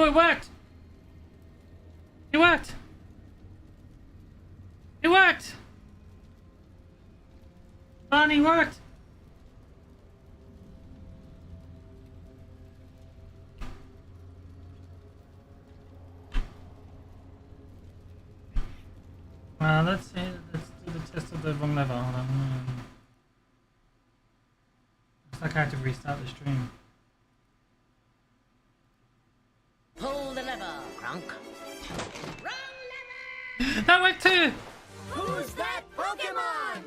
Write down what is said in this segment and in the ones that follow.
Oh, it worked! It worked! It worked! Barney worked! Let's see. Let's do the test of the wrong lever. Hold on. Looks like I have to restart the stream. Pull the lever, Kronk. Wrong lever! That worked too! Who's that Pokemon?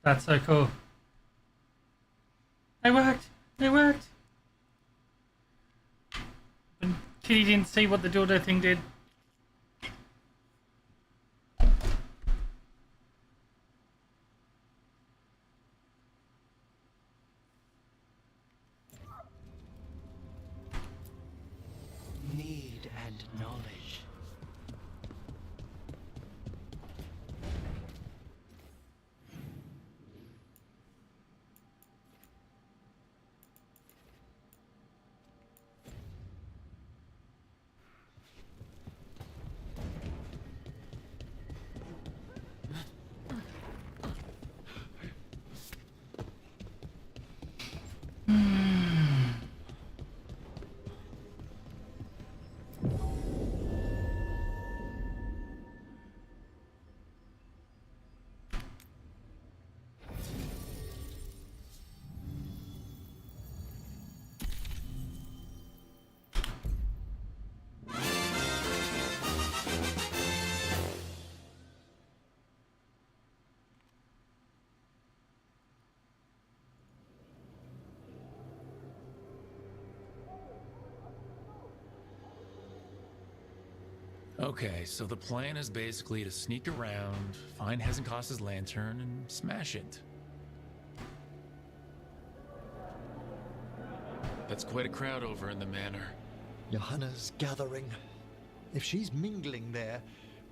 That's so cool. It worked! It worked! But Kitty didn't see what the dildo thing did. Need and knowledge. Okay, so the plan is basically to sneak around, find Hezenkos's lantern, and smash it. That's quite a crowd over in the manor. Johanna's gathering. If she's mingling there,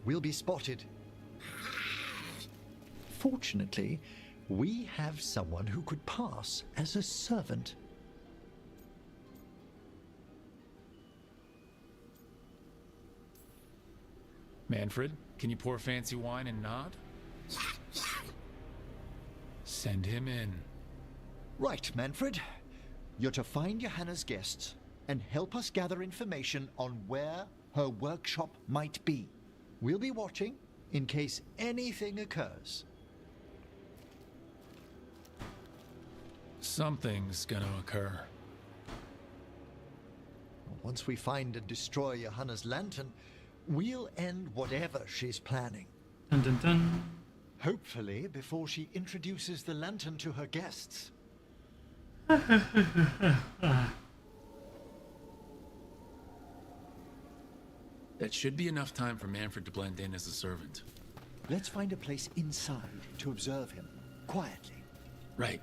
we'll be spotted. Fortunately, we have someone who could pass as a servant. Manfred, can you pour fancy wine and nod? Send him in. Right, Manfred. You're to find Johanna's guests and help us gather information on where her workshop might be. We'll be watching in case anything occurs. Something's gonna occur. Once we find and destroy Johanna's lantern, we'll end whatever she's planning. Dun dun dun. Hopefully before she introduces the lantern to her guests. That should be enough time for Manfred to blend in as a servant. Let's find a place inside to observe him, quietly. Right.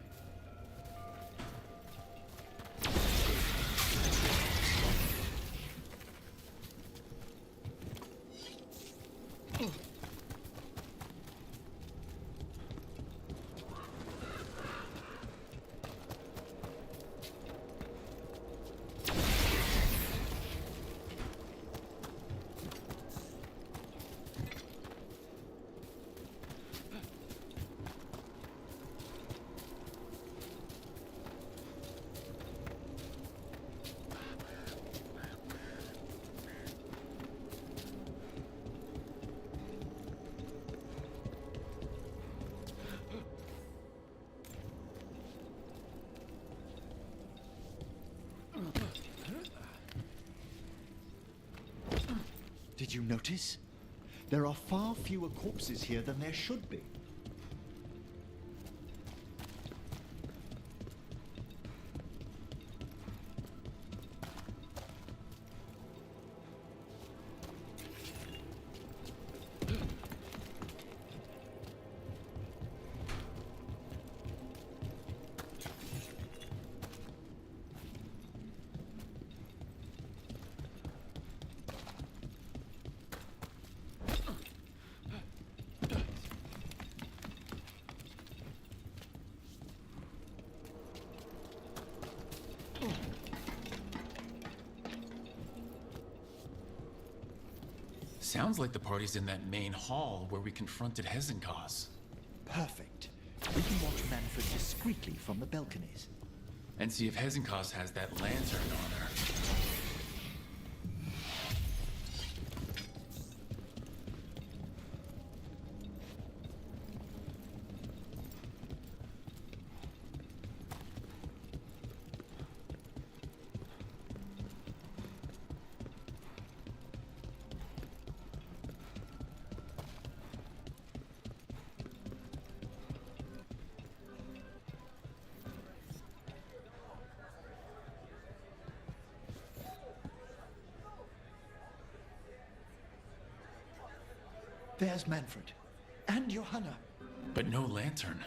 Did you notice? There are far fewer corpses here than there should be. Sounds like the party's in that main hall where we confronted Hezenkos. Perfect. We can watch Manfred discreetly from the balconies. And see if Hezenkos has that lantern on her. There's Manfred. And Johanna. But no lantern.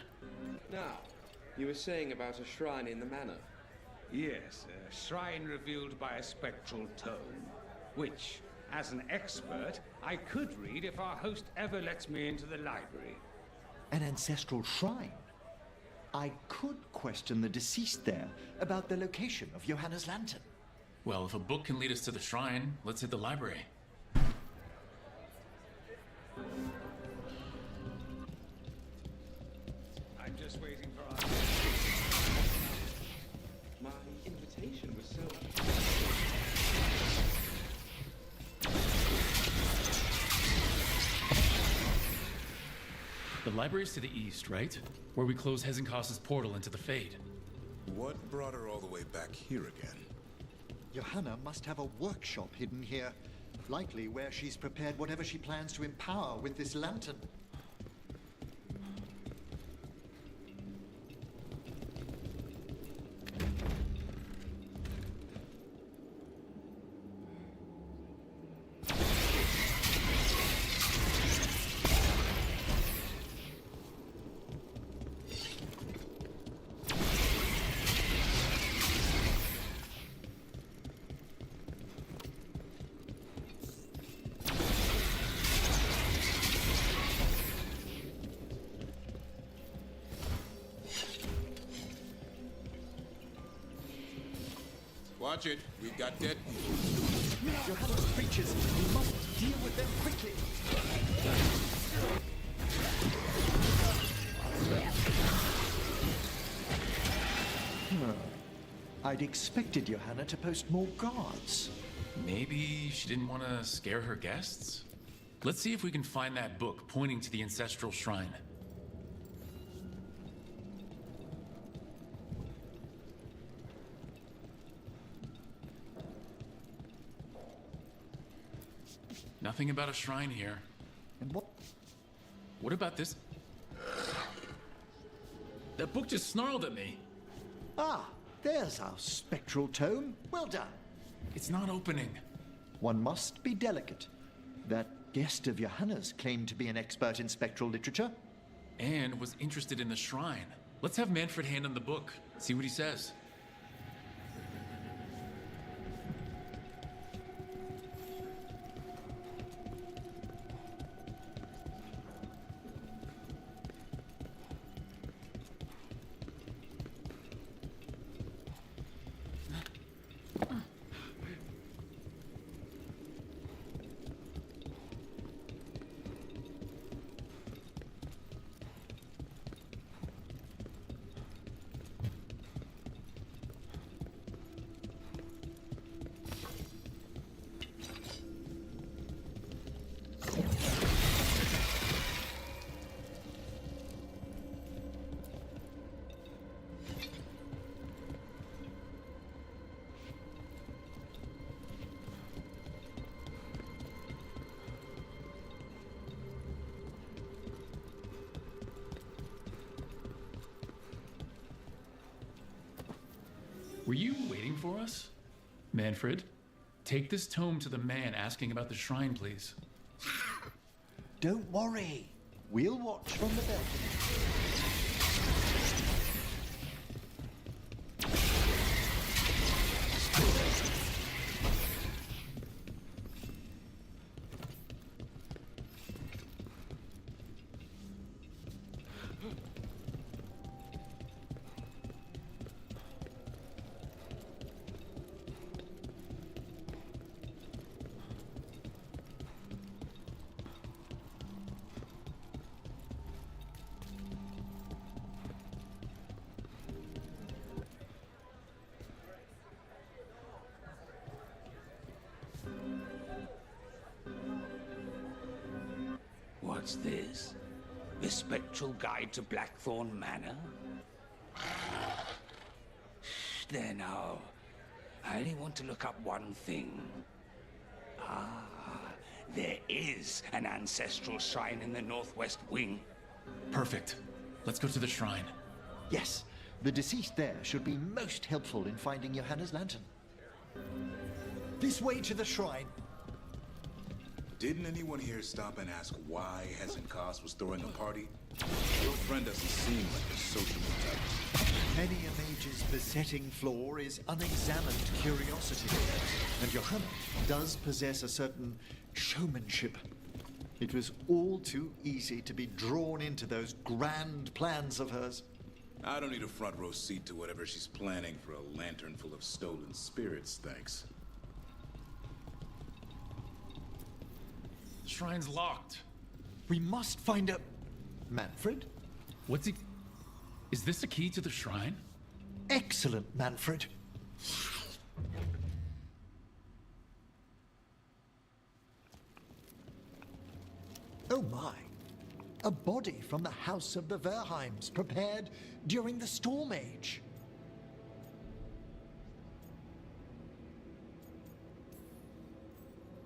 Now, you were saying about a shrine in the manor. Yes, a shrine revealed by a spectral tome, which, as an expert, I could read if our host ever lets me into the library. An ancestral shrine. I could question the deceased there about the location of Johanna's lantern. Well, if a book can lead us to the shrine, let's hit the library. I'm just waiting for our... My invitation was so... The library's to the east, right? Where we close Hezenkos' portal into the Fade. What brought her all the way back here again? Johanna must have a workshop hidden here. Likely where she's prepared whatever she plans to empower with this lantern. Watch it. We've got dead people. Johanna's creatures. We must deal with them quickly. I'd expected Johanna to post more guards. Maybe she didn't want to scare her guests? Let's see if we can find that book pointing to the ancestral shrine. Nothing about a shrine here. And what? What about this? That book just snarled at me. Ah, there's our spectral tome. Well done. It's not opening. One must be delicate. That guest of Johanna's claimed to be an expert in spectral literature. And was interested in the shrine. Let's have Manfred hand him the book. See what he says. Were you waiting for us? Manfred, take this tome to the man asking about the shrine, please. Don't worry. We'll watch from the balcony. What's this? The Spectral Guide to Blackthorn Manor? There now. I only want to look up one thing. Ah, there is an ancestral shrine in the northwest wing. Perfect. Let's go to the shrine. Yes, the deceased there should be most helpful in finding Johanna's lantern. This way to the shrine. Didn't anyone here stop and ask why Hezekiah was throwing a party? Your friend doesn't seem like a sociable type. Many a mage's besetting flaw is unexamined curiosity, and Johanna does possess a certain showmanship. It was all too easy to be drawn into those grand plans of hers. I don't need a front row seat to whatever she's planning for a lantern full of stolen spirits, thanks. The shrine's locked. We must find a... Manfred? What's he... Is this a key to the shrine? Excellent, Manfred. Oh my. A body from the house of the Verheims, prepared during the Storm Age.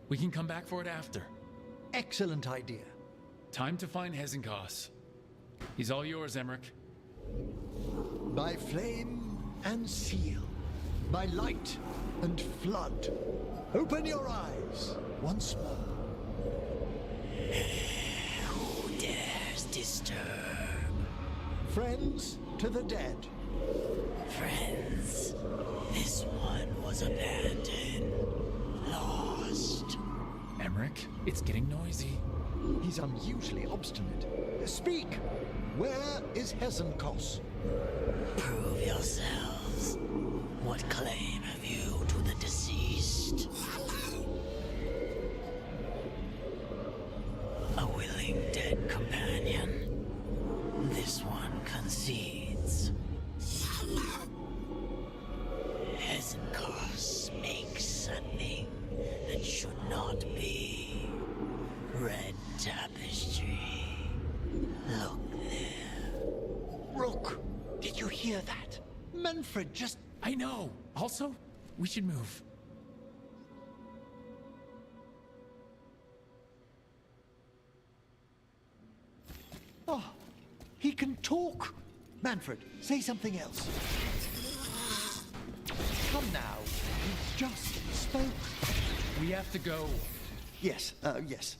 We can come back for it after. Excellent idea. Time to find Hezekiah. He's all yours, Emmerich. By flame and seal, by light and flood, open your eyes once more. Who dares disturb? Friends to the dead. Friends, this one was abandoned, lost. Emmerich, it's getting noisy. He's unusually obstinate. Speak! Where is Hezekiah? Prove yourselves. What claim have you to the deceased? A willing dead companion. This one concedes. Hezekiah makes something that should not be. Red tapestry. Look there. Rook, did you hear that? Manfred just... I know. Also, we should move. Oh, he can talk. Manfred, say something else. Come now. He just spoke. We have to go. Yes, yes.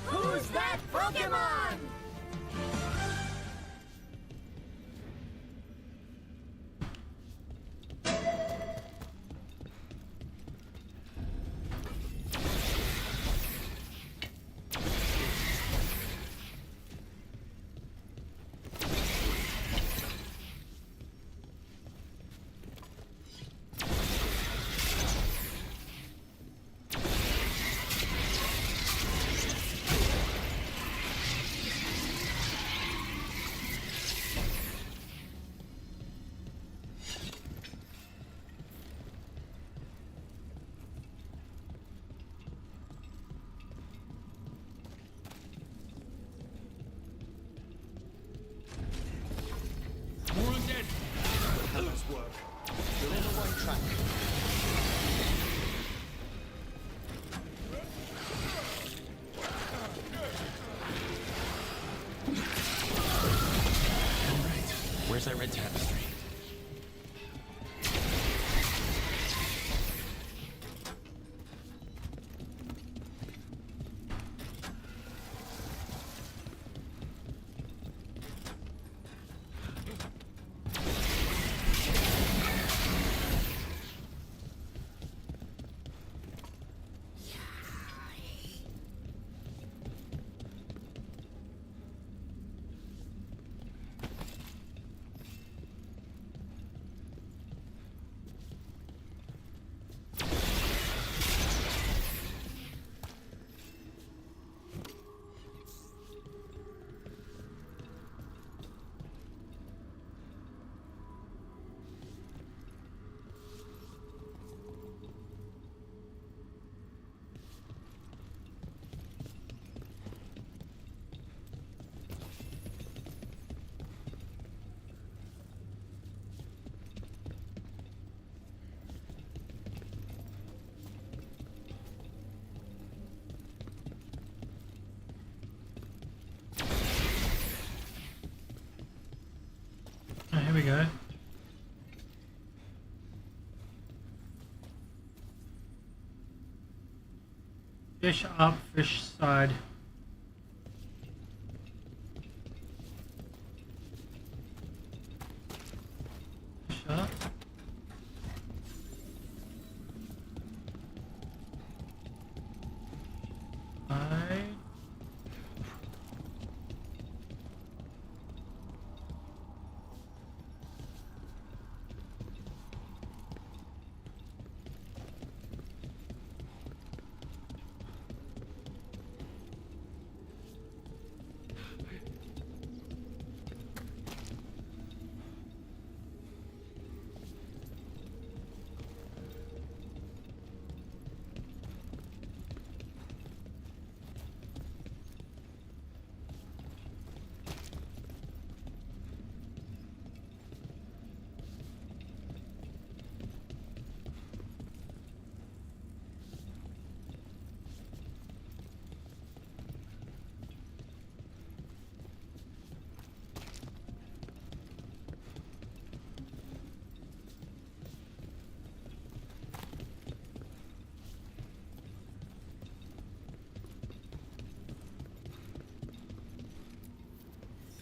Who's that Pokemon? You're on the right track. Alright, where's that red tapestry? Oh, here we go. Fish up, fish side. Fish up. Side.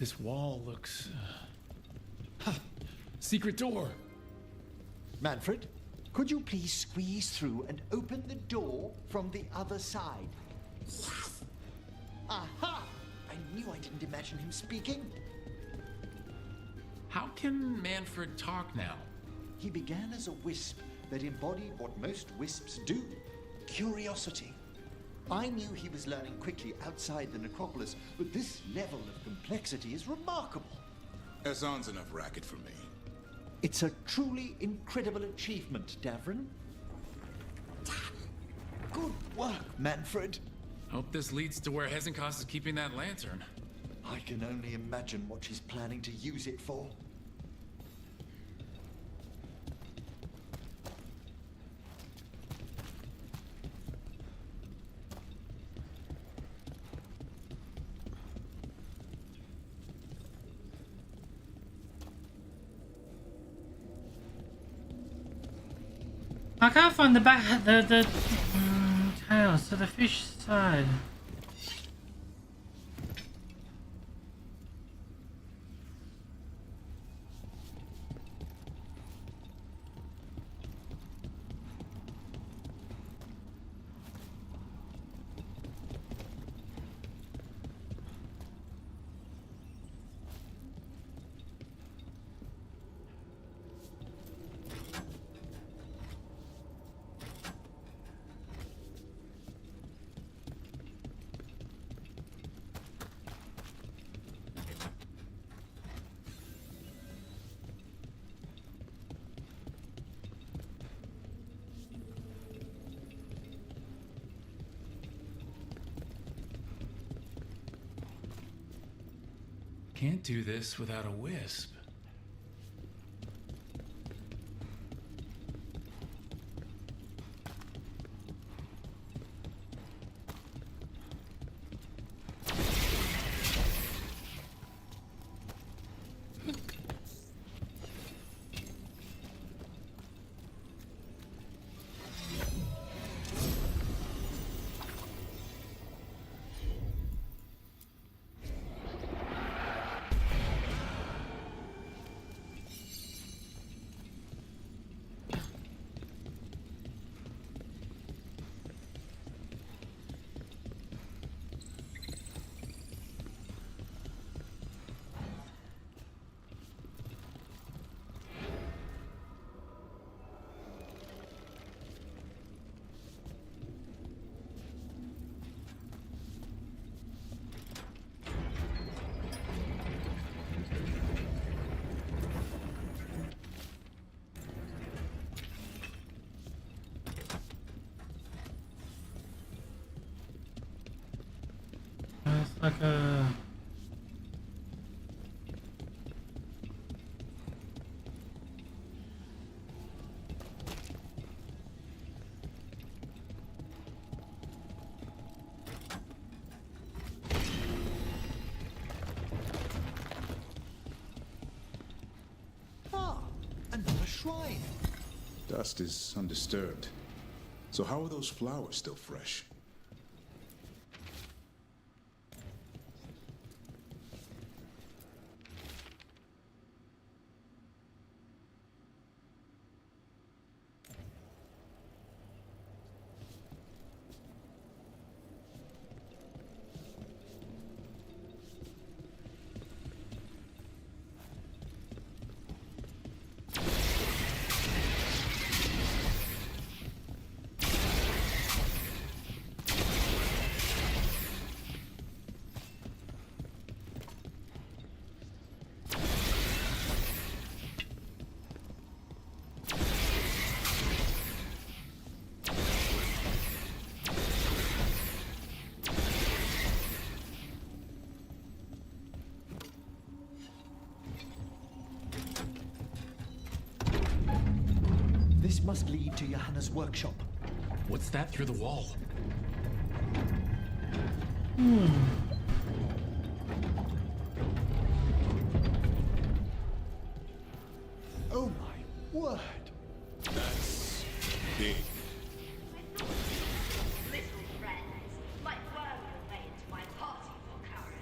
This wall looks... Secret door! Manfred, could you please squeeze through and open the door from the other side? Yes! Aha! I knew I didn't imagine him speaking. How can Manfred talk now? He began as a wisp that embodied what most wisps do, curiosity. I knew he was learning quickly outside the necropolis, but this level of complexity is remarkable. Hassan's enough racket for me. It's a truly incredible achievement, Davrin. Good work, Manfred. Hope this leads to where Hezenkos is keeping that lantern. I can only imagine what she's planning to use it for. I can't find the back, the tail, so the fish side. Can't do this without a wisp. like a... Ah, another shrine. Dust is undisturbed. So how are those flowers still fresh? This must lead to Johanna's workshop. What's that through the wall? Oh my word! That's big. Little friends might worm your way into my party for Karen.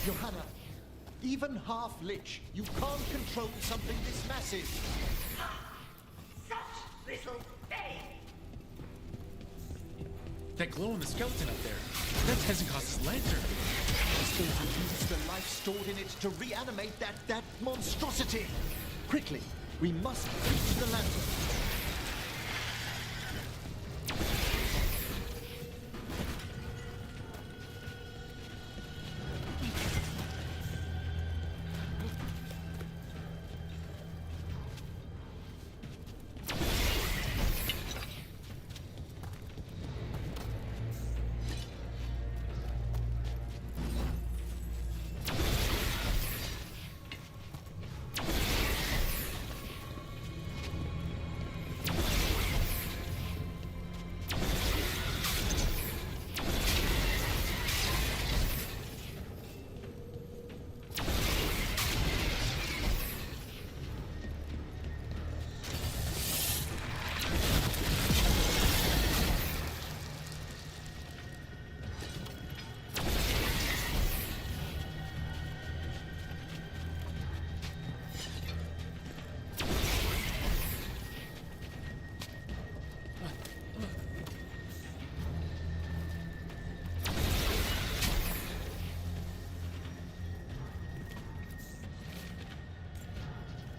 Johanna, even half-lich, you can't control something this massive. Such little baby. That glow in the skeleton up there. That's Hezekiah's lantern. It's going to use the life stored in it to reanimate that monstrosity. Quickly, we must reach the lantern.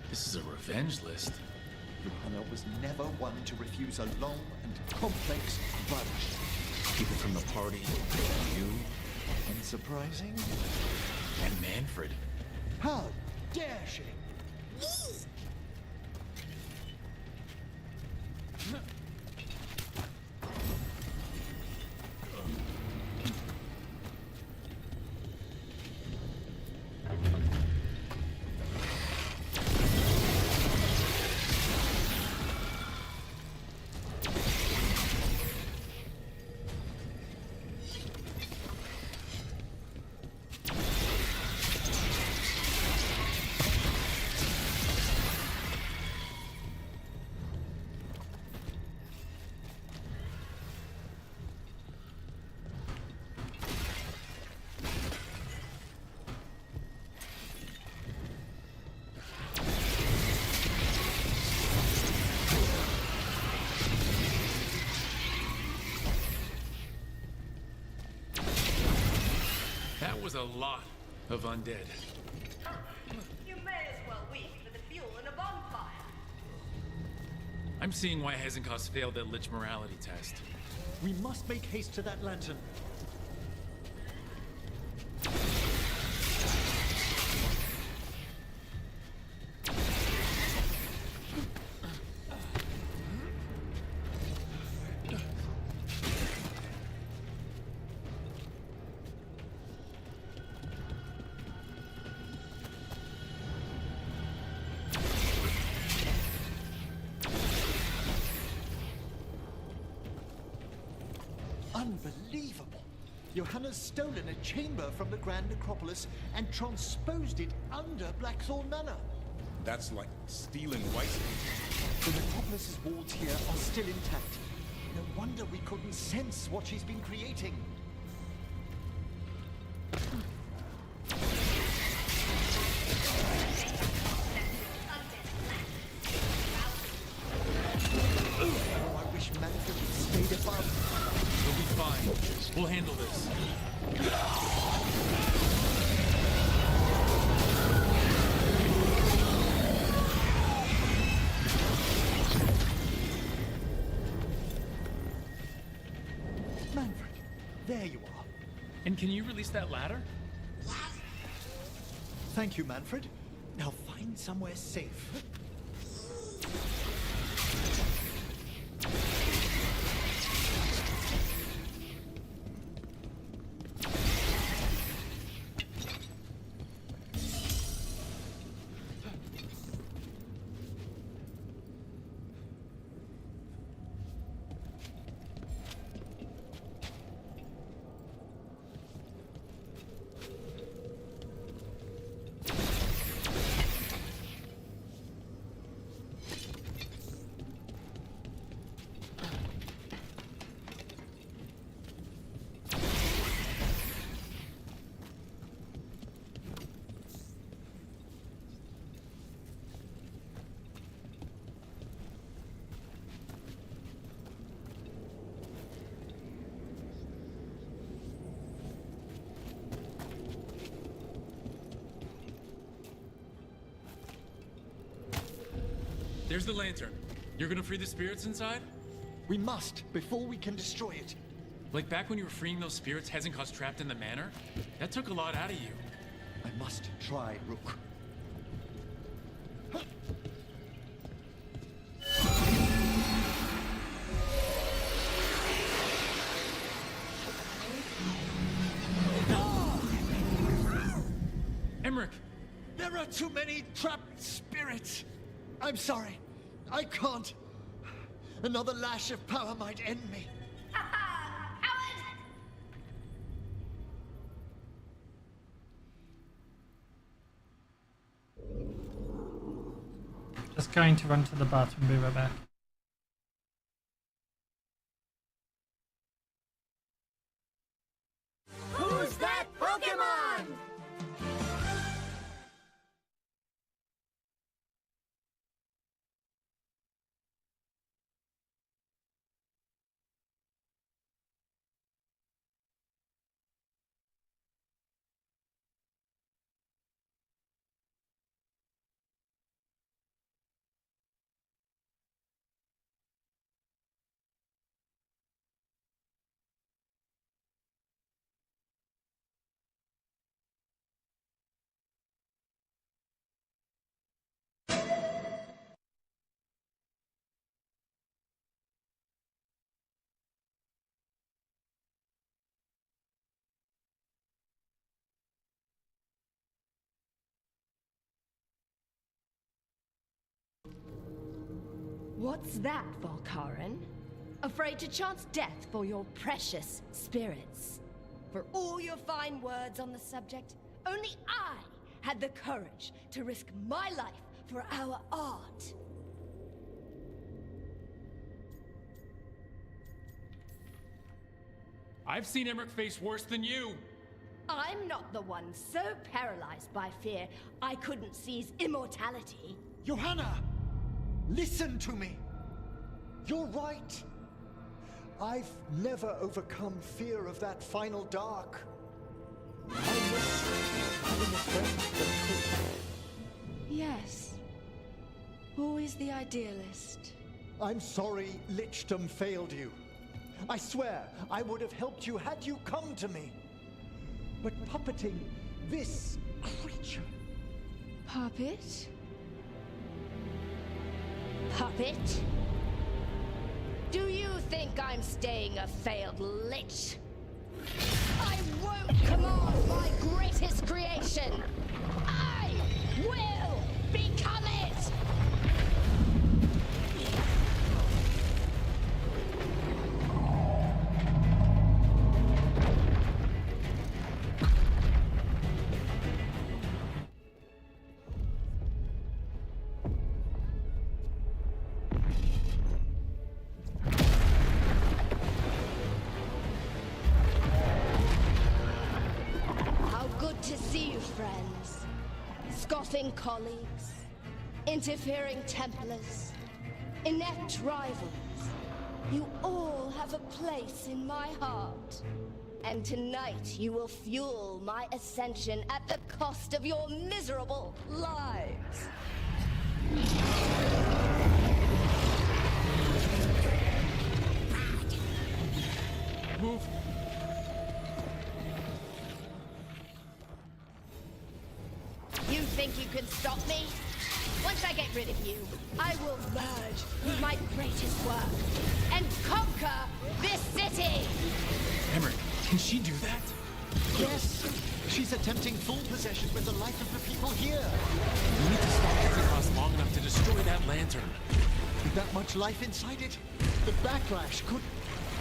This is a revenge list. Johanna was never one to refuse a long and complex grudge. People from the party, you, Unsurprising? and Manfred. How dare she? That was a lot of undead. You may as well weep for the fuel in a bonfire. I'm seeing why Hezekiah's failed that Lich morality test. We must make haste to that lantern. Unbelievable! Johanna's stolen a chamber from the Grand Necropolis and transposed it under Blackthorn Manor. That's like stealing white space. The Necropolis's walls here are still intact. No wonder we couldn't sense what she's been creating. Oh, I wish Manfred had stayed above. We'll be fine. We'll handle this. Manfred, there you are. And can you release that ladder? Thank you, Manfred. Now find somewhere safe. There's the lantern. You're gonna free the spirits inside? We must, before we can destroy it. Like back when you were freeing those spirits Hezenko's trapped in the manor? That took a lot out of you. I must try, Rook. Emmerich! There are too many trapped spirits. I'm sorry. I can't. Another lash of power might end me. Coward! Just going to run to the bathroom, be right back. Who's that Pokemon? What's that, Volkaren? Afraid to chance death for your precious spirits? For all your fine words on the subject, only I had the courage to risk my life for our art. I've seen Emmerich face worse than you! I'm not the one so paralyzed by fear I couldn't seize immortality. Johanna! Listen to me! You're right! I've never overcome fear of that final dark. I miss having a friend that could. Yes. Always the idealist. I'm sorry Lichdom failed you. I swear I would have helped you had you come to me. But puppeting this creature... Puppet? Puppet? Do you think I'm staying a failed lich? I won't command my greatest creation! I will become it! bluffing colleagues, interfering Templars, inept rivals. You all have a place in my heart. And tonight you will fuel my ascension at the cost of your miserable lives. Move. You think you can stop me? Once I get rid of you, I will merge with my greatest work and conquer this city! Emmerich, can she do that? Yes! She's attempting full possession with the life of the people here. We need to stop Pentecost long enough to destroy that lantern. With that much life inside it, the backlash could...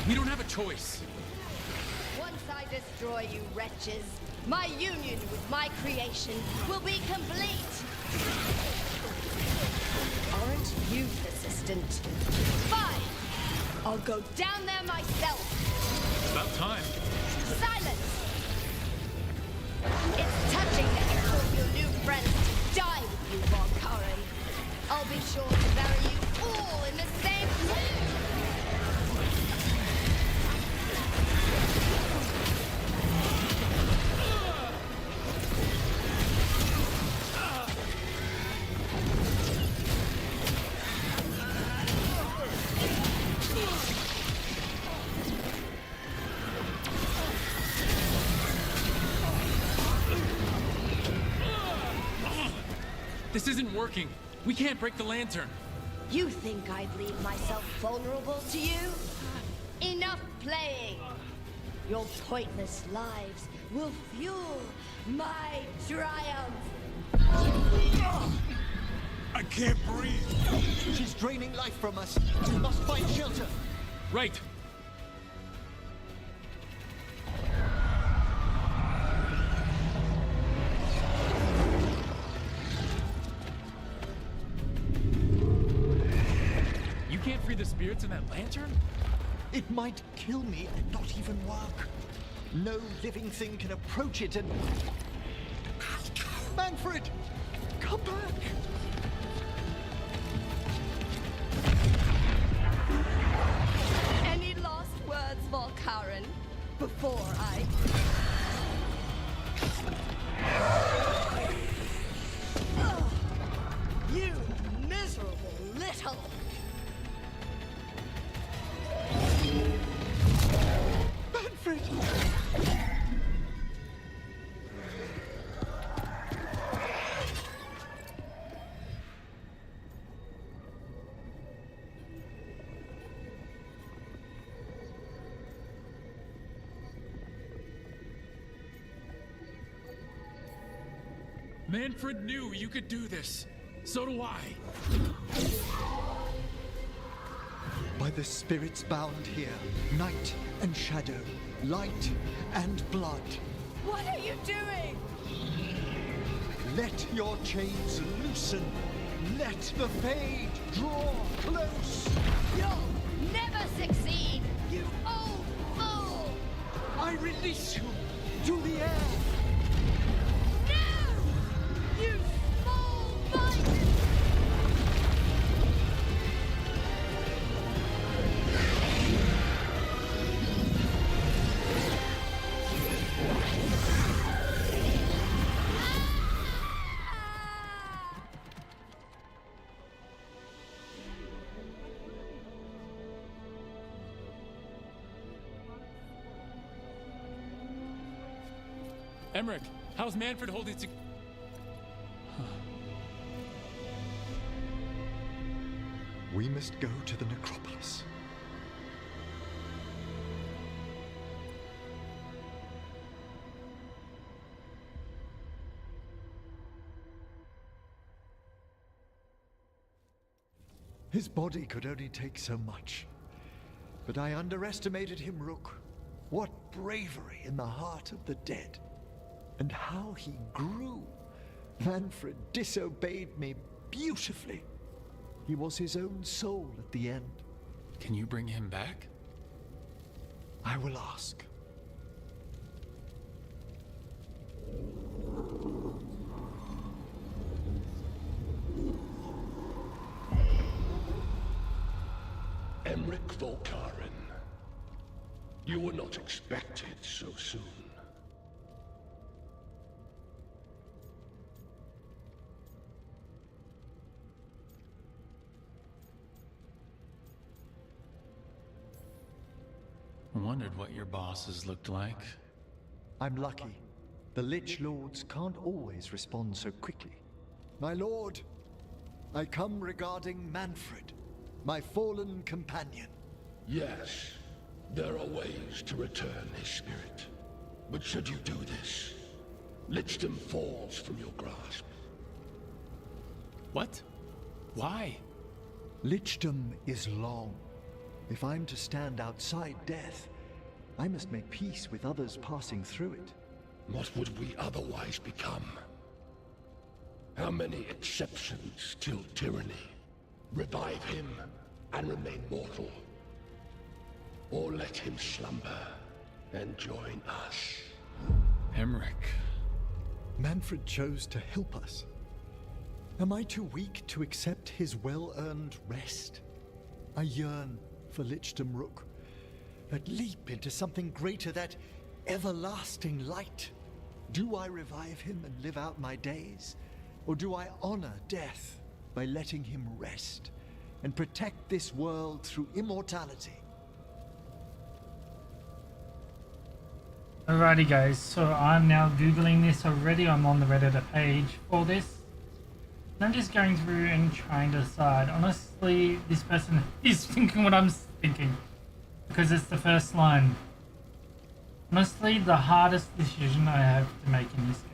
We don't have a choice. Once I destroy you wretches, my union with my creation will be complete! Aren't you persistent? Fine! I'll go down there myself! It's about time. Silence! It's touching that you thought your new friends to die with you, Valkarin. I'll be sure to bury you all in the same tomb! This isn't working. We can't break the lantern. You think I'd leave myself vulnerable to you? Enough playing! Your pointless lives will fuel my triumph! I can't breathe. She's draining life from us. We must find shelter. Right. You can't free the spirits in that lantern? It might kill me and not even work. No living thing can approach it and... Manfred! Come back! Any last words, Valkarin, before I... Ugh, you miserable little... Manfred! Manfred knew you could do this. So do I. By the spirits bound here, night and shadow, light and blood. What are you doing? Let your chains loosen. Let the fade draw close. You'll never succeed, you old fool! I release you to the air. No! You small-minded! Emmerich, how's Manfred holding to... We must go to the necropolis. His body could only take so much. But I underestimated him, Rook. What bravery in the heart of the dead. And how he grew. Manfred disobeyed me beautifully. He was his own soul at the end. Can you bring him back? I will ask. Emmerich Volkaren. You were not expected so soon. I wondered what your bosses looked like. I'm lucky. The Lich Lords can't always respond so quickly. My lord, I come regarding Manfred, my fallen companion. Yes, there are ways to return his spirit. But should you do this, Lichdom falls from your grasp. What? Why? Lichdom is long. If I'm to stand outside death, I must make peace with others passing through it. What would we otherwise become? How many exceptions till tyranny? Revive him and remain mortal. Or let him slumber and join us. Emmerich. Manfred chose to help us. Am I too weak to accept his well-earned rest? I yearn for Lichdom Rook, that leap into something greater, that everlasting light. Do I revive him and live out my days? Or do I honor death by letting him rest and protect this world through immortality? Alrighty guys, so I'm now Googling this already. I'm on the Reddit page for this. And I'm just going through and trying to decide. Honestly, this person is thinking what I'm thinking, because it's the first line. Honestly, the hardest decision I have to make in this game.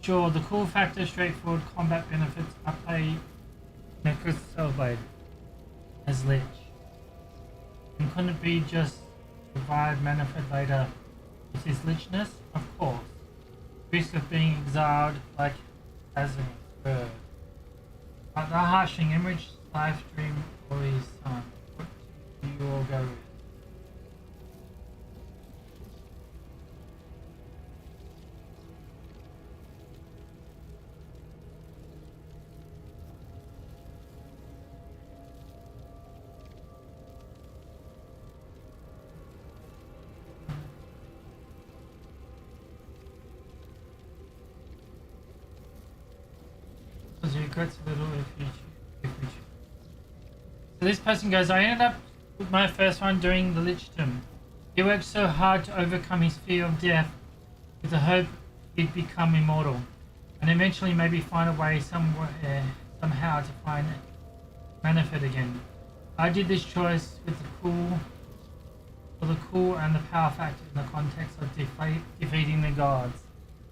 Sure, the cool factor, straightforward combat benefits, upplay Necros Cellblade as Lich. And couldn't it be just revive Manfred later with his Lichness? Of course. Risk of being exiled like Casimir. But the harshing Emmerich live stream or his son. What do you all go with? Because he regrets a little if we choose. So this person goes, I ended up with my first one doing the Lichdom. He worked so hard to overcome his fear of death with the hope he'd become immortal. And eventually maybe find a way somehow to find Manfred again. I did this choice with the cool and the power factor in the context of defeating the gods.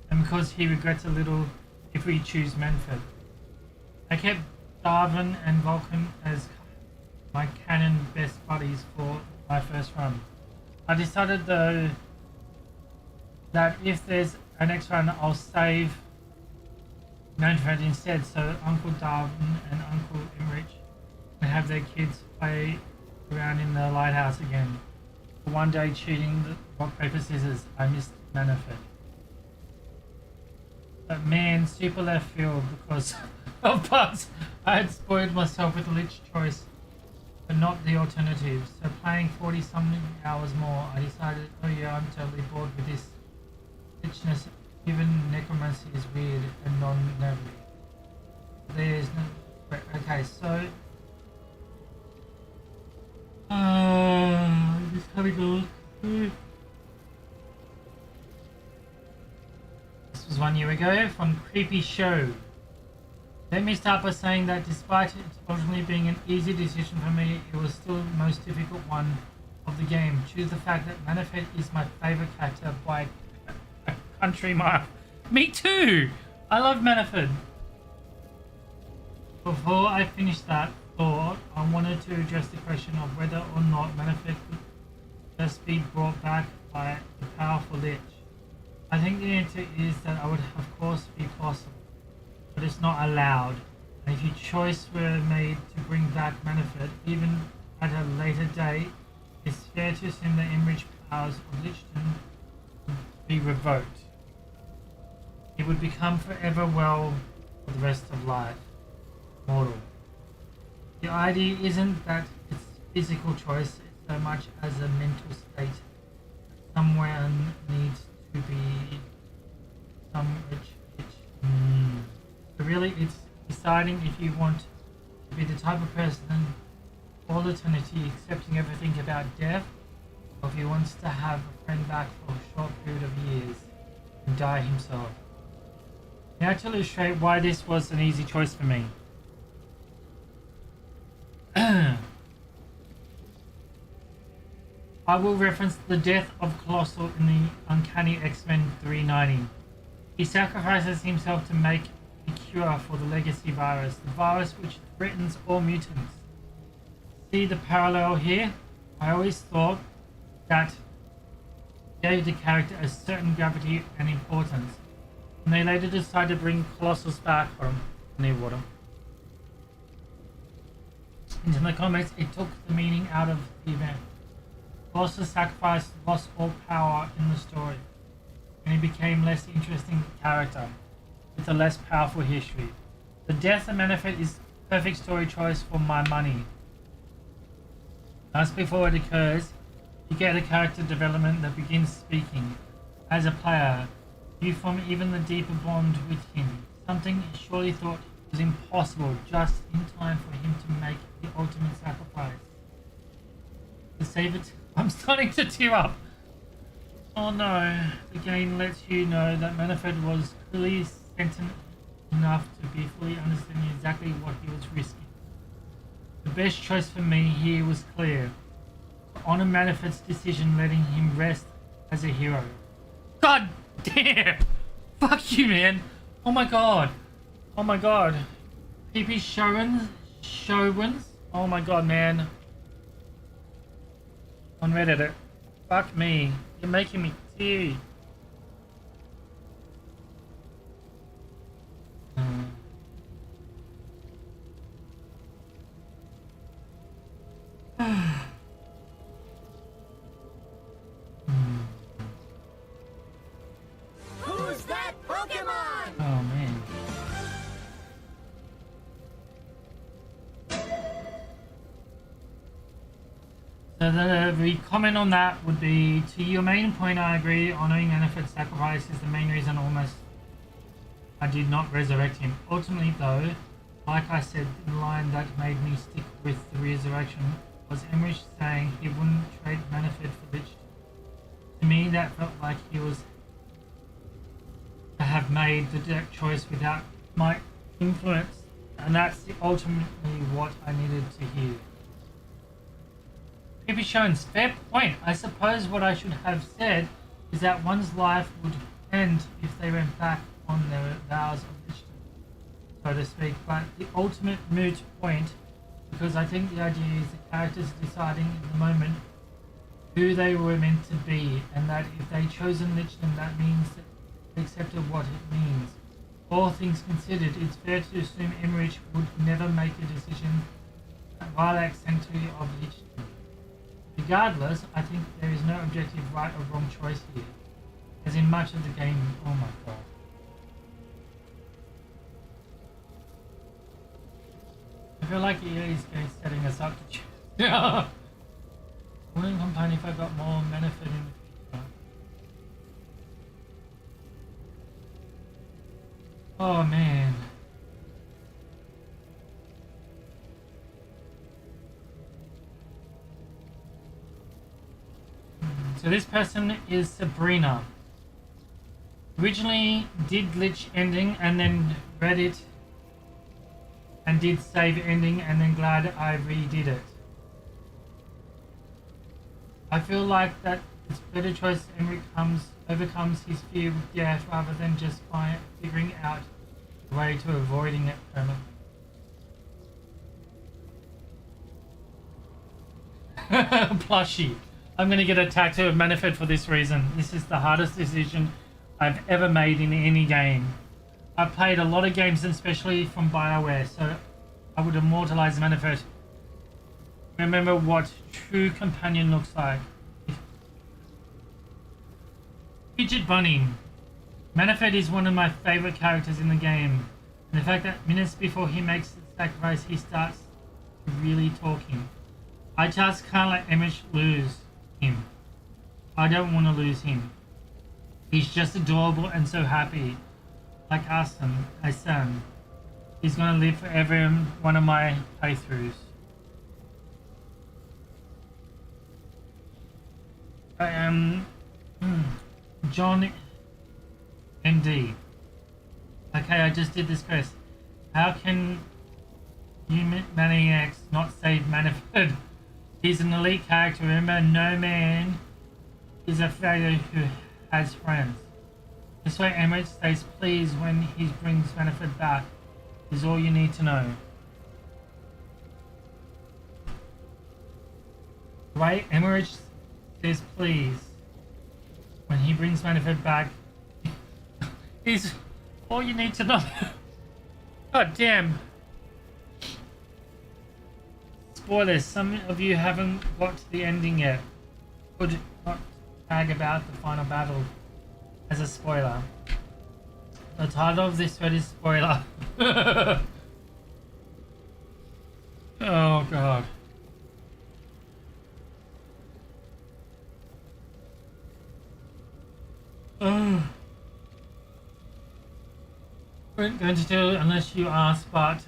And because he regrets a little if we choose Manfred. I kept Darwin and Vulcan as my canon best buddies for my first run. I decided though that if there's a next run I'll save Manfred instead, so Uncle Darwin and Uncle Emmerich can have their kids play around in the lighthouse again. One day cheating the rock, paper, scissors, I missed Manfred. But man, super left field because of bugs. I had spoiled myself with the Lich choice, but not the alternative. So playing 40-something hours more, I decided, oh yeah, I'm totally bored with this Lichness. Even necromancy is weird and non-navy. There's no... Okay, so... just gotta go through... This was 1 year ago from Creepy Show. Let me start by saying that despite it ultimately being an easy decision for me, it was still the most difficult one of the game. Choose the fact that Manfred is my favourite character by a country mile. Me too! I love Manfred. Before I finish that thought, I wanted to address the question of whether or not Manfred could just be brought back by the powerful Lich. I think the answer is that I would of course be possible, but it's not allowed. And if your choice were made to bring back Manfred, even at a later date, it's fair to assume that Emmerich powers of Lichdom would be revoked. He would become forever well for the rest of life, mortal. The idea isn't that it's physical choice so much as a mental state. Someone needs to be So really, it's deciding if you want to be the type of person all eternity accepting everything about death, or if he wants to have a friend back for a short period of years and die himself. Now to illustrate why this was an easy choice for me. I will reference the death of Colossal in the Uncanny X-Men 390. He sacrifices himself to make a cure for the legacy virus, the virus which threatens all mutants. See the parallel here? I always thought that gave the character a certain gravity and importance, and they later decided to bring Colossus back from near water. Into the comics, it took the meaning out of the event. Colossus' sacrifice lost all power in the story, and he became less interesting character with a less powerful history. The death of Manifest is perfect story choice for my money. Just before it occurs, you get a character development that begins speaking. As a player, you form even the deeper bond with him, something you surely thought was impossible just in time for him to make the ultimate sacrifice. To save it, I'm starting to tear up. Oh no, the game lets you know that Manfred was clearly sentient enough to be fully understanding exactly what he was risking. The best choice for me here was clear. To honor Manifest's decision letting him rest as a hero. God damn! Fuck you, man! Oh my god! Oh my god! PP Showens? Oh my god, man. On Reddit. Fuck me. You're making me teary. Who's that Pokemon? Oh man. So the comment on that would be, to your main point, I agree. Honoring Manifest's sacrifice is the main reason almost I did not resurrect him. Ultimately though, like I said, the line that made me stick with the resurrection was Emmerich saying he wouldn't trade Manifest for Lich. To me that felt like he was to have made the direct choice without my influence, and that's ultimately what I needed to hear. Pippi Shones, fair point. I suppose what I should have said is that one's life would end if they went back on their vows of wisdom, so to speak, but the ultimate moot point, because I think the idea is the characters deciding in the moment who they were meant to be, and that if they chosen Lichdom, that means that they accepted what it means. All things considered, it's fair to assume Emmerich would never make a decision that violates sanctity of Lichdom. Regardless, I think there is no objective right or wrong choice here, as in much of the game. Oh my god. I feel like EA is setting us up to choose. Yeah. Wouldn't complain if I got more benefit in the future. Oh man. So this person is Sabrina. Originally did Lich ending and then read it and did save ending and then glad I redid it. I feel like that it's better choice Emmerich overcomes his fear of death rather than just figuring out a way to avoiding it permanently. Plushie. I'm going to get a tattoo of Manifest for this reason. This is the hardest decision I've ever made in any game. I've played a lot of games, especially from BioWare, so I would immortalize Manifest. Remember what true companion looks like. Fidget Bunny. Manifest is one of my favorite characters in the game, and the fact that minutes before he makes the sacrifice he starts really talking. I just can't let Emmett lose him. I don't want to lose him. He's just adorable and so happy. Like my son. He's gonna live forever in one of my playthroughs. I am John MD. Okay, I just did this quest. How can you maniacs not save Manfred? He's an elite character. Remember, no man is a failure who has friends. This way Emmerich stays pleased when he brings Manfred back. Is all you need to know. Right, Emmerich says please when he brings Manfred back. Is all you need to know. God damn. Spoilers, some of you haven't got to the ending yet. Could not brag about the final battle as a spoiler. The title of this thread is spoiler. Oh god. Oh. I ain't going to do it unless you ask, but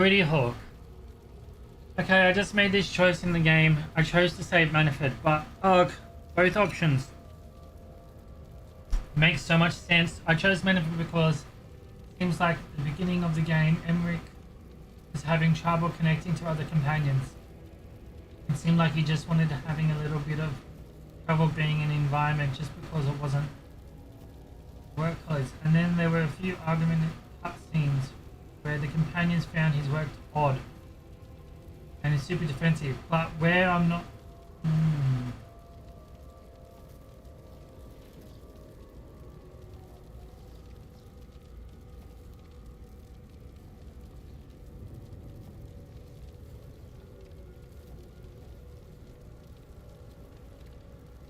Pretty Hawk. Okay, I just made this choice in the game. I chose to save Manfred, but ugh, both options makes so much sense. I chose Manfred because it seems like at the beginning of the game, Emmerich was having trouble connecting to other companions. It seemed like he just wanted to having a little bit of trouble being in an environment just because it wasn't work clothes. And then there were a few argument cutscenes where the companions found his work odd and is super defensive, but where I'm not.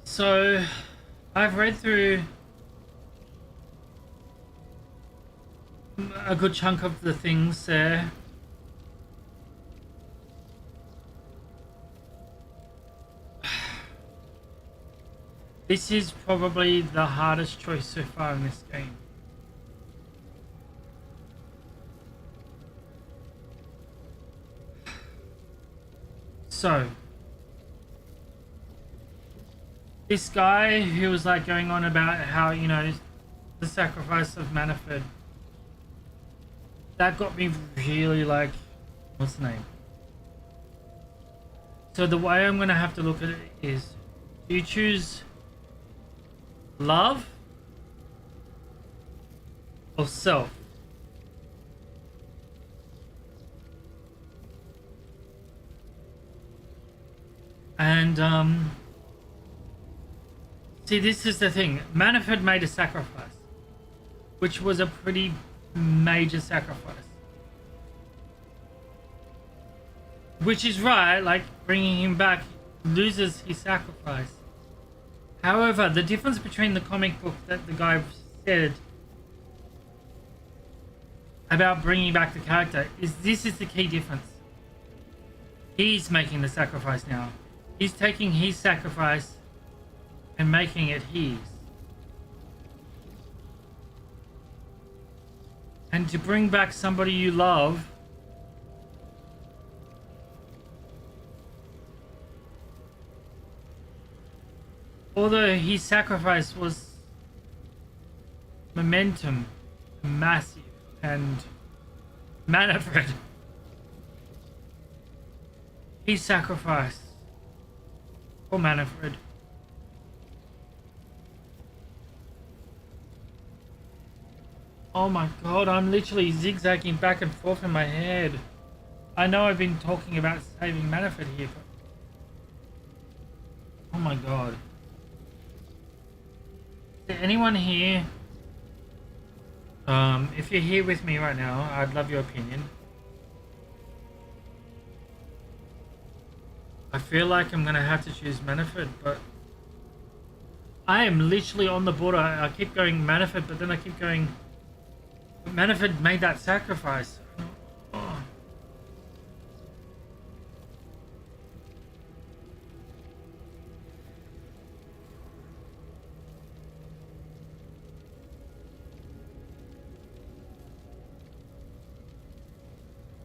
So, I've read through a good chunk of the things there. This is probably the hardest choice so far in this game. So, this guy who was like going on about how, you know, the sacrifice of Manfred, that got me really like, what's the name? So the way I'm gonna have to look at it is, you choose love or self? And see, this is the thing. Manfred made a sacrifice, which was a pretty major sacrifice. Which is right, like bringing him back loses his sacrifice. However, the difference between the comic book that the guy said about bringing back the character is this is the key difference. He's making the sacrifice now. He's taking his sacrifice and making it his. And to bring back somebody you love, although his sacrifice was momentum, massive, and Manfred, his sacrifice for Manfred oh my god, I'm literally zigzagging back and forth in my head. I know I've been talking about saving Manfred here, but... Oh my god. Is there anyone here? If you're here with me right now, I'd love your opinion. I feel like I'm gonna have to choose Manfred, but... I am literally on the border. I keep going Manfred, but then I keep going... Manfred made that sacrifice. Oh.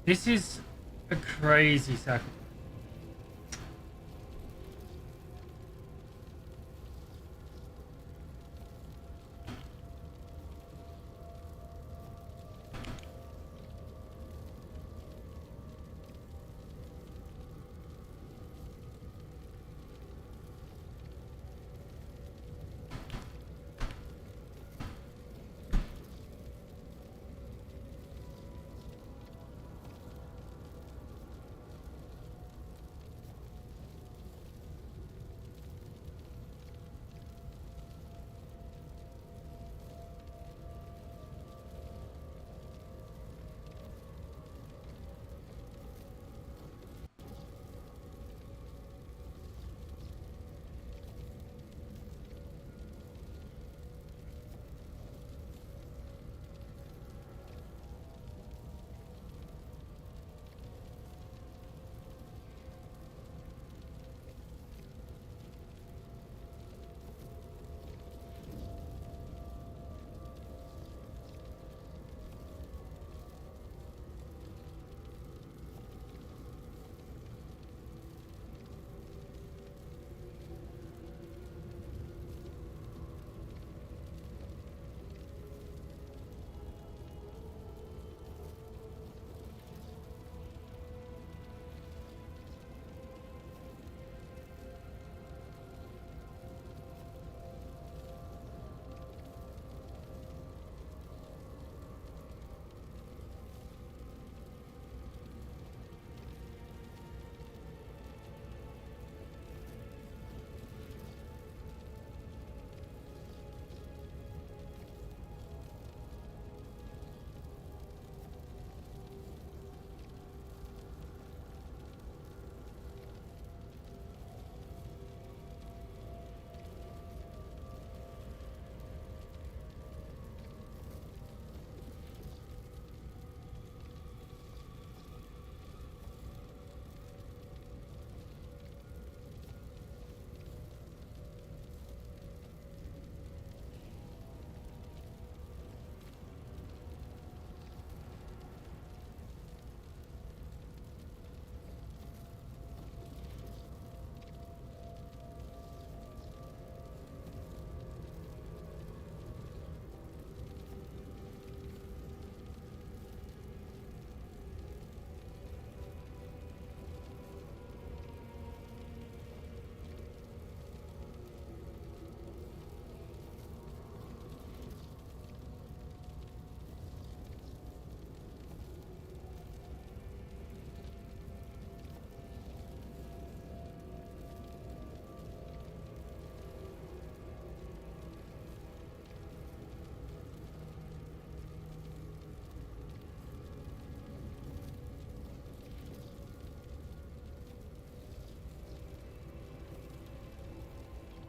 This is a crazy sacrifice.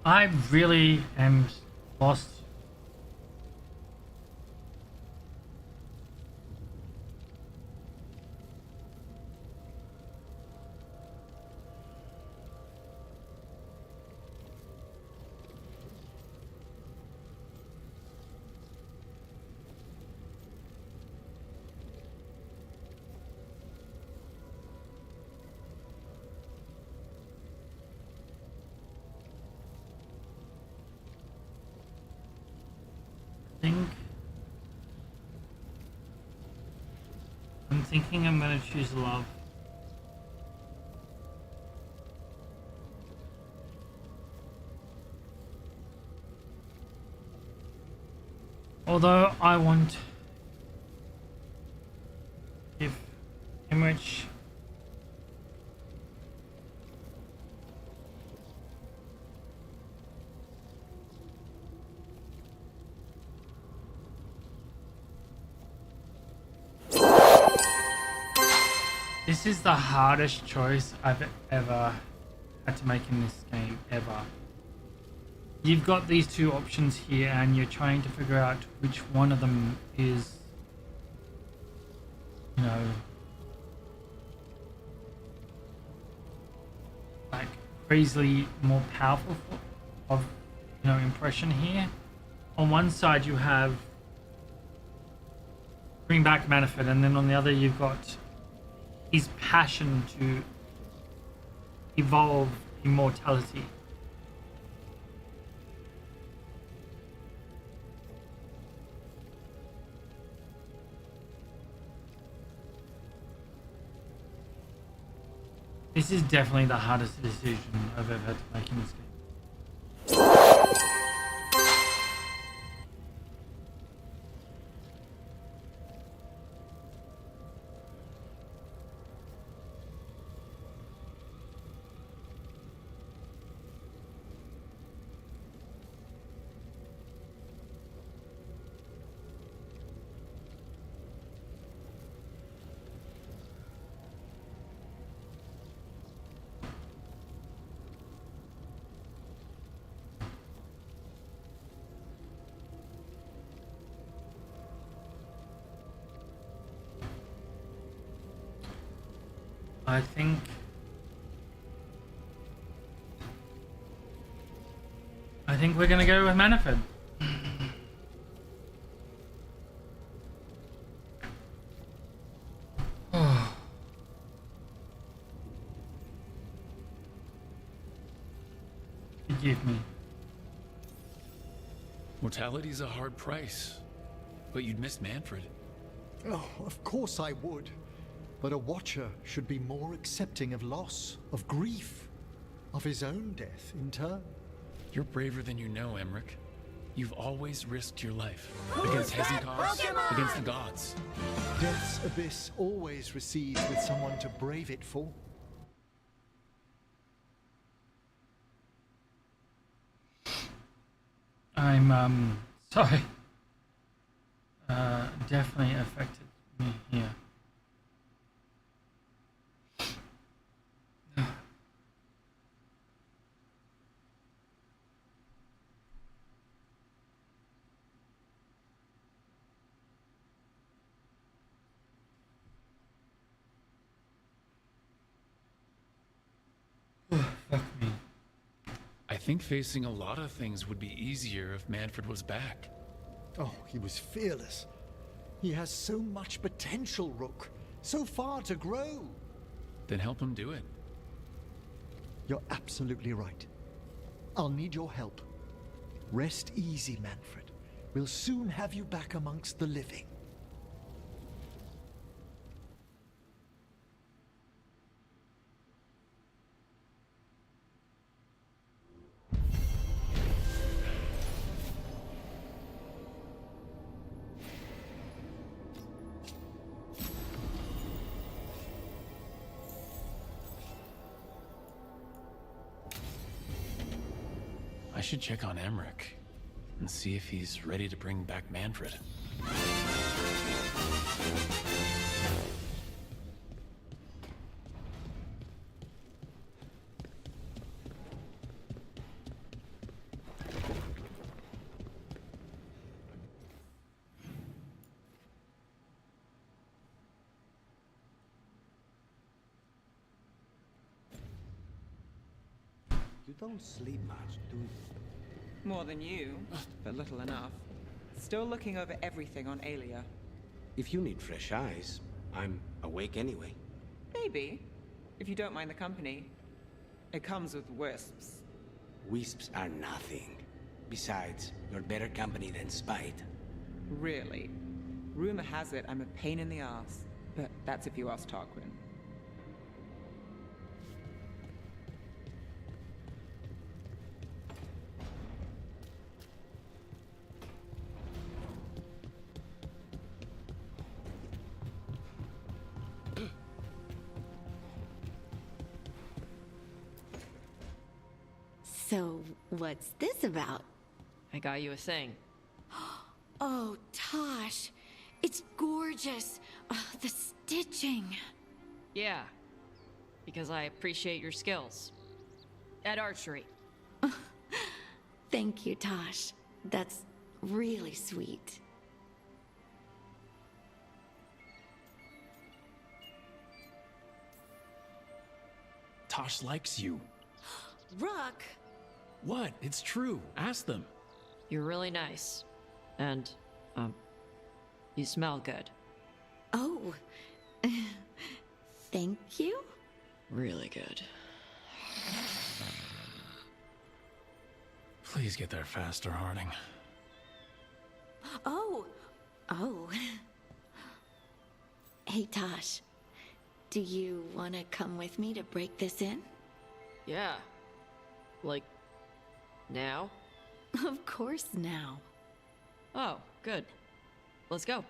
I really am lost. I'm thinking I'm gonna choose love. Although I want if Emmerich This is the hardest choice I've ever had to make in this game, ever. You've got these two options here and you're trying to figure out which one of them is, you know, like crazily more powerful of, you know, impression here. On one side you have bring back Manfred, and then on the other you've got his passion to evolve immortality. This is definitely the hardest decision I've ever had to make in this game. I think we're gonna go with Manfred. Forgive me. Mortality's a hard price, but you'd miss Manfred. Oh, of course I would. But a Watcher should be more accepting of loss, of grief, of his own death in turn. You're braver than you know, Emmerich. You've always risked your life against Hezekiah's, against the gods. Death's abyss always recedes with someone to brave it for. I'm sorry. Definitely affected me here. Fuck me. I think facing a lot of things would be easier if Manfred was back. Oh, he was fearless. He has so much potential, Rook. So far to grow. Then help him do it. You're absolutely right. I'll need your help. Rest easy, Manfred. We'll soon have you back amongst the living. I should check on Emmerich and see if he's ready to bring back Manfred. You don't sleep much, do you? More than you, but little enough. Still looking over everything on Aelia. If you need fresh eyes, I'm awake anyway. Maybe, if you don't mind the company. It comes with wisps. Wisps are nothing. Besides, you're better company than spite. Really? Rumor has it I'm a pain in the ass, but that's if you ask Tarquin. So, what's this about? I got you a thing. Oh, Tosh. It's gorgeous. Oh, the stitching. Yeah. Because I appreciate your skills. At archery. Thank you, Tosh. That's really sweet. Tosh likes you. Rook! What? It's true. Ask them. You're really nice. And, you smell good. Oh. Thank you? Really good. Please get there faster, Harding. Oh. Hey, Tosh. Do you want to come with me to break this in? Yeah. Like, now? Of course now. Oh, good. Let's go.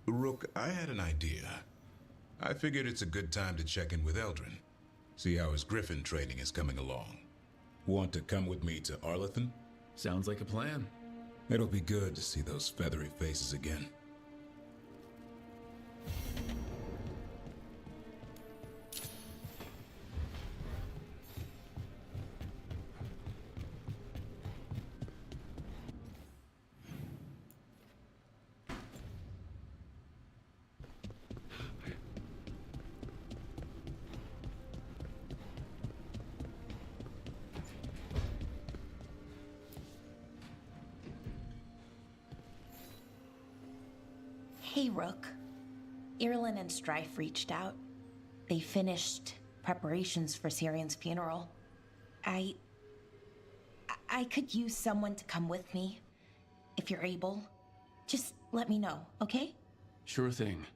Rook, I had an idea. I figured it's a good time to check in with Eldrin. See how his Griffin training is coming along. Want to come with me to Arlethan? Sounds like a plan. It'll be good to see those feathery faces again. Hey, Rook. Irlin and Strife reached out. They finished preparations for Syrian's funeral. I could use someone to come with me. If you're able, just let me know, okay? Sure thing.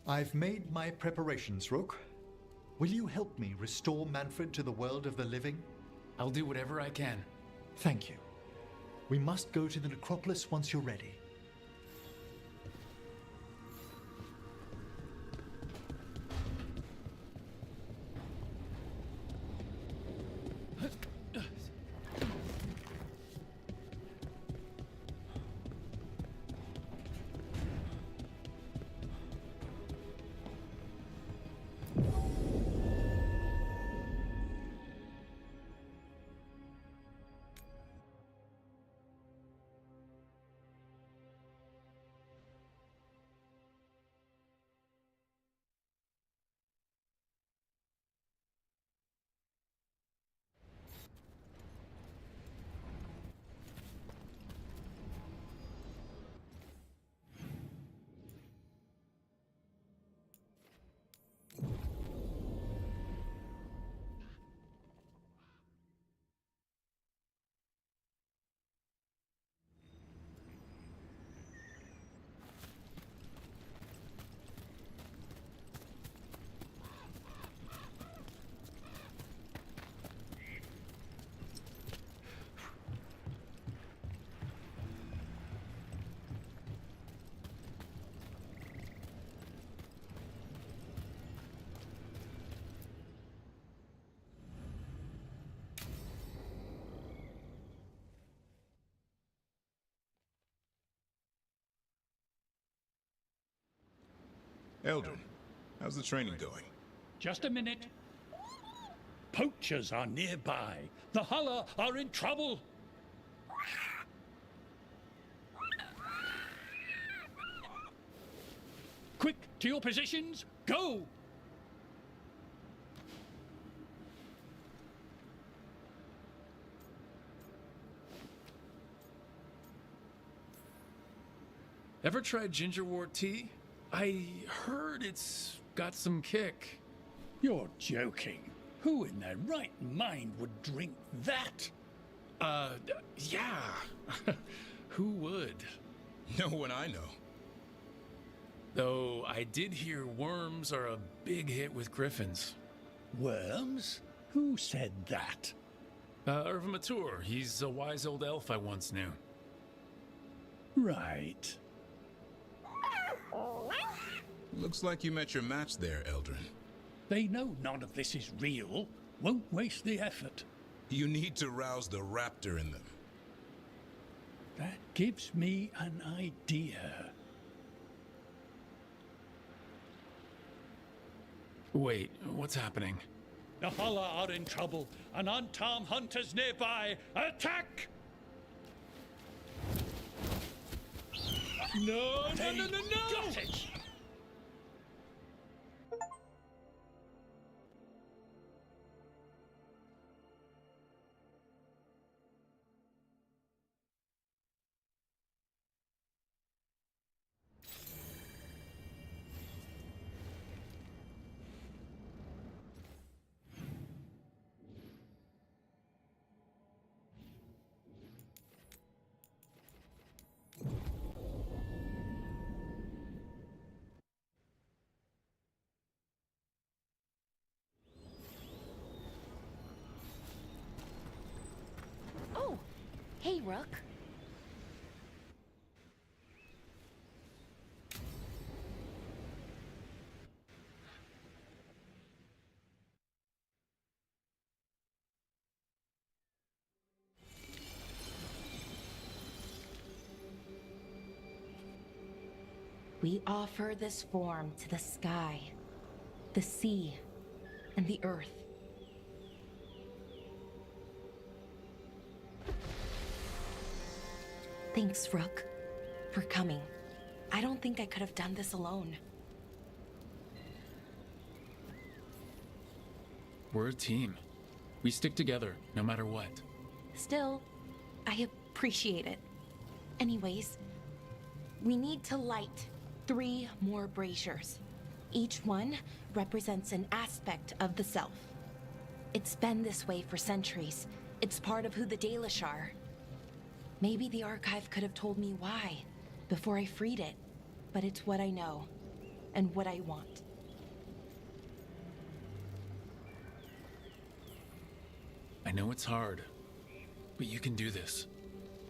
I've made my preparations, Rook. Will you help me restore Manfred to the world of the living? I'll do whatever I can. Thank you. We must go to the necropolis once you're ready. Eldrin, how's the training going? Just a minute. Poachers are nearby. The Hulla are in trouble. Quick, To your positions, go! Ever tried gingerwort tea? I heard it's got some kick. You're joking. Who in their right mind would drink that? Yeah. Who would? No one I know. Though I did hear worms are a big hit with griffins. Worms? Who said that? Irva Mature. He's a wise old elf I once knew. Right. Looks like you met your match there, Eldrin. They know none of this is real. Won't waste the effort. You need to rouse the raptor in them. That gives me an idea. Wait, what's happening? The Hala are in trouble, and unarmed hunters nearby. Attack! No! Got it! Oh, hey, Rook. We offer this form to the sky, the sea, and the earth. Thanks, Rook, for coming. I don't think I could have done this alone. We're a team. We stick together, no matter what. Still, I appreciate it. Anyways, we need to light 3 more braziers. Each one represents an aspect of the self. It's been this way for centuries. It's part of who the Dalish are. Maybe the archive could have told me why before I freed it, but it's what I know and what I want. I know it's hard, but you can do this.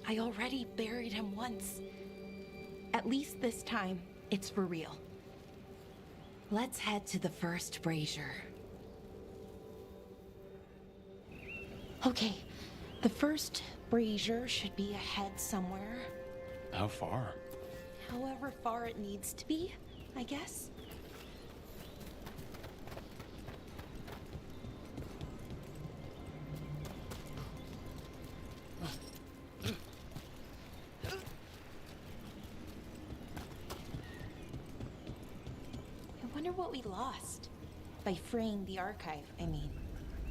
I already buried him once. At least this time, it's for real. Let's head to the first brazier. Okay, the first brazier should be ahead somewhere. How far? However far it needs to be, I guess. I wonder what we lost by freeing the archive, I mean.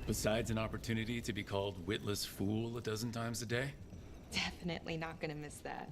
Besides an opportunity to be called witless fool a dozen times a day? Definitely not gonna miss that.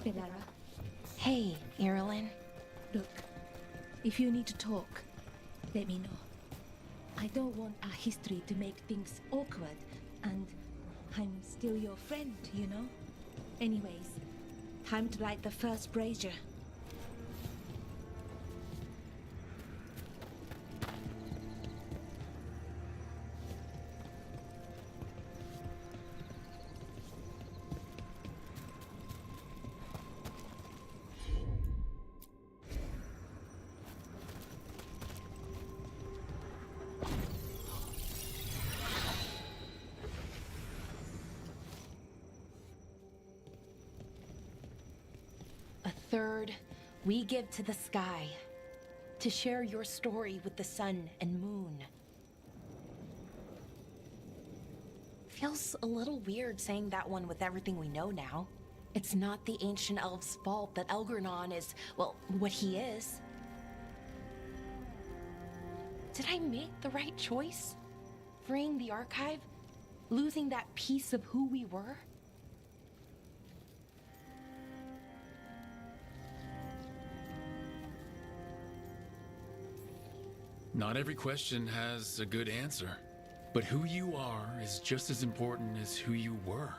Belara, Hey, Irilyn. look, if you need to talk, let me know. I don't want our history to make things awkward, and I'm still your friend, you know? Anyways, time to light the first brazier. Third, we give to the sky, to share your story with the sun and moon. Feels a little weird saying that one with everything we know now. It's not the ancient elves' fault that Elgernon is, well, what he is. Did I make the right choice? Freeing the archive? Losing that piece of who we were? Not every question has a good answer, but who you are is just as important as who you were.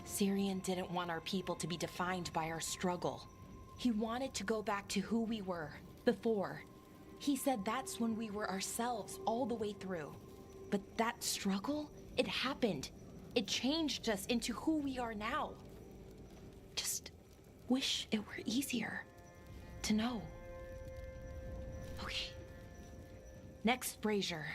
Syrian didn't want our people to be defined by our struggle. He wanted to go back to who we were, before. He said that's when we were ourselves all the way through. But that struggle, it happened. It changed us into who we are now. Just wish it were easier to know. Okay. Next brazier.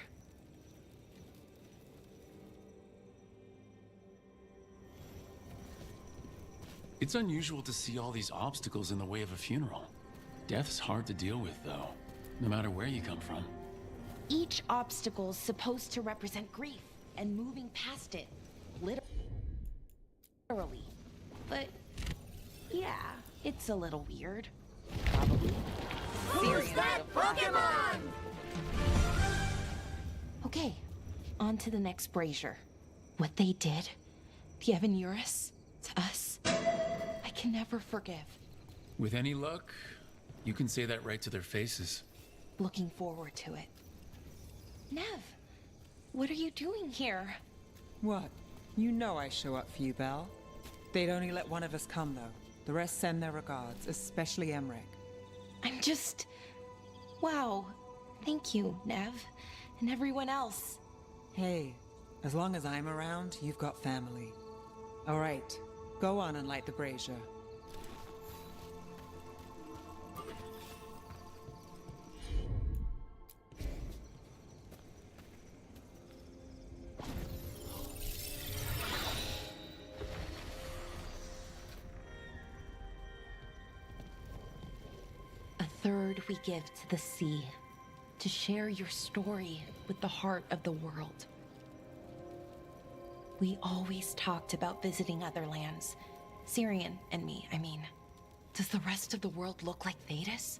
It's unusual to see all these obstacles in the way of a funeral. Death's hard to deal with, though, no matter where you come from. Each obstacle's supposed to represent grief and moving past it, literally. But yeah, it's a little weird. Probably. Who's that Pokemon? Okay, on to the next brazier. What they did, the Evanurus, to us, I can never forgive. With any luck, you can say that right to their faces. Looking forward to it. Nev, what are you doing here? What? You know I show up for you, Belle. They'd only let one of us come, though. The rest send their regards, especially Emmerich. I'm just... Wow. Thank you, Nev. And everyone else. Hey, as long as I'm around, you've got family. All right, go on and light the brazier. A third we give to the sea, to share your story with the heart of the world. We always talked about visiting other lands. Syrian and me, I mean. Does the rest of the world look like Thedas?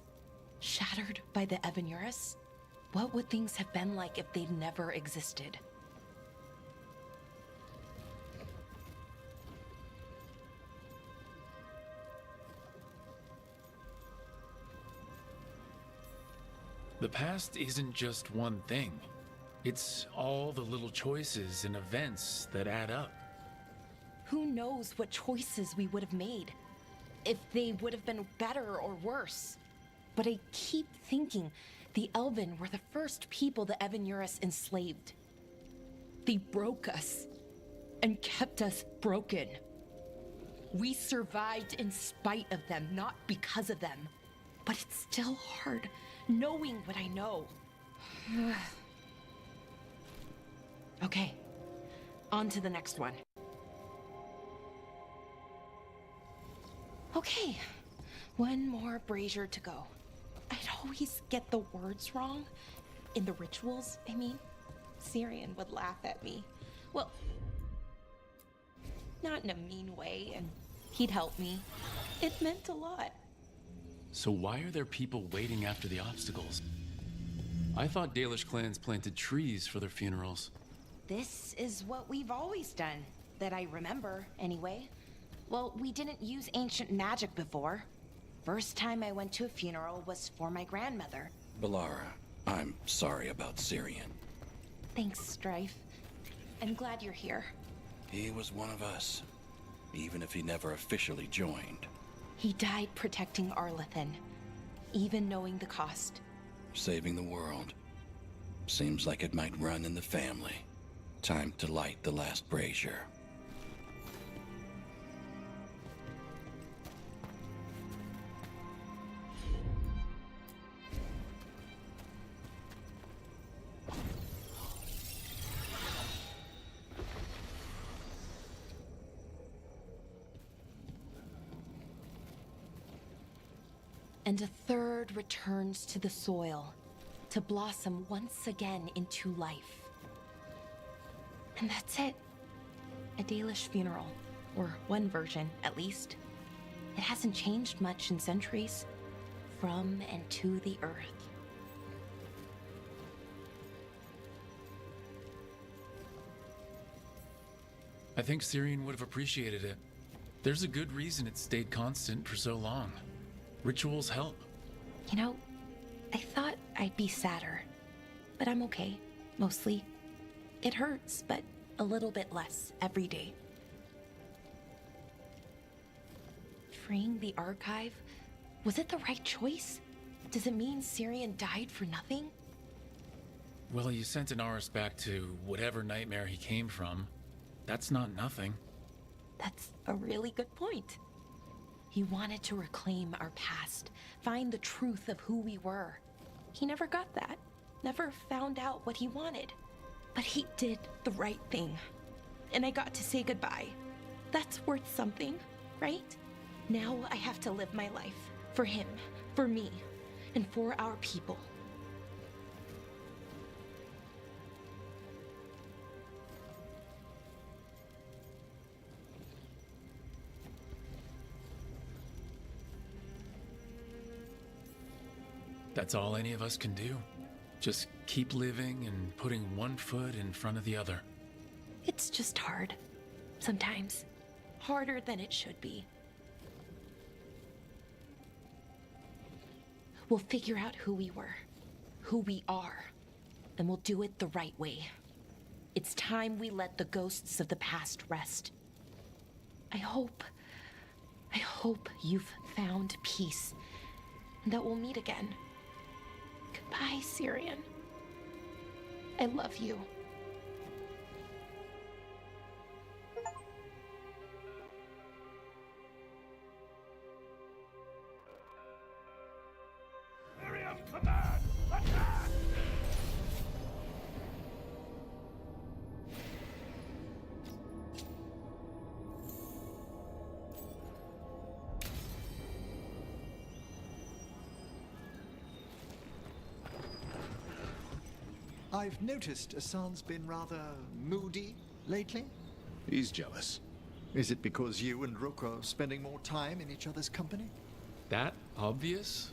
Shattered by the Evanurus? What would things have been like if they'd never existed? The past isn't just one thing. It's all the little choices and events that add up. Who knows what choices we would have made? If they would have been better or worse. But I keep thinking the Elven were the first people the Evanurus enslaved. They broke us and kept us broken. We survived in spite of them, not because of them. But it's still hard knowing what I know. Okay, on to the next one. Okay, one more brazier to go. I'd always get the words wrong. In the rituals, I mean. Syrian would laugh at me. Well, not in a mean way, and he'd help me. It meant a lot. So why are there people waiting after the obstacles? I thought Dalish clans planted trees for their funerals. This is what we've always done, that I remember, anyway. Well, we didn't use ancient magic before. First time I went to a funeral was for my grandmother. Balara, I'm sorry about Syrian. Thanks, Strife. I'm glad you're here. He was one of us, even if he never officially joined. He died protecting Arlathan, even knowing the cost. Saving the world. Seems like it might run in the family. Time to light the last brazier. And a third returns to the soil, to blossom once again into life. And that's it. A Dalish funeral, or one version, at least. It hasn't changed much in centuries, from and to the earth. I think Syrian would have appreciated it. There's a good reason it stayed constant for so long. Rituals help. You know, I thought I'd be sadder, but I'm okay, mostly. It hurts, but a little bit less every day. Freeing the archive, was it the right choice? Does it mean Syrian died for nothing? Well, you sent Inaris back to whatever nightmare he came from. That's not nothing. That's a really good point. He wanted to reclaim our past, find the truth of who we were. He never got that, never found out what he wanted. But he did the right thing. And I got to say goodbye. That's worth something, right? Now I have to live my life. For him, for me, and for our people. That's all any of us can do. Just keep living and putting one foot in front of the other. It's just hard. Sometimes. Harder than it should be. We'll figure out who we were, who we are, and we'll do it the right way. It's time we let the ghosts of the past rest. I hope you've found peace, and that we'll meet again. Goodbye, Syrian. I love you. Miriam, command! Attack! I've noticed Hassan's been rather moody lately. He's jealous. Is it because you and Rook are spending more time in each other's company? That obvious?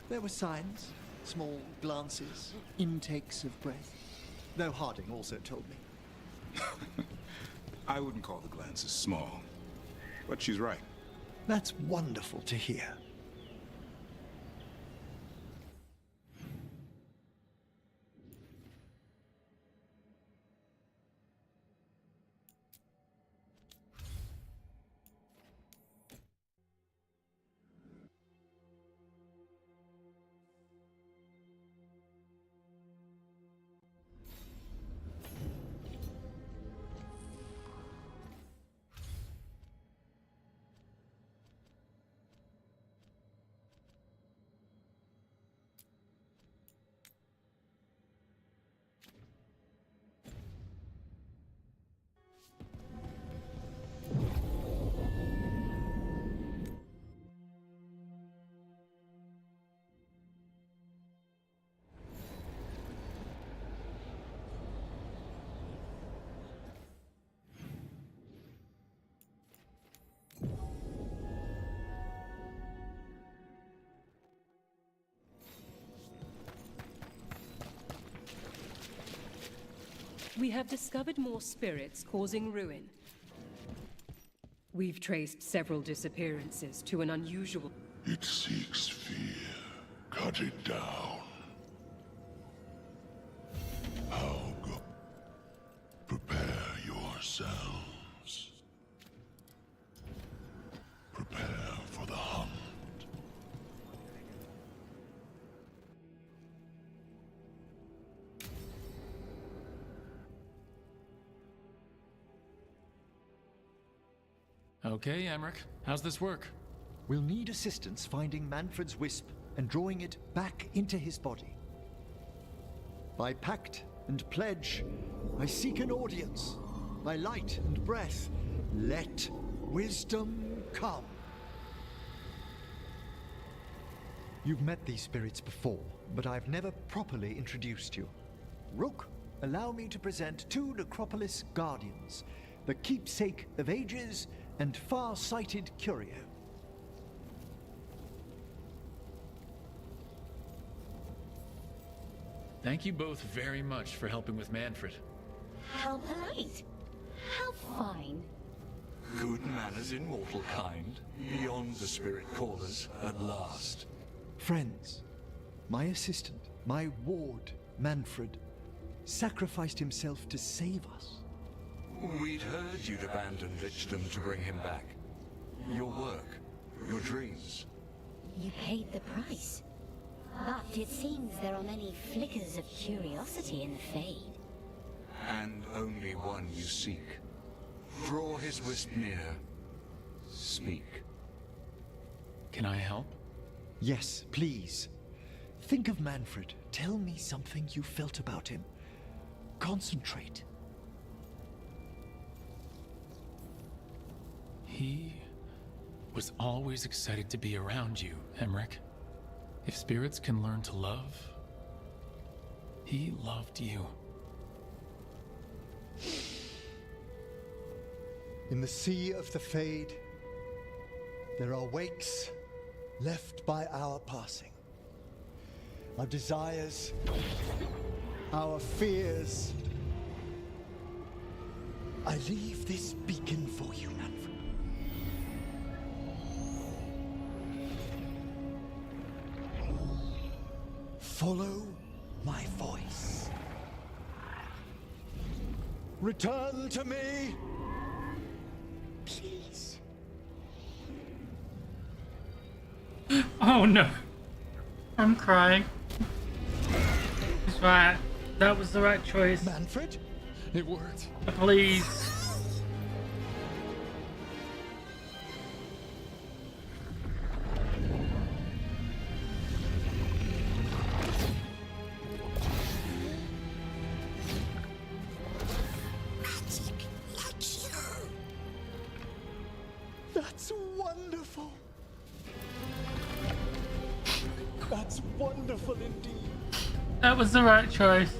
There were signs, small glances, intakes of breath. Though Harding also told me. I wouldn't call the glances small, but she's right. That's wonderful to hear. We have discovered more spirits causing ruin. We've traced several disappearances to an unusual... It seeks fear. Cut it down. How go? yourselves. Prepare for the hunt. Okay, Emmerich. How's this work? We'll need assistance finding Manfred's wisp and drawing it back into his body. By pact and pledge, I seek an audience. By light and breath, let wisdom come. You've met these spirits before, but I've never properly introduced you. Rook, allow me to present two Necropolis guardians, the keepsake of ages and far-sighted curio. Thank you both very much for helping with Manfred. How polite. How fine. Good manners in mortal kind, beyond the spirit callers at last. Friends, my assistant, my ward, Manfred, sacrificed himself to save us. We'd heard you'd abandoned Lichdom to bring him back. Your work, your dreams. You paid the price. But it seems there are many flickers of curiosity in the Fade. And only one you seek. Draw his wisp near. Speak. Can I help? Yes, please. Think of Manfred. Tell me something you felt about him. Concentrate. He was always excited to be around you, Emmerich. If spirits can learn to love, he loved you. In the sea of the Fade, there are wakes left by our passing. Our desires, our fears. I leave this beacon for you, Manfred. Follow my voice. Return to me. Please. Oh no. I'm crying. That's right. That was the right choice. Manfred? It worked. Please. That's wonderful. That's wonderful indeed. That was the right choice.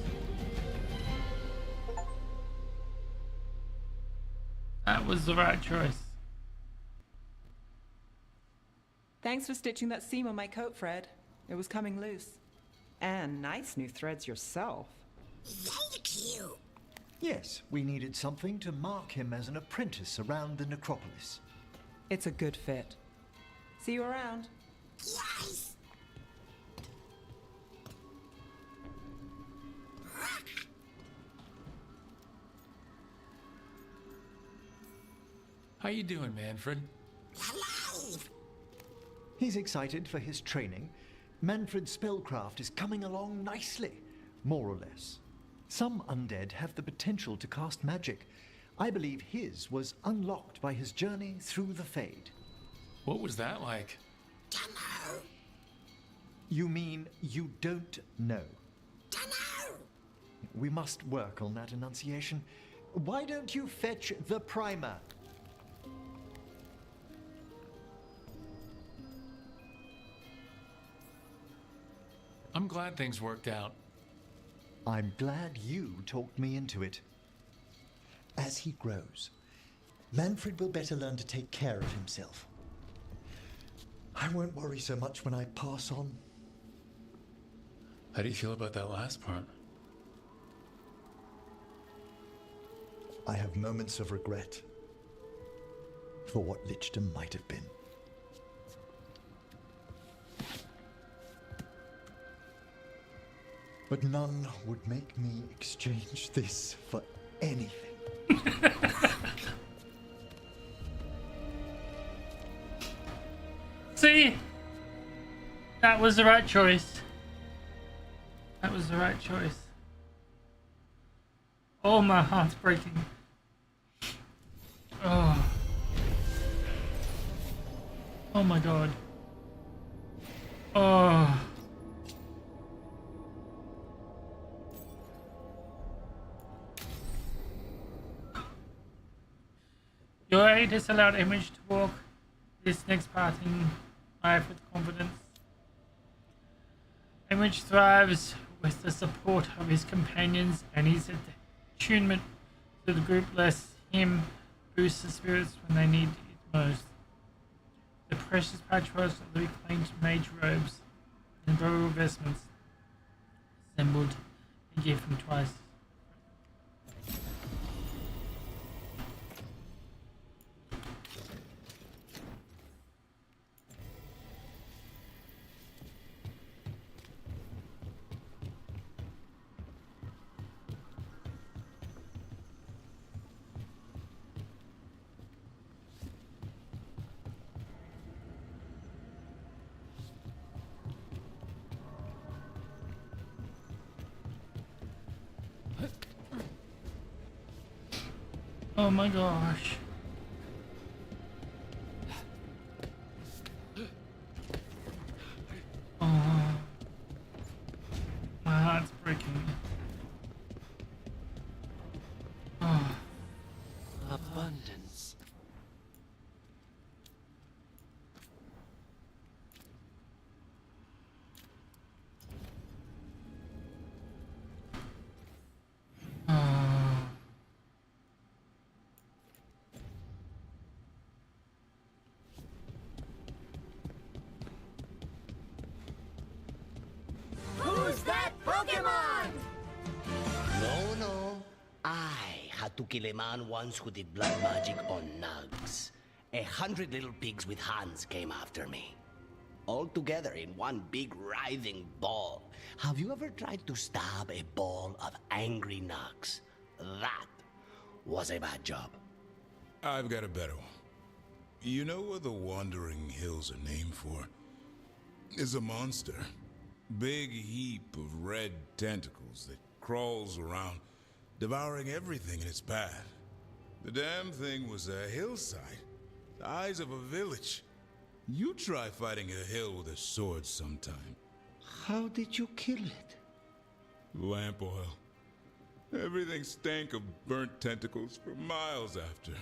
That was the right choice. Thanks for stitching that seam on my coat, Fred. It was coming loose. And nice new threads yourself. Thank you. Yes, we needed something to mark him as an apprentice around the Necropolis. It's a good fit. See you around. Yes. How you doing, Manfred? Alive. He's excited for his training. Manfred's spellcraft is coming along nicely, more or less. Some undead have the potential to cast magic. I believe his was unlocked by his journey through the Fade. What was that like? Dunno. You mean you don't know? Dunno. We must work on that enunciation. Why don't you fetch the primer? I'm glad things worked out. I'm glad you talked me into it. As he grows, Manfred will better learn to take care of himself. I won't worry so much when I pass on. How do you feel about that last part? I have moments of regret for what Lichdom might have been. But none would make me exchange this for anything. See? That was the right choice. That was the right choice. Oh, my heart's breaking. Oh. Oh my god. Oh. Your aid has allowed Image to walk this next part in life with confidence. Image thrives with the support of his companions, and his attunement to the group lets him boost the spirits when they need it most. The precious patchwork of the reclaimed mage robes and burial vestments assembled a gift from twice. Oh my gosh. Oh, my heart's breaking. Oh. Abundance. Who's that Pokemon? No. I had to kill a man once who did blood magic on nugs. 100 little pigs with hands came after me. All together in one big writhing ball. Have you ever tried to stab a ball of angry nugs? That was a bad job. I've got a better one. You know what the Wandering Hills are named for? It's a monster. Big heap of red tentacles that crawls around, devouring everything in its path. The damn thing was a hillside, the size of a village. You try fighting a hill with a sword sometime. How did you kill it? Lamp oil. Everything stank of burnt tentacles for miles after.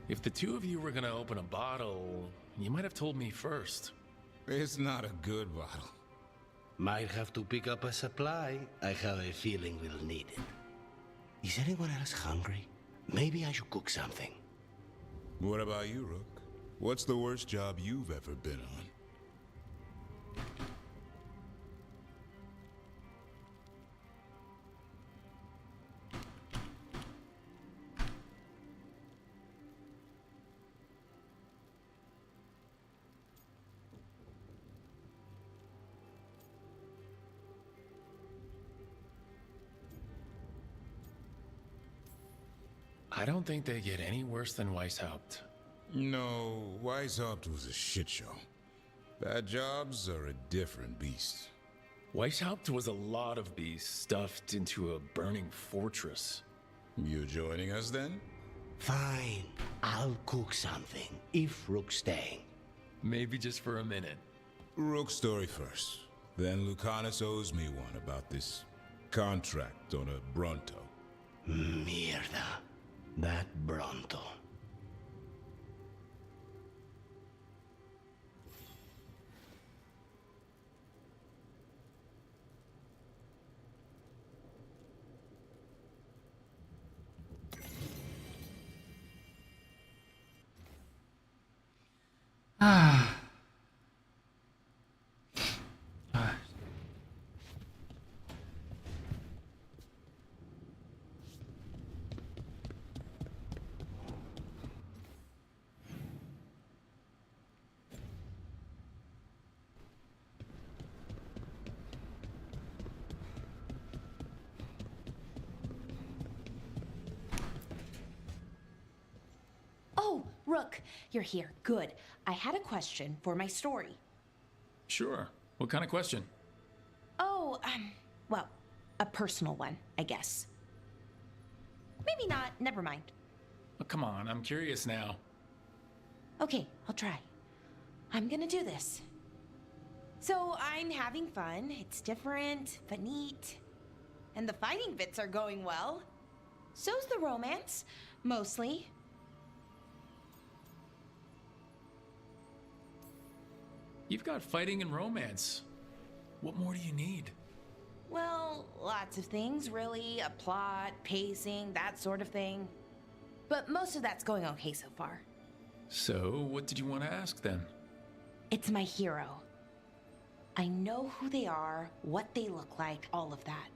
If the two of you were gonna open a bottle, you might have told me first. It's not a good bottle. Might have to pick up a supply. I have a feeling we'll need it. Is anyone else hungry? Maybe I should cook something. What about you, Rook? What's the worst job you've ever been on? I don't think they get any worse than Weishaupt. No, Weishaupt was a shit show. Bad jobs are a different beast. Weishaupt was a lot of beasts stuffed into a burning fortress. You joining us then? Fine. I'll cook something, if Rook's staying. Maybe just for a minute. Rook's story first. Then Lucanus owes me one about this contract on a Bronto. Mierda. That Bronto. Ah. Rook, you're here. Good. I had a question for my story. Sure. What kind of question? Oh, well, a personal one, I guess. Maybe not. Never mind. Oh, come on, I'm curious now. Okay, I'll try. I'm gonna do this. So I'm having fun. It's different, but neat. And the fighting bits are going well. So's the romance, mostly. You've got fighting and romance. What more do you need? Well, lots of things, really. A plot, pacing, that sort of thing. But most of that's going okay so far. So, what did you want to ask then? It's my hero. I know who they are, what they look like, all of that.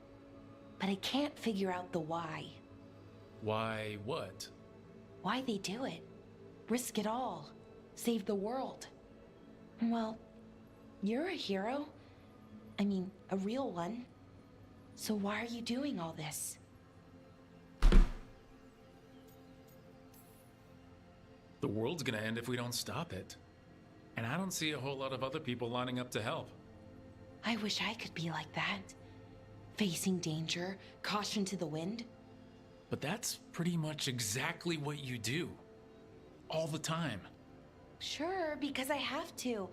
But I can't figure out the why. Why what? Why they do it. Risk it all. Save the world. Well, you're a hero. I mean, a real one. So why are you doing all this? The world's gonna end if we don't stop it. And I don't see a whole lot of other people lining up to help. I wish I could be like that. Facing danger, caution to the wind. But that's pretty much exactly what you do. All the time. Sure, because I have to.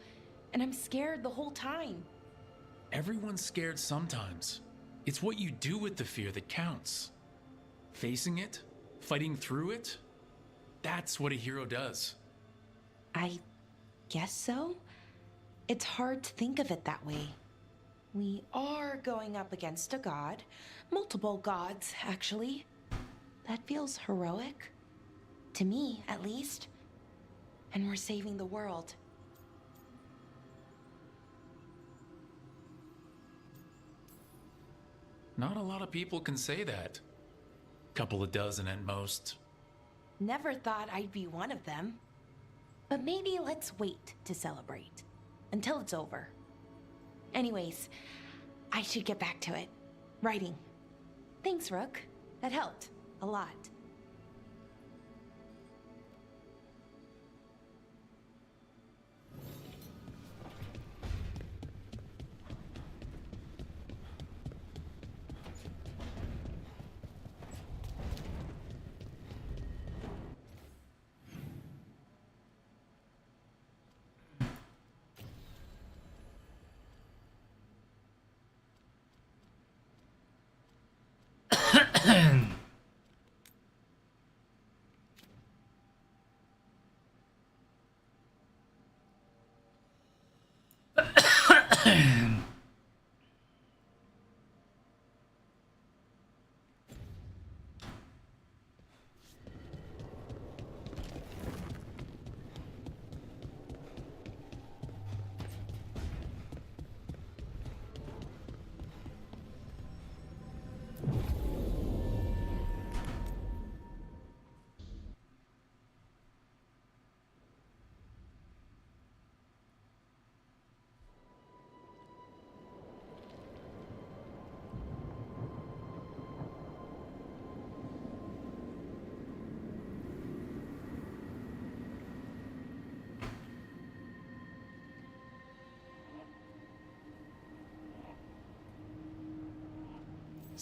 And I'm scared the whole time. Everyone's scared sometimes. It's what you do with the fear that counts. Facing it, fighting through it, that's what a hero does. I guess so. It's hard to think of it that way. We are going up against a god. Multiple gods, actually. That feels heroic. To me, at least. And we're saving the world. Not a lot of people can say that. Couple of dozen at most. Never thought I'd be one of them. But maybe let's wait to celebrate. Until it's over. Anyways, I should get back to it. Writing. Thanks, Rook. That helped. A lot.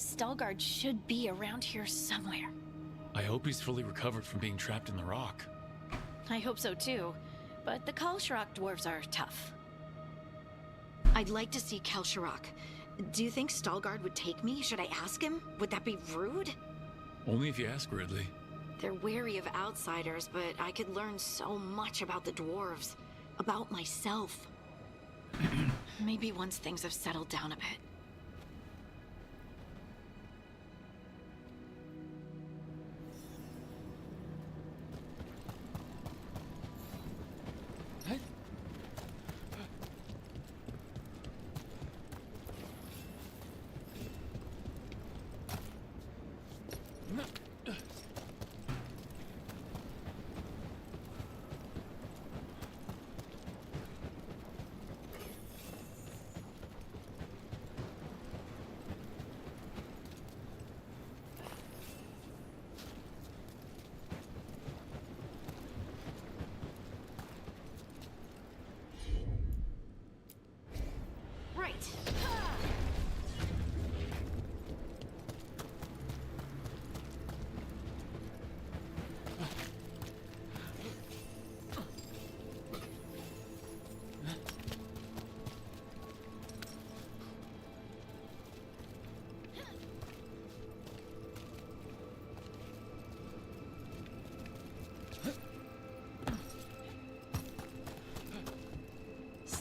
Stalgard should be around here somewhere. I hope he's fully recovered from being trapped in the rock. I hope so too, but the Kalsharok dwarves are tough. I'd like to see Kalsharok. Do you think Stalgard would take me? Should I ask him? Would that be rude? Only if you ask, Ridley. They're wary of outsiders, but I could learn so much about the dwarves. About myself. Maybe once things have settled down a bit.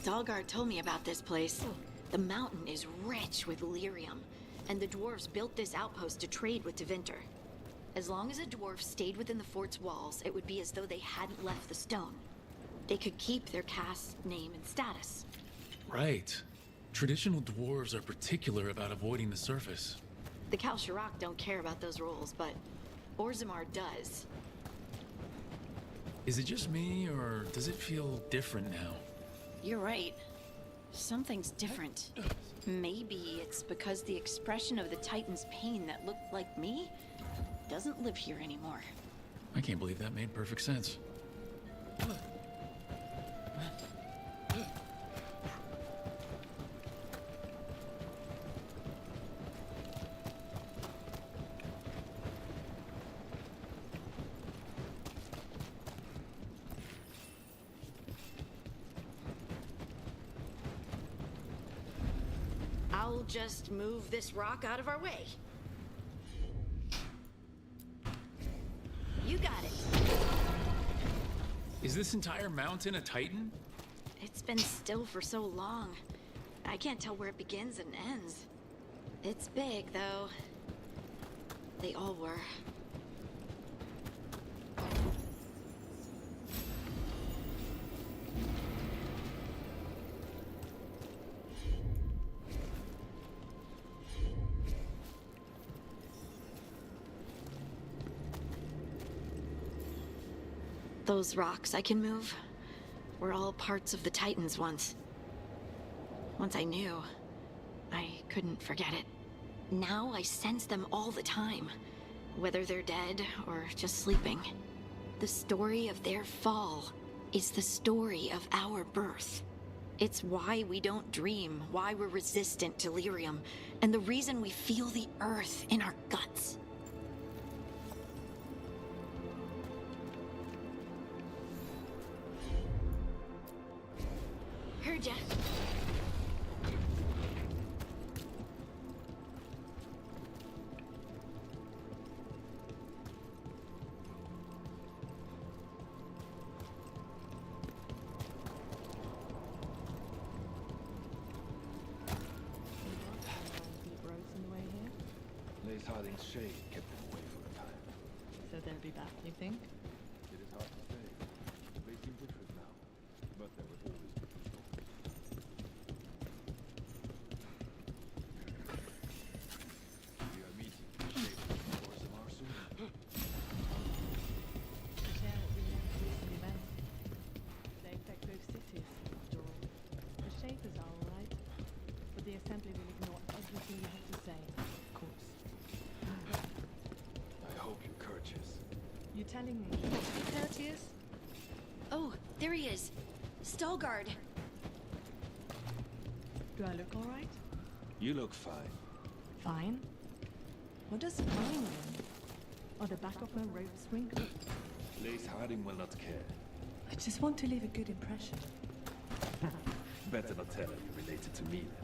Stalgard told me about this place. The mountain is rich with lyrium, and the dwarves built this outpost to trade with Tevinter. As long as a dwarf stayed within the fort's walls, it would be as though they hadn't left the stone. They could keep their caste, name, and status. Right. Traditional dwarves are particular about avoiding the surface. The Kalsharak don't care about those rules, but Orzammar does. Is it just me, or does it feel different now? You're right. Something's different. Maybe it's because the expression of the Titan's pain that looked like me doesn't live here anymore. I can't believe that made perfect sense. I'll just move this rock out of our way. You got it. Is this entire mountain a Titan? It's been still for so long. I can't tell where it begins and ends. It's big, though. They all were. Those rocks I can move were all parts of the Titans once. Once I knew, I couldn't forget it. Now I sense them all the time, whether they're dead or just sleeping. The story of their fall is the story of our birth. It's why we don't dream, why we're resistant to lyrium, and the reason we feel the earth in our guts. Heard ya. Lace Harding's shade kept them away for a time. So they'll be back, you think? It is hard to say. They seem different now, but there will always be people. We are meeting the shade of Orzammar soon. To share what we know of recent events. They affect both cities, after all. The Shapers are alright, but the Assembly will ignore everything you have to say, of course. I hope you're courteous. You telling me courteous? Oh, there he is. Stalgard. Do I look alright? You look fine. Fine? What does fine mean? Are the back of my robes wrinkled? Lace Harding will not care. I just want to leave a good impression. Better not tell her you're related to me then.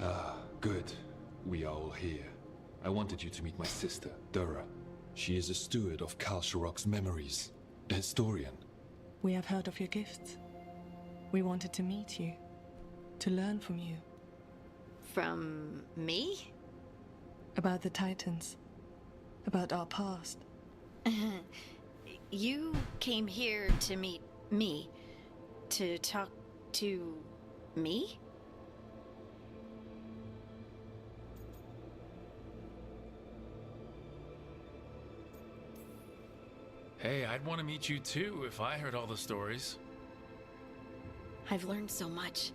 Ah, good. We are all here. I wanted you to meet my sister, Dura. She is a steward of Kalsharak's memories. A historian. We have heard of your gifts. We wanted to meet you. To learn from you. From me? About the Titans. About our past. You came here to meet me. To talk to me? Hey, I'd want to meet you too if I heard all the stories. I've learned so much,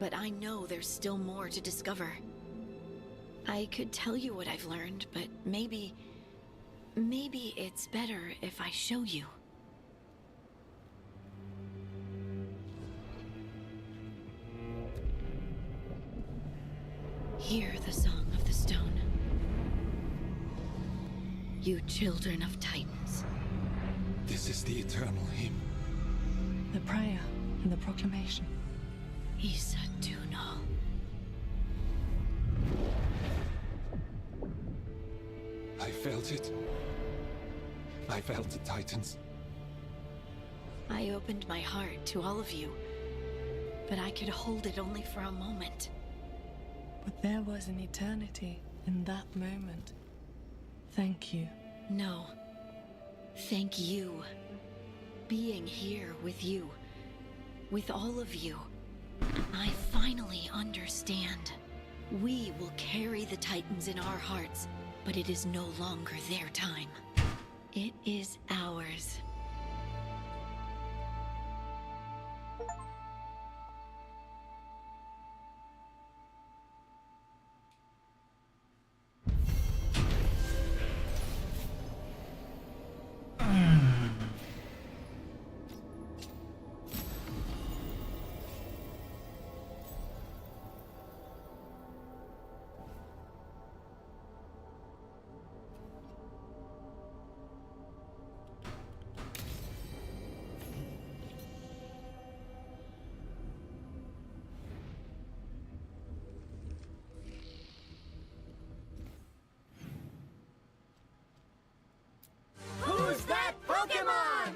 but I know there's still more to discover. I could tell you what I've learned, but maybe it's better if I show you. Hear the song of the stone. You children of Titans. This This is the eternal hymn. The prayer and the proclamation. Isaduno. I felt it. I felt the Titans. I opened my heart to all of you, but I could hold it only for a moment. But there was an eternity in that moment. Thank you. No. Thank you. Being here with you, with all of you, I finally understand. We will carry the Titans in our hearts, but it is no longer their time. It is ours. Who's that Pokemon?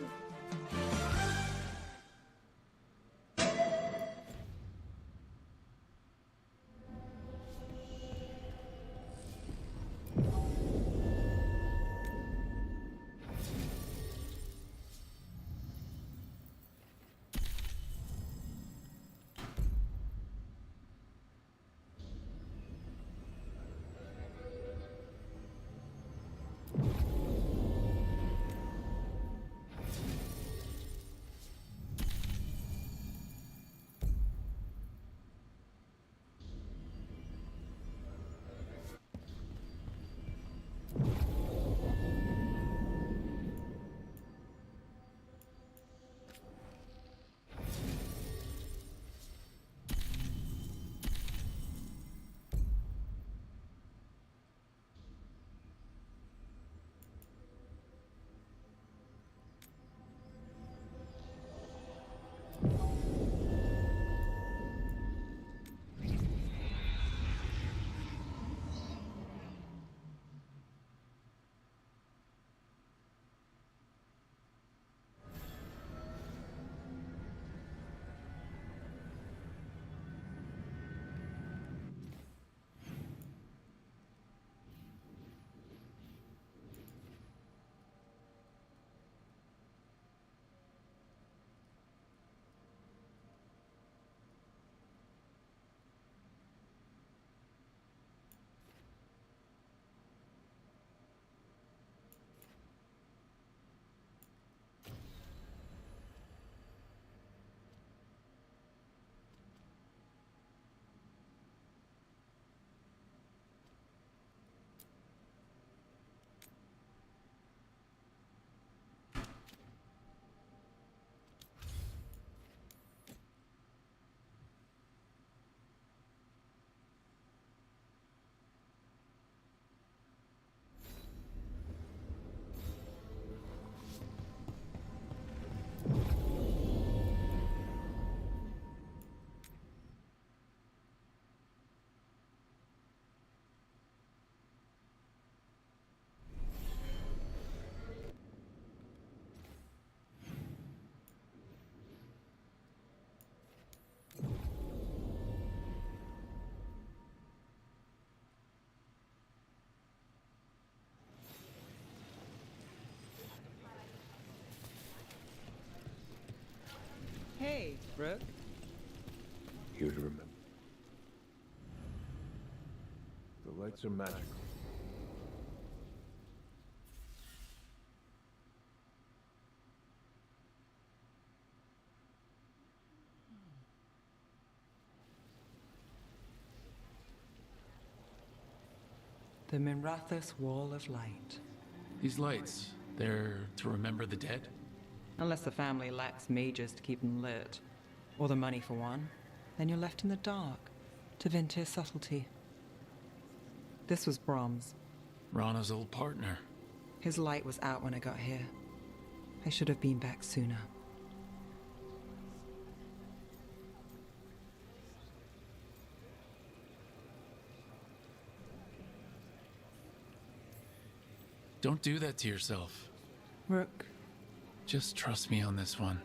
Hey, Rook. Here to remember. The lights are magical. The Minrathous Wall of Light. These lights, they're to remember the dead? Unless the family lacks mages to keep them lit, or the money for one, then you're left in the dark to vent his subtlety. This was Brahms. Rana's old partner. His light was out when I got here. I should have been back sooner. Don't do that to yourself. Rook, Just trust me on this one.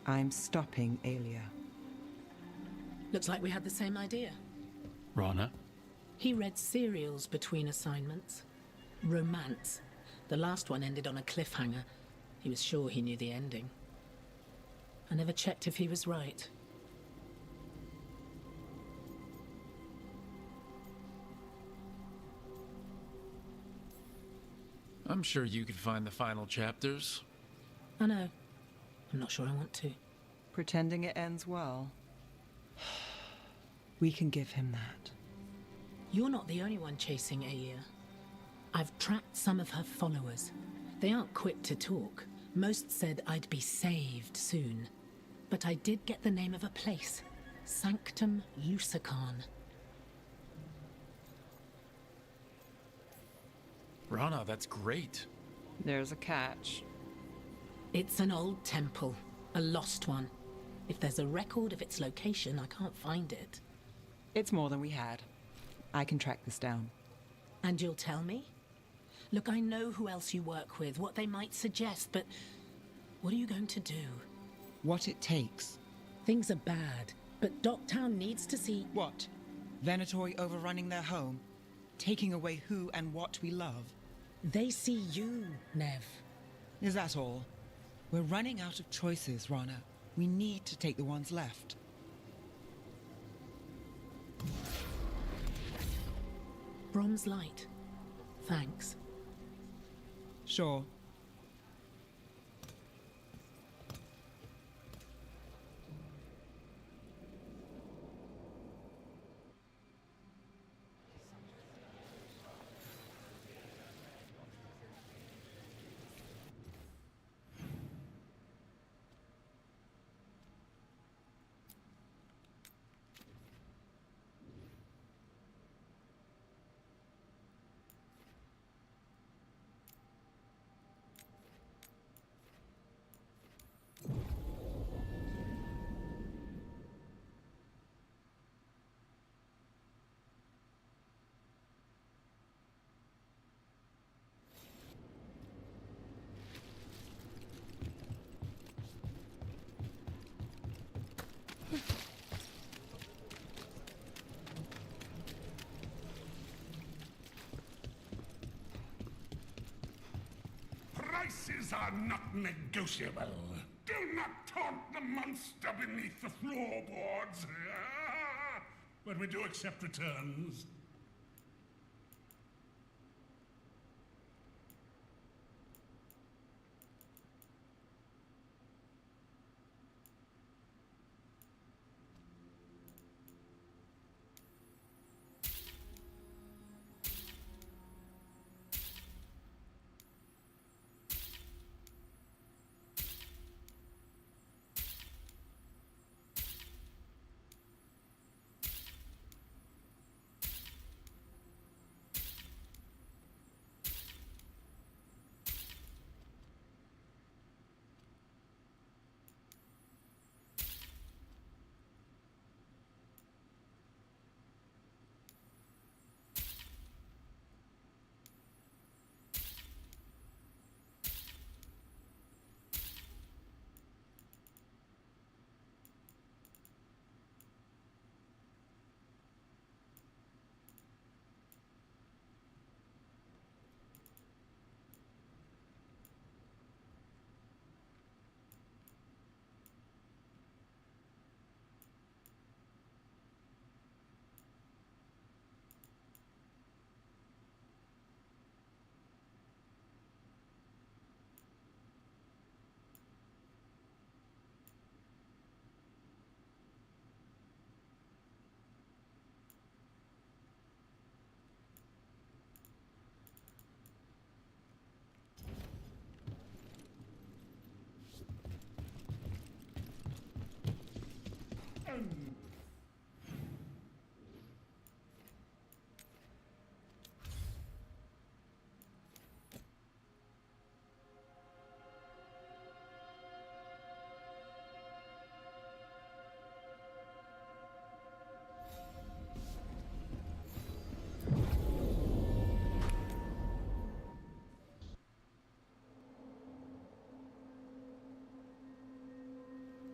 I'm stopping Alia. Looks like we had the same idea. Rana? He read serials between assignments. Romance. The last one ended on a cliffhanger. He was sure he knew the ending. I never checked if he was right. I'm sure you could find the final chapters. I know. I'm not sure I want to. Pretending it ends well. We can give him that. You're not the only one chasing Aia. I've tracked some of her followers. They aren't quick to talk. Most said I'd be saved soon. But I did get the name of a place. Sanctum Lucican. Rana, that's great. There's a catch. It's an old temple. A lost one. If there's a record of its location, I can't find it. It's more than we had. I can track this down. And you'll tell me? Look, I know who else you work with, what they might suggest, but what are you going to do? What it takes. Things are bad, but Docktown needs to see... What? Venatori overrunning their home? Taking away who and what we love? They see you, Nev. Is that all? We're running out of choices, Rana. We need to take the ones left. Brom's light. Thanks. Sure. Prices are not negotiable. Do not taunt the monster beneath the floorboards. But we do accept returns.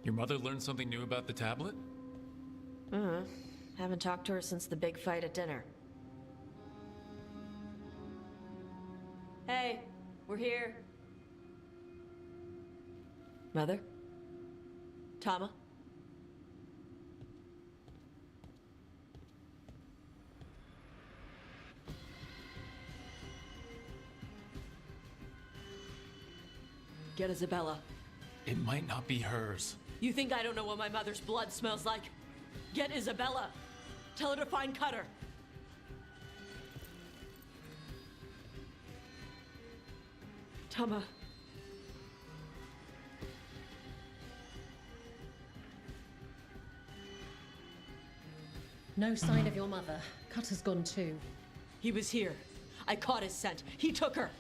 Your mother learned something new about the tablet? Haven't talked to her since the big fight at dinner. Hey, we're here. Mother? Tama? Get Isabella. It might not be hers. You think I don't know what my mother's blood smells like? Get Isabella. Tell her to find Cutter. Tama. No sign of your mother. Cutter's gone too. He was here. I caught his scent. He took her.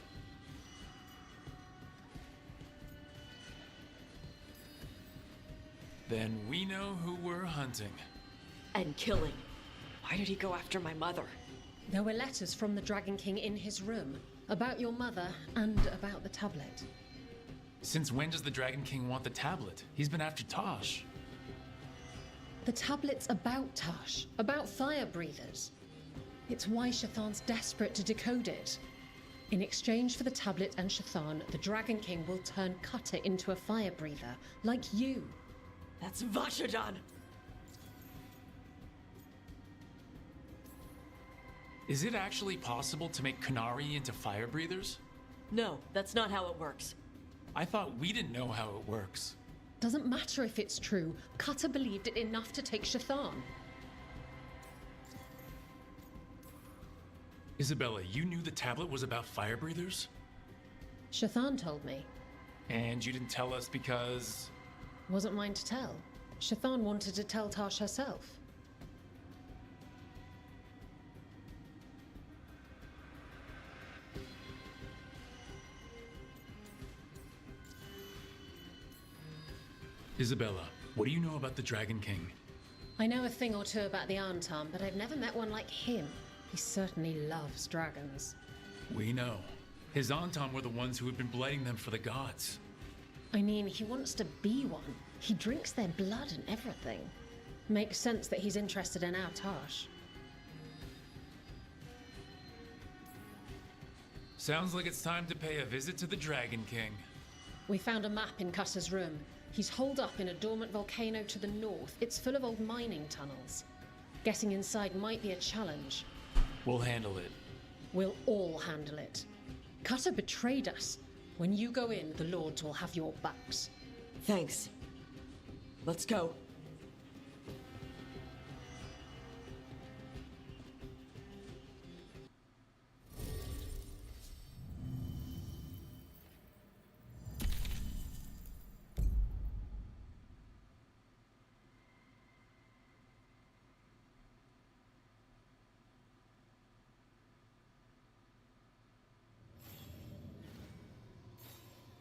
Then we know who we're hunting. And killing. Why did he go after my mother? There were letters from the Dragon King in his room about your mother and about the tablet. Since when does the Dragon King want the tablet? He's been after Tosh. The tablet's about Tosh, about fire breathers. It's why Shathan's desperate to decode it. In exchange for the tablet and Shathan, the Dragon King will turn Cutter into a fire breather, like you. That's Vashadan! Is it actually possible to make Kunari into fire breathers? No, that's not how it works. I thought we didn't know how it works. Doesn't matter if it's true. Cutter believed it enough to take Shathan. Isabella, you knew the tablet was about fire breathers? Shathan told me. And you didn't tell us because... Wasn't mine to tell. Shathan wanted to tell Tosh herself. Isabella, what do you know about the Dragon King? I know a thing or two about the Antam, but I've never met one like him. He certainly loves dragons. We know. His Antam were the ones who had been blighting them for the gods. I mean, he wants to be one. He drinks their blood and everything. Makes sense that he's interested in our Tosh. Sounds like it's time to pay a visit to the Dragon King. We found a map in Cutter's room. He's holed up in a dormant volcano to the north. It's full of old mining tunnels. Getting inside might be a challenge. We'll handle it. We'll all handle it. Cutter betrayed us. When you go in, the Lords will have your backs. Thanks. Let's go.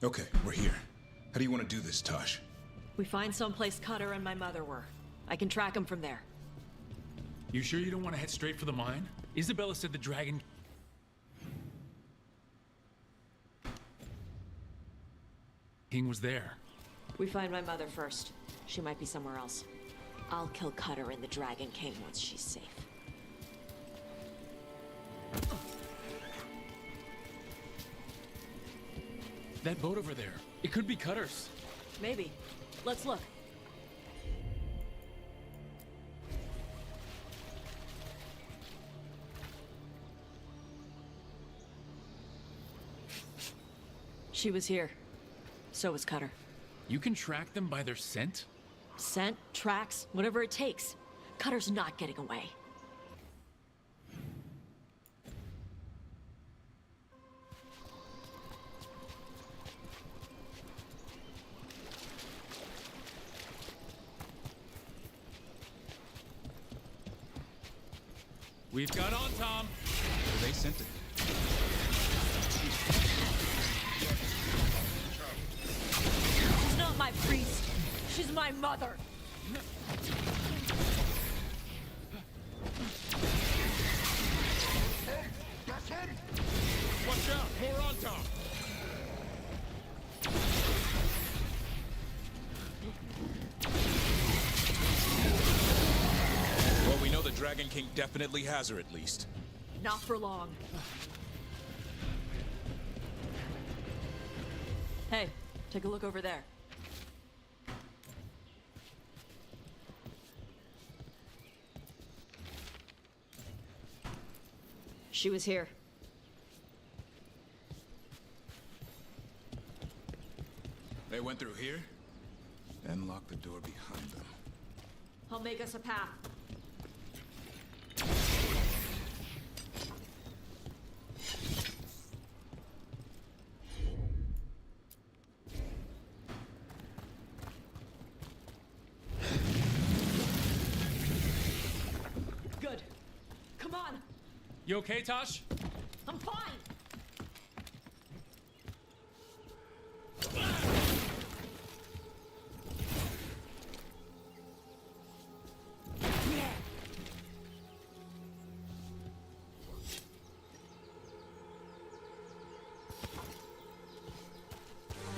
Okay, we're here. How do you want to do this, Tosh? We find someplace Cutter and my mother were. I can track them from there. You sure you don't want to head straight for the mine? Isabella said the Dragon King was there. We find my mother first. She might be somewhere else. I'll kill Cutter and the Dragon King once she's safe. That boat over there. It could be Cutter's. Maybe. Let's look. She was here. So was Cutter. You can track them by their scent? Scent, tracks, whatever it takes. Cutter's not getting away. We've got on, Tom. They sent it. She's not my priest. She's my mother. That's him! Watch out! More on, Tom! Dragon King definitely has her at least. Not for long. Hey, take a look over there. She was here. They went through here, then locked the door behind them. I'll make us a path. Good. Come on. You okay, Tosh? I'm fine.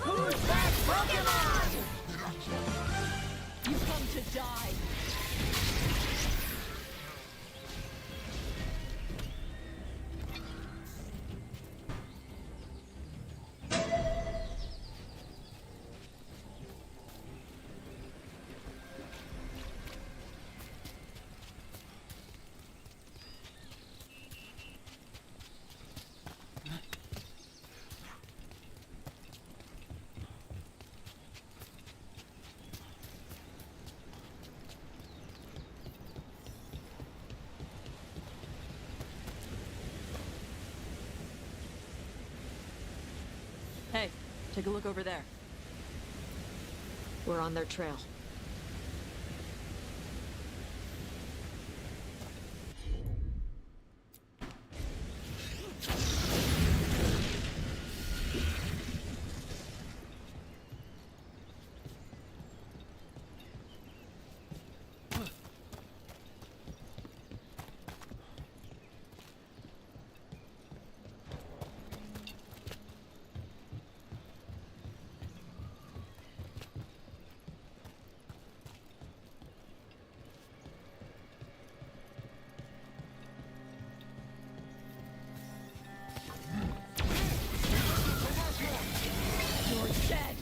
Who's that Pokemon? You come to die. Hey, take a look over there. We're on their trail. You're dead.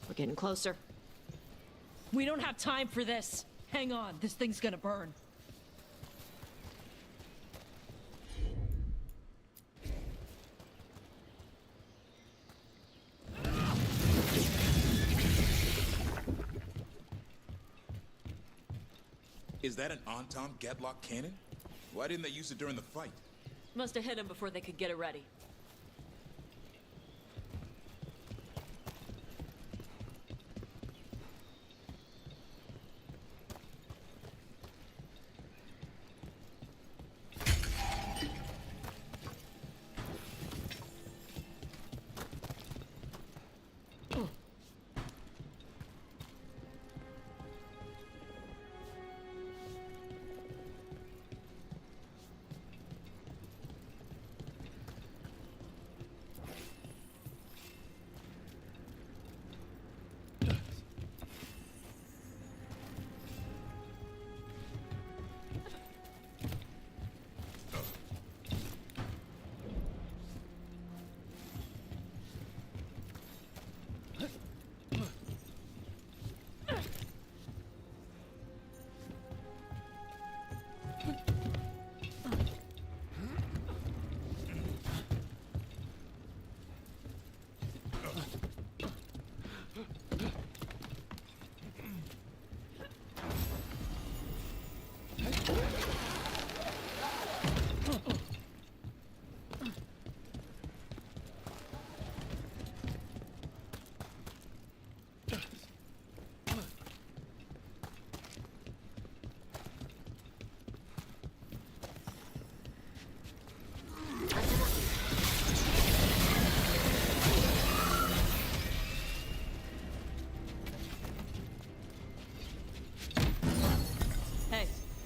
We're getting closer. We don't have time for this. Hang on, this thing's gonna burn. Is that an on-tom Gatlock cannon? Why didn't they use it during the fight? Must have hit him before they could get it ready.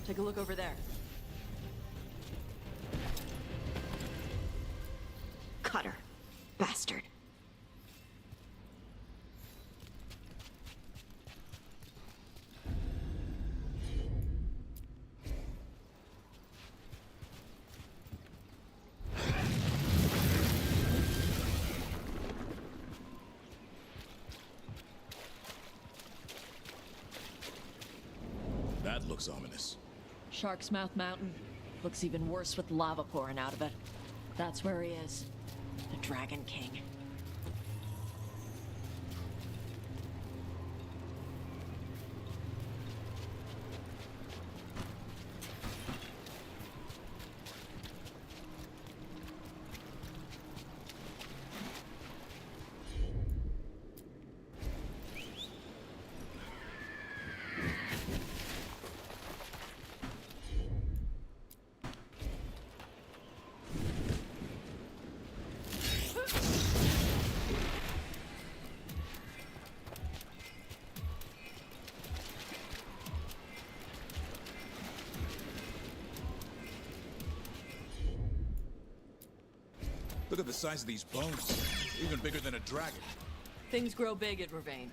Take a look over there. Cutter. Bastard. looks ominous. Shark's Mouth Mountain. Looks even worse with lava pouring out of it. That's where he is. The Dragon King. Look at the size of these bones. Even bigger than a dragon. Things grow big at Ravane.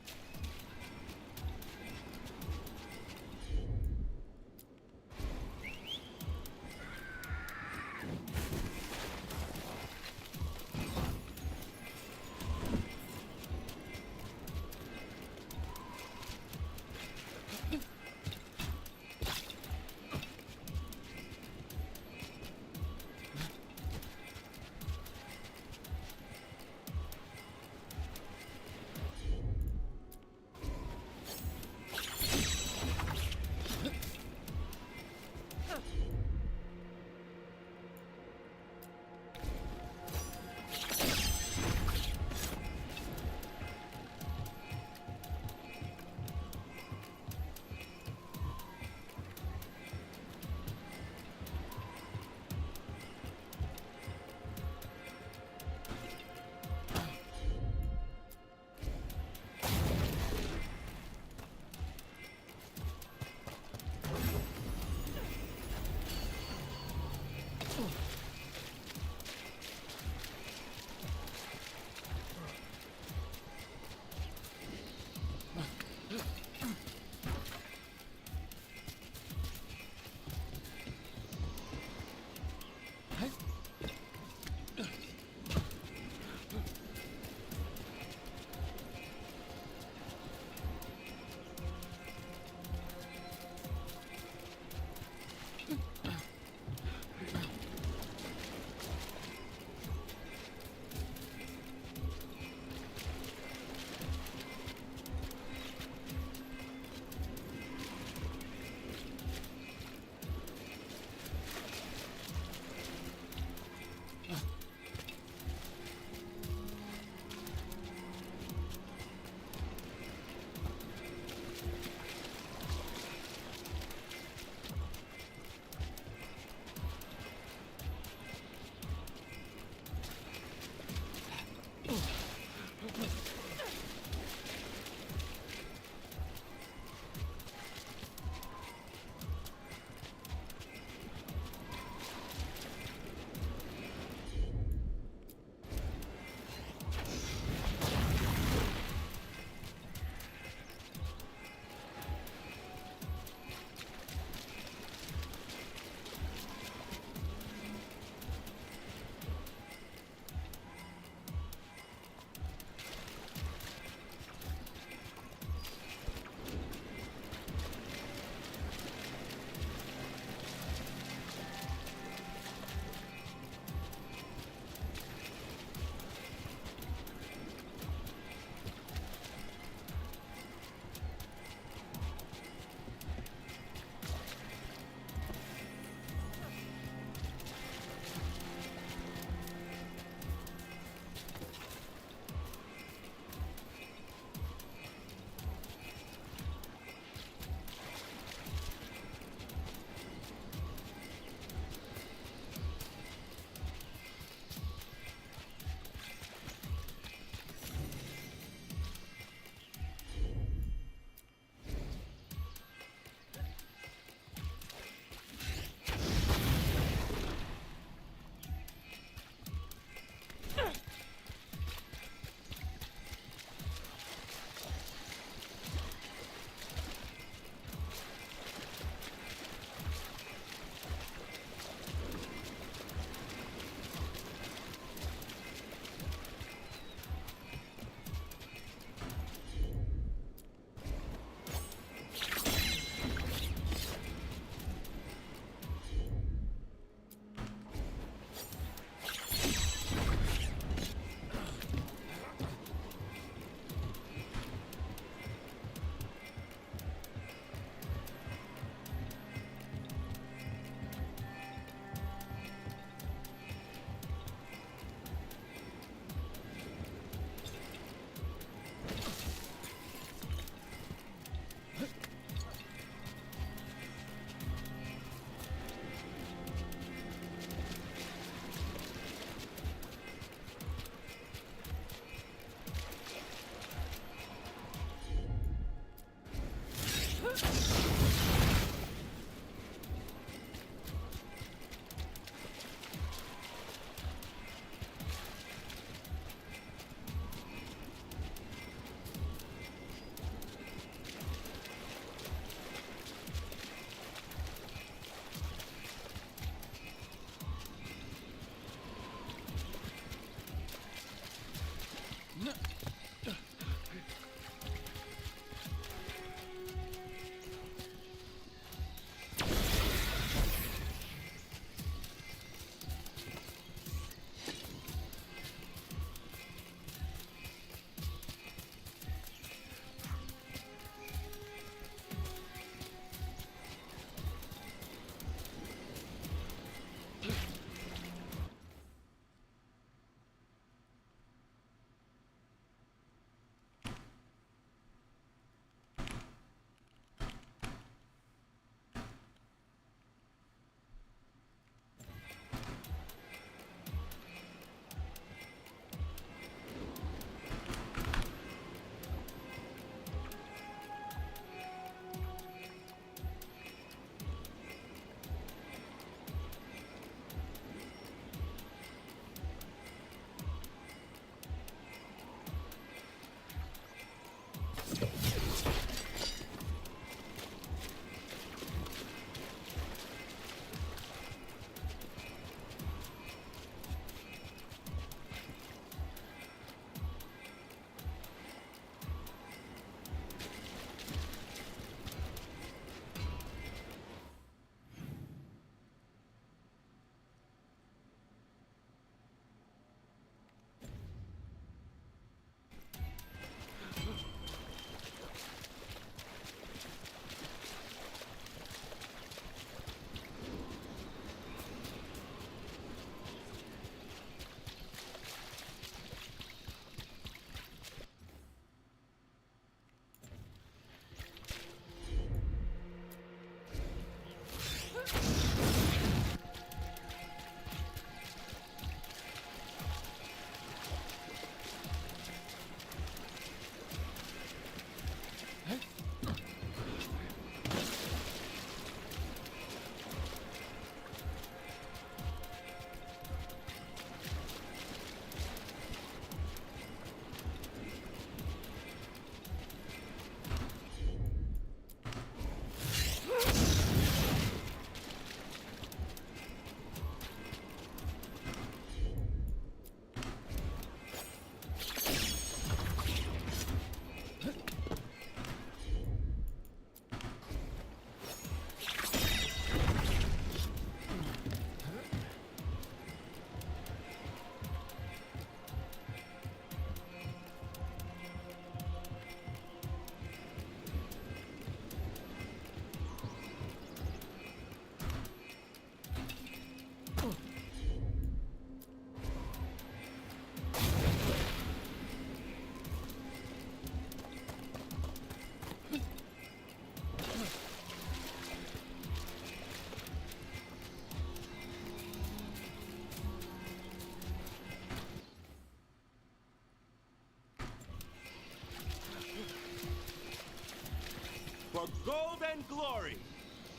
and glory.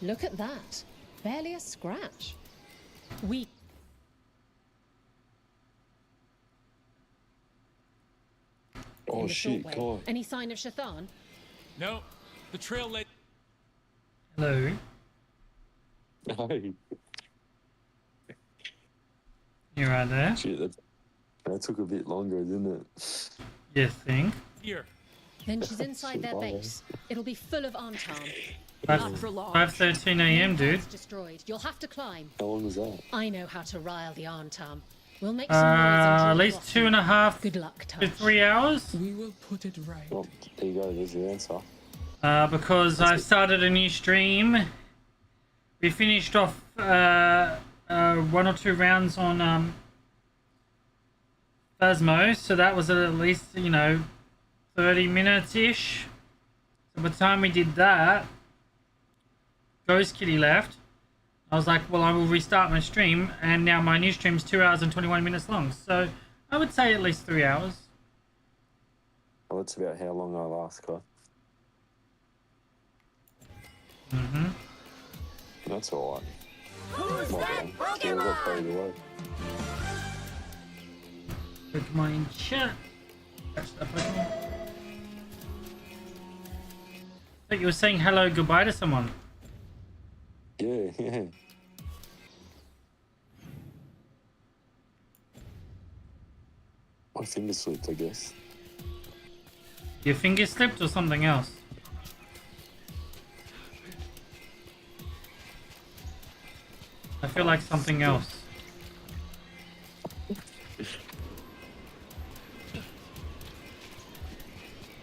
Look at that. Barely a scratch. We... Oh in the short shit, way. come on. Any sign of Shathan? No, the trail led. Hello. Hey. You're right there. Shit, that took a bit longer, didn't it? You think? Here. Then she's inside their base. It'll be full of Antam. Not for long. 5:13 a.m., dude. It's destroyed. You'll have to climb. How long was that? I know how to rile the Antam. We'll make some noise and draw at you least off. 2.5 Good luck, to Tush. 3 hours. We will put it right. Well, there you go, there's the answer. Because I've started a new stream. We finished off 1 or 2 rounds on Phasmo, so that was at least, you know, 30 minutes-ish. So by the time we did that, Ghost Kitty left. I was like, well, I will restart my stream, and now my new stream is 2 hours and 21 minutes long. So I would say at least 3 hours. Well, that's about how long I last, Claire. Mm-hmm. That's alright. Who's Not that bad. Still got carried away. Pokemon in chat. Catch that Pokemon. But you were saying hello, goodbye to someone. Yeah, yeah. My finger slipped, I guess. Your finger slipped or something else? I feel like something else.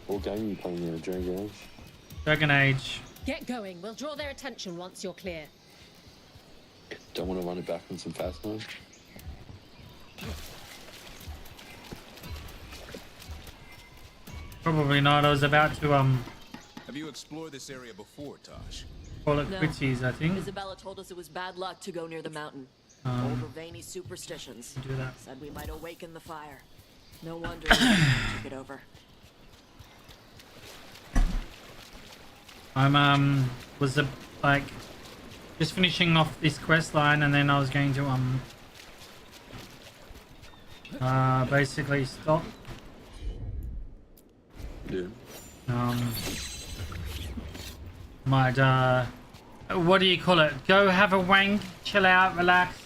What game are you playing now, Dragon Age? Dragon Age. Get going. We'll draw their attention once you're clear. Don't want to run it back on some fast mode? Probably not. I was about to Have you explored this area before, Tosh? call it No. quitties, I think. Isabella told us it was bad luck to go near the mountain. Um, Older veiny superstitions. do that. Said we might awaken the fire. No wonder we took it over. I'm was like just finishing off this quest line, and then I was going to basically stop. Yeah. Might what do you call it? Go have a wank, chill out, relax.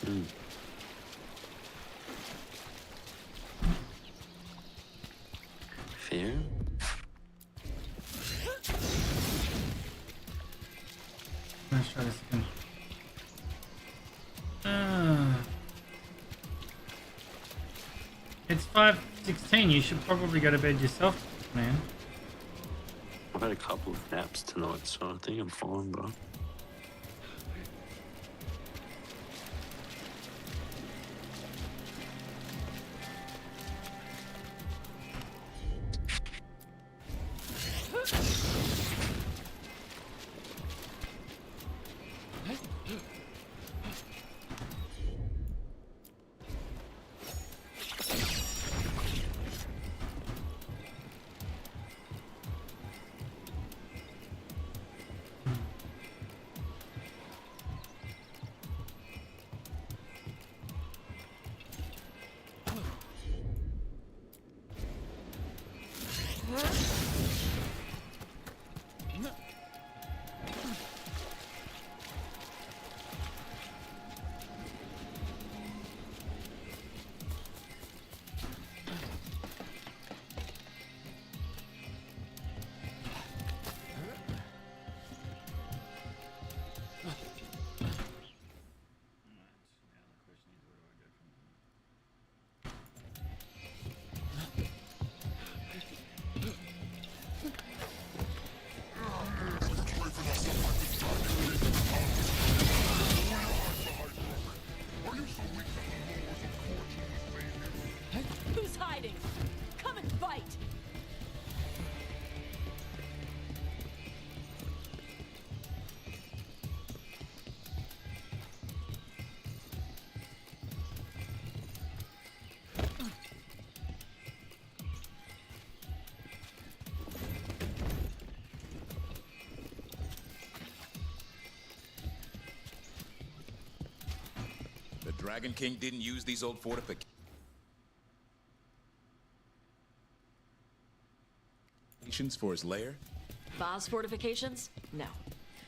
Mm. Fair. Let's try this again. It's 5:16. You should probably go to bed yourself, man. I've had a couple of naps tonight, so I think I'm fine, bro. Dragon King didn't use these old fortifications for his lair? Boss fortifications? No.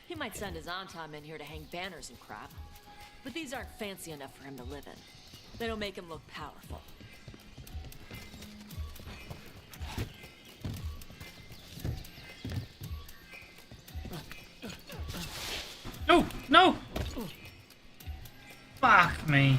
He might send his Antom in here to hang banners and crap. But these aren't fancy enough for him to live in. They don't make him look powerful. No! No! Fuck me.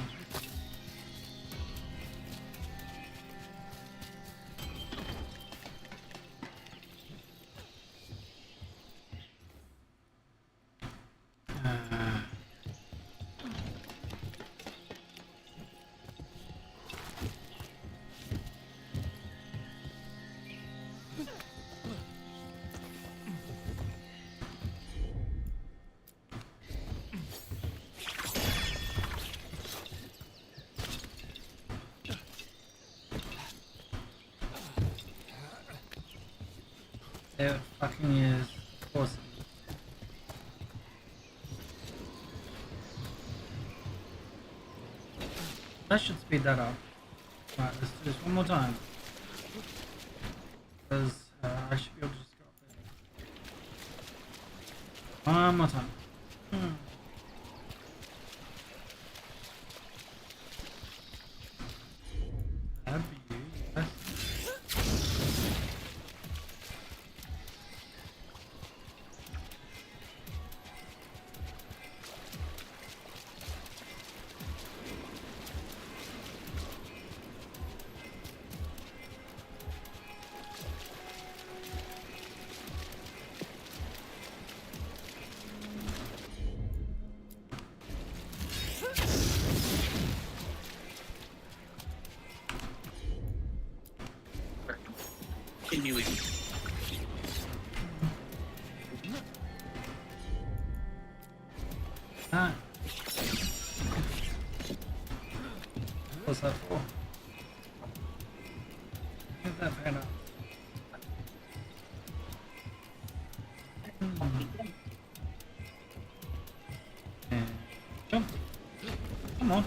There it fucking is. Awesome. That should speed that up. Right, let's do this one more time. Because I should be able to just go up there. One more time. That'd be you, yes. Ah. What's that for? Get that pen up. And jump. Come on.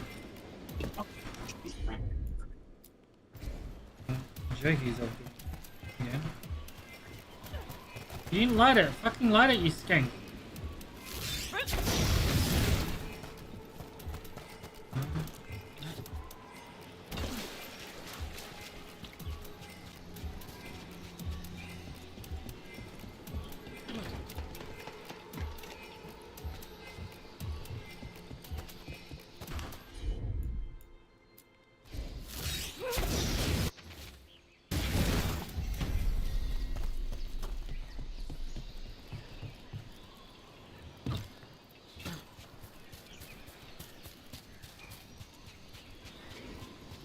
Jerky's up here. Yeah. You didn't light it. Fucking light it, you skank.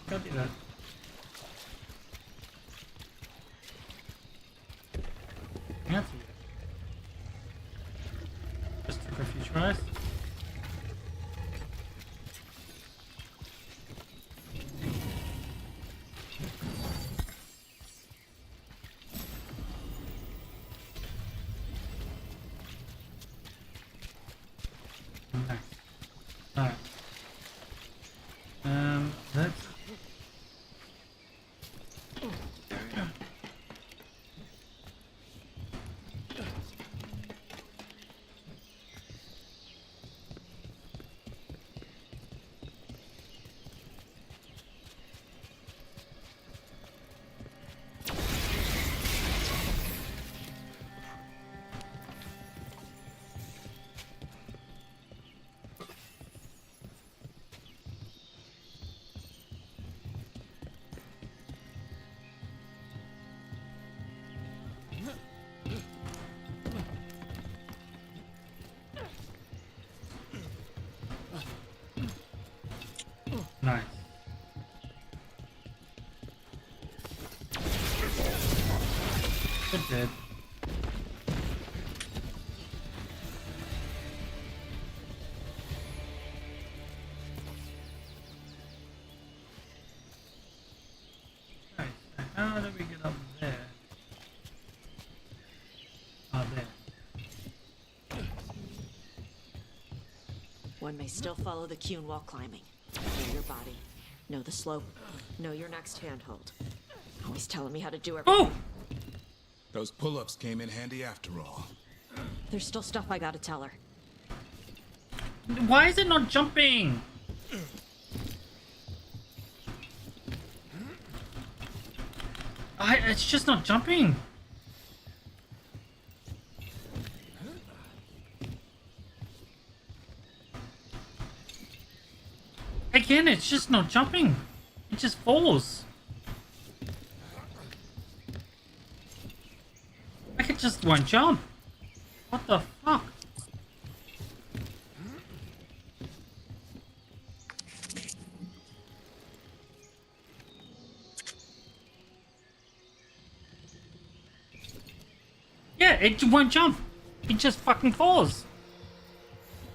Can't do that. Can't see it. Just took a few tries. Nice. Alright. Let's nice. Good dead. Nice. How do we get up there? Oh, there. One may still follow the Qun while climbing. Know your body. Know the slope. Know your next handhold. Always telling me how to do everything. Those pull-ups came in handy after all. There's still stuff I gotta tell her. Why is it not jumping? It's just not jumping. Again, it's just not jumping. It just falls. Like it just won't jump. What the fuck? Yeah, it won't jump. It just fucking falls.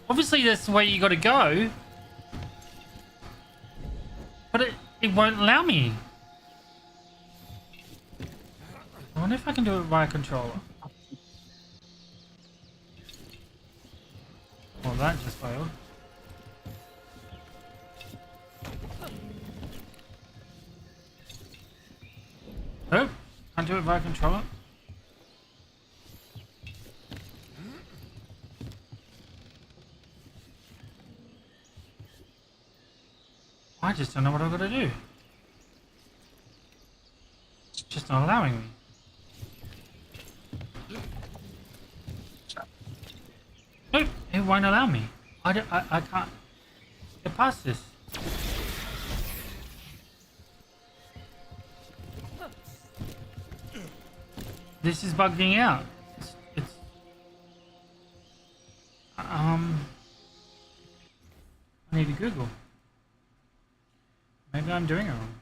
Obviously, that's the way you gotta go. But it won't allow me. I wonder if I can do it via controller. Well, that just failed. Nope, can't do it via controller. I just don't know what I've got to do. It's just not allowing me. Nope, it won't allow me. I can't get past this. This is bugging out. It's I need to Google. Maybe I'm doing it wrong.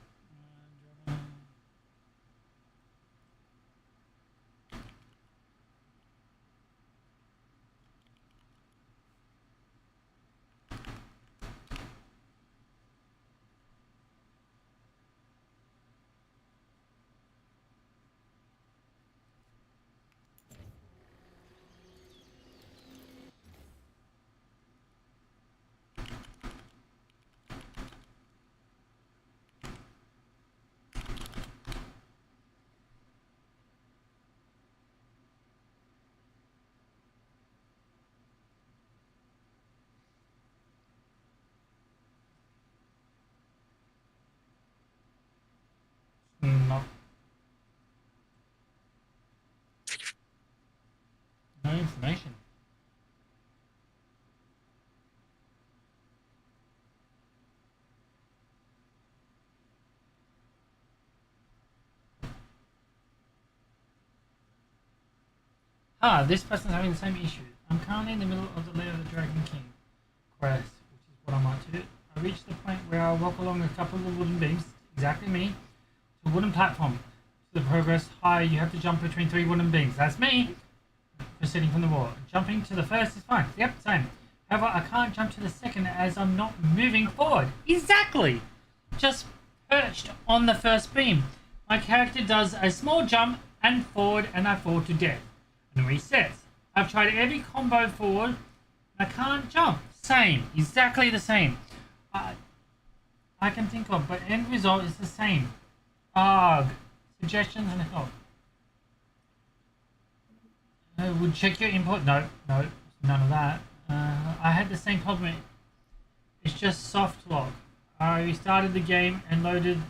No. No information. Ah, this person's having the same issue. I'm currently in the middle of the Lair of the Dragon King quest, which is what I might do. I reached the point where I walk along a couple of wooden beams, exactly me, to a wooden platform. To the progress higher, you have to jump between 3 wooden beams. That's me! Proceeding from the wall. Jumping to the first is fine. Yep, same. However, I can't jump to the second as I'm not moving forward. Exactly! Just perched on the first beam. My character does a small jump and forward and I fall to death. And resets. I've tried every combo forward and I can't jump. Same. Exactly the same. I can think of, but end result is the same. Arg. Suggestions and help. Would check your input. No, none of that. I had the same problem. It's just soft lock. I restarted the game and loaded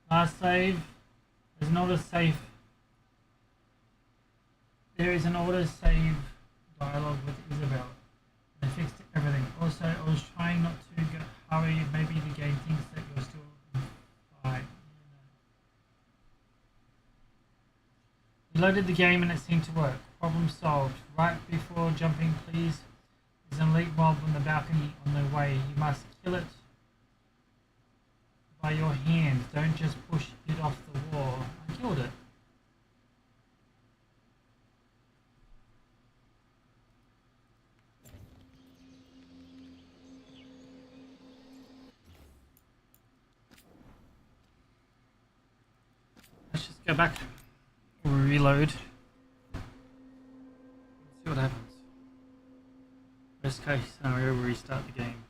last save. There's an auto save. There is an auto save dialogue with Isabel. They fixed everything. Also, I was trying not to hurry. Maybe the game thinks that you're still in fight. Loaded the game and it seemed to work. Problem solved. Right before jumping, please. There's an elite mob on the balcony on the way. You must kill it by your hands. Don't just push it off the wall. I killed it. Let's just go back. Reload. See what happens. Best case scenario, restart the game.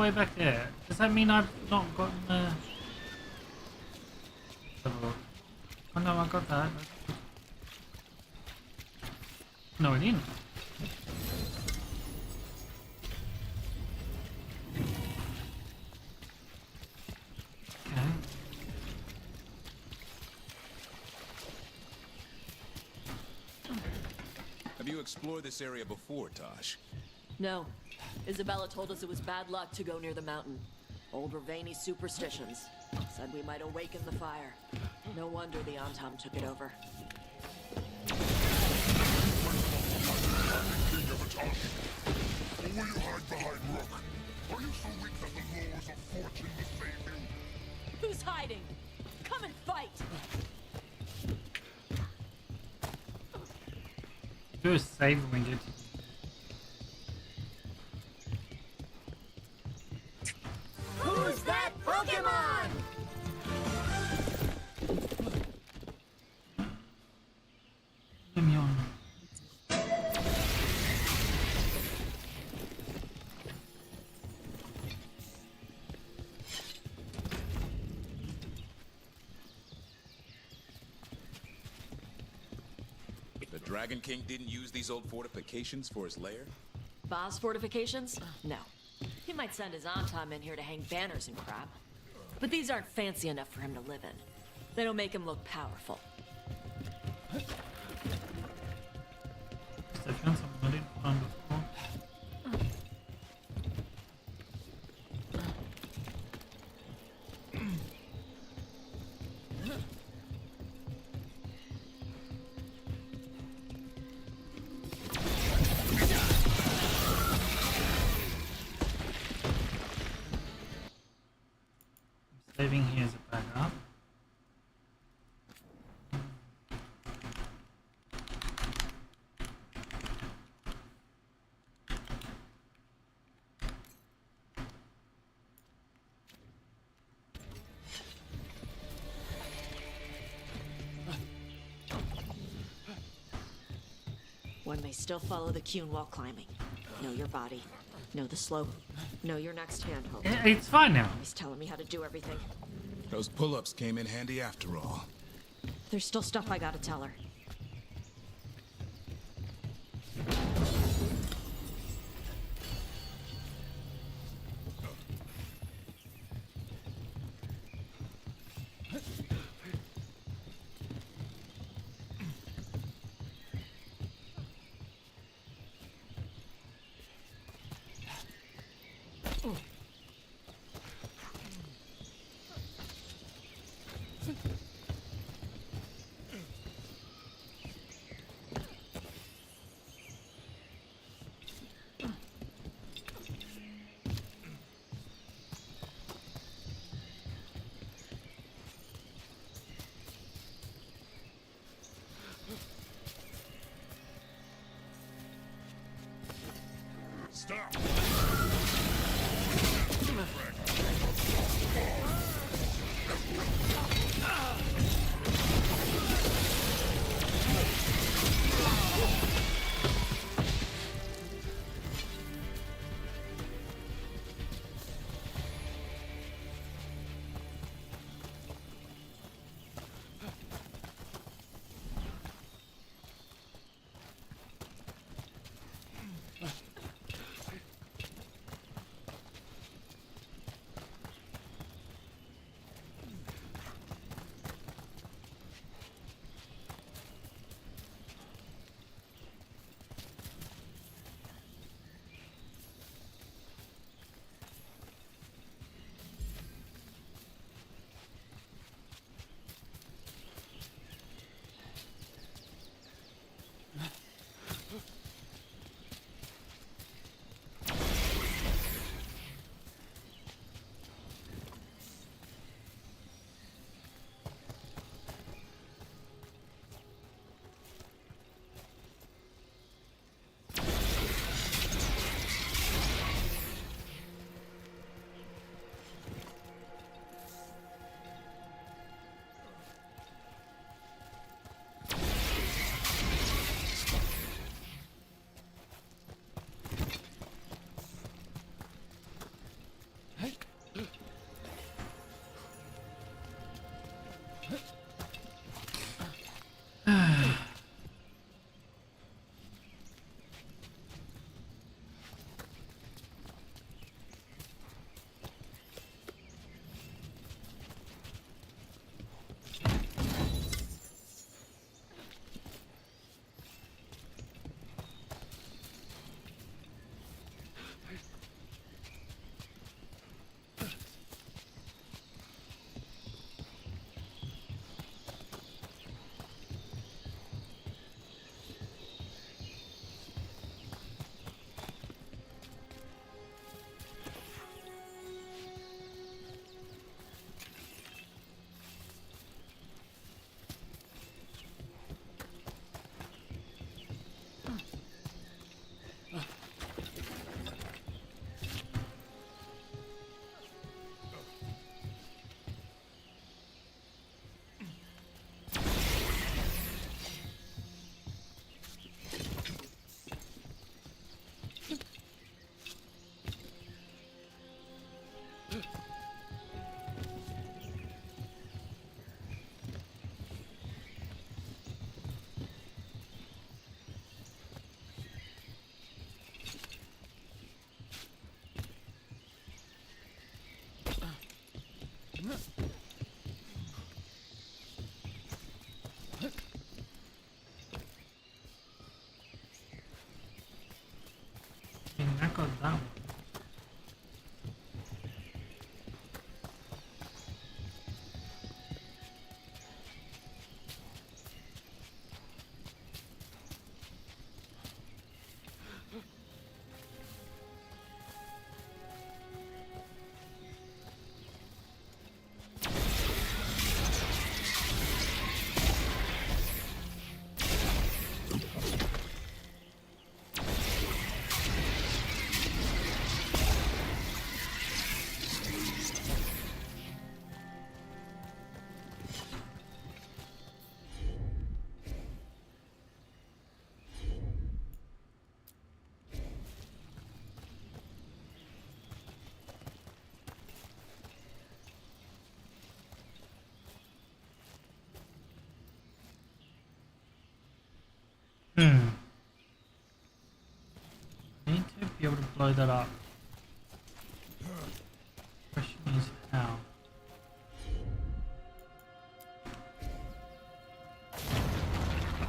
way back there. Does that mean I've not gotten the... Oh no, I got that. No, I didn't. Okay. Have you explored this area before, Tosh? No. Isabella told us it was bad luck to go near the mountain. Old Ravani superstitions. Said we might awaken the fire. No wonder the Antam took it over. Will you hide behind Rook? Are you so weak that the laws of fortune will save you? Who's hiding? Come and fight! Do a save when you get to... Who's that Pokemon? Leon. The Dragon King didn't use these old fortifications for his lair? Boss fortifications? No. He might send his Antam in here to hang banners and crap. But these aren't fancy enough for him to live in. They don't make him look powerful. I found something I didn't find before. Saving here as a backup. One may still follow the Cune while climbing. Know your body. Know the slope. Know your next handhold. It's fine now. He's telling me how to do everything. Those pull-ups came in handy after all. There's still stuff I gotta tell her. Stop! that one. I need to be able to blow that up. Question is how.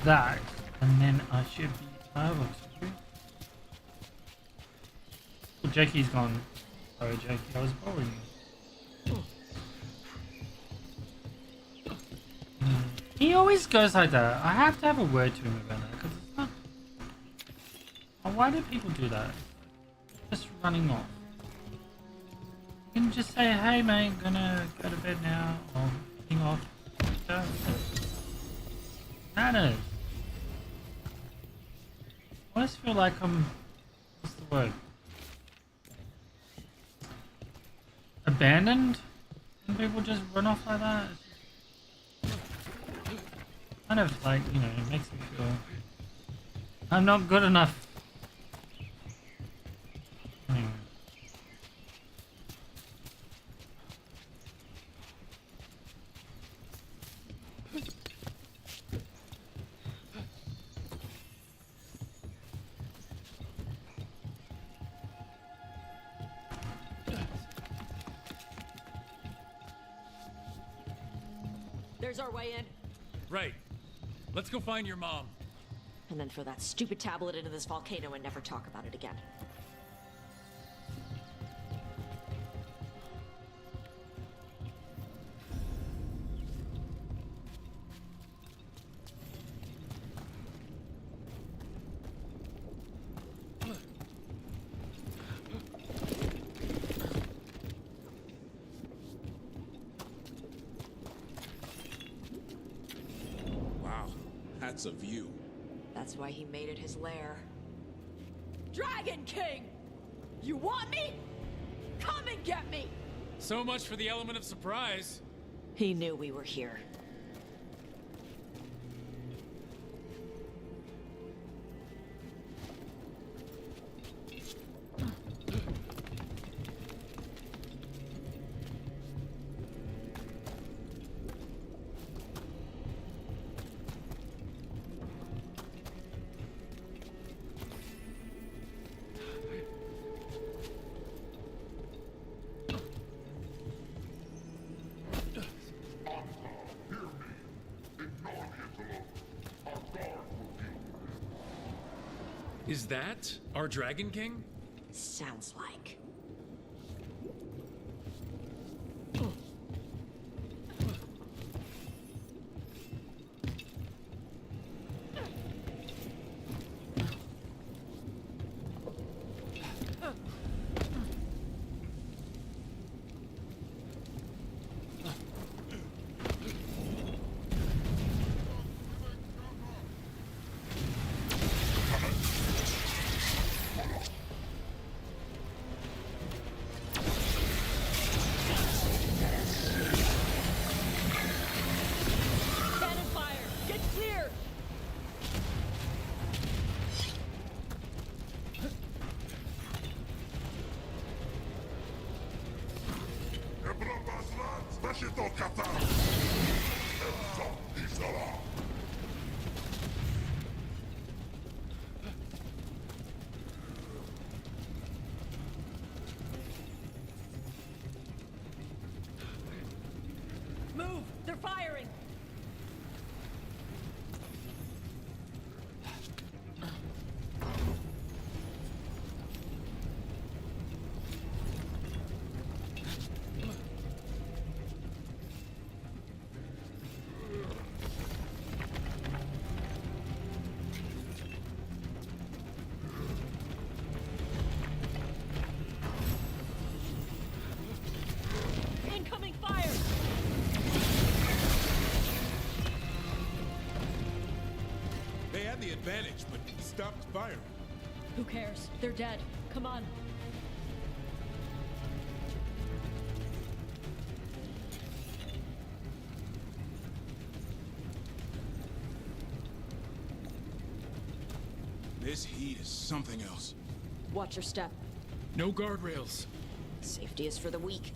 That, and then I should be able to. Oh, Jakey's gone. Sorry, Jakey, I was boring you. He always goes like that. I have to have a word to him about that because it's not. Oh, why do people do that? Just running off. You can just say, "Hey, mate, gonna go to bed now," or running off. Manners. I always feel like I'm. What's the word? Abandoned? When people just run off like that? Kind of like, you know, it makes me feel I'm not good enough. Anyway. There's our way in. Right. Let's go find your mom. And then throw that stupid tablet into this volcano and never talk about it again. That's a view. That's why he made it his lair. Dragon King! You want me? Come and get me! So much for the element of surprise. He knew we were here. Is that our Dragon King? Sounds like. had the advantage, but stopped firing. Who cares? They're dead. Come on. This heat is something else. Watch your step. No guardrails. Safety is for the weak.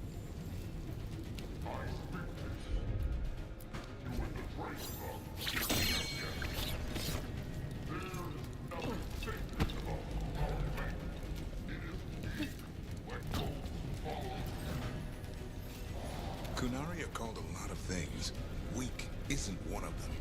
Kunaria called a lot of things. Weak isn't one of them.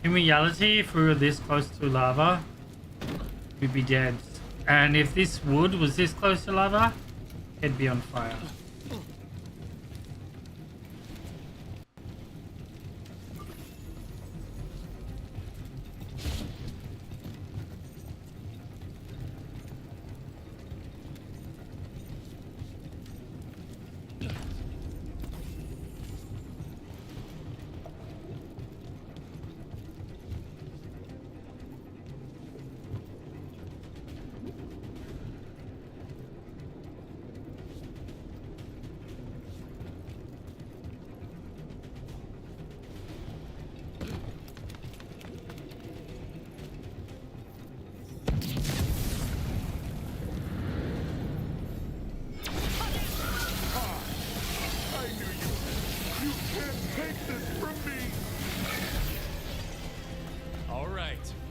In reality, if we were this close to lava, we'd be dead. And if this wood was this close to lava, it'd be on fire.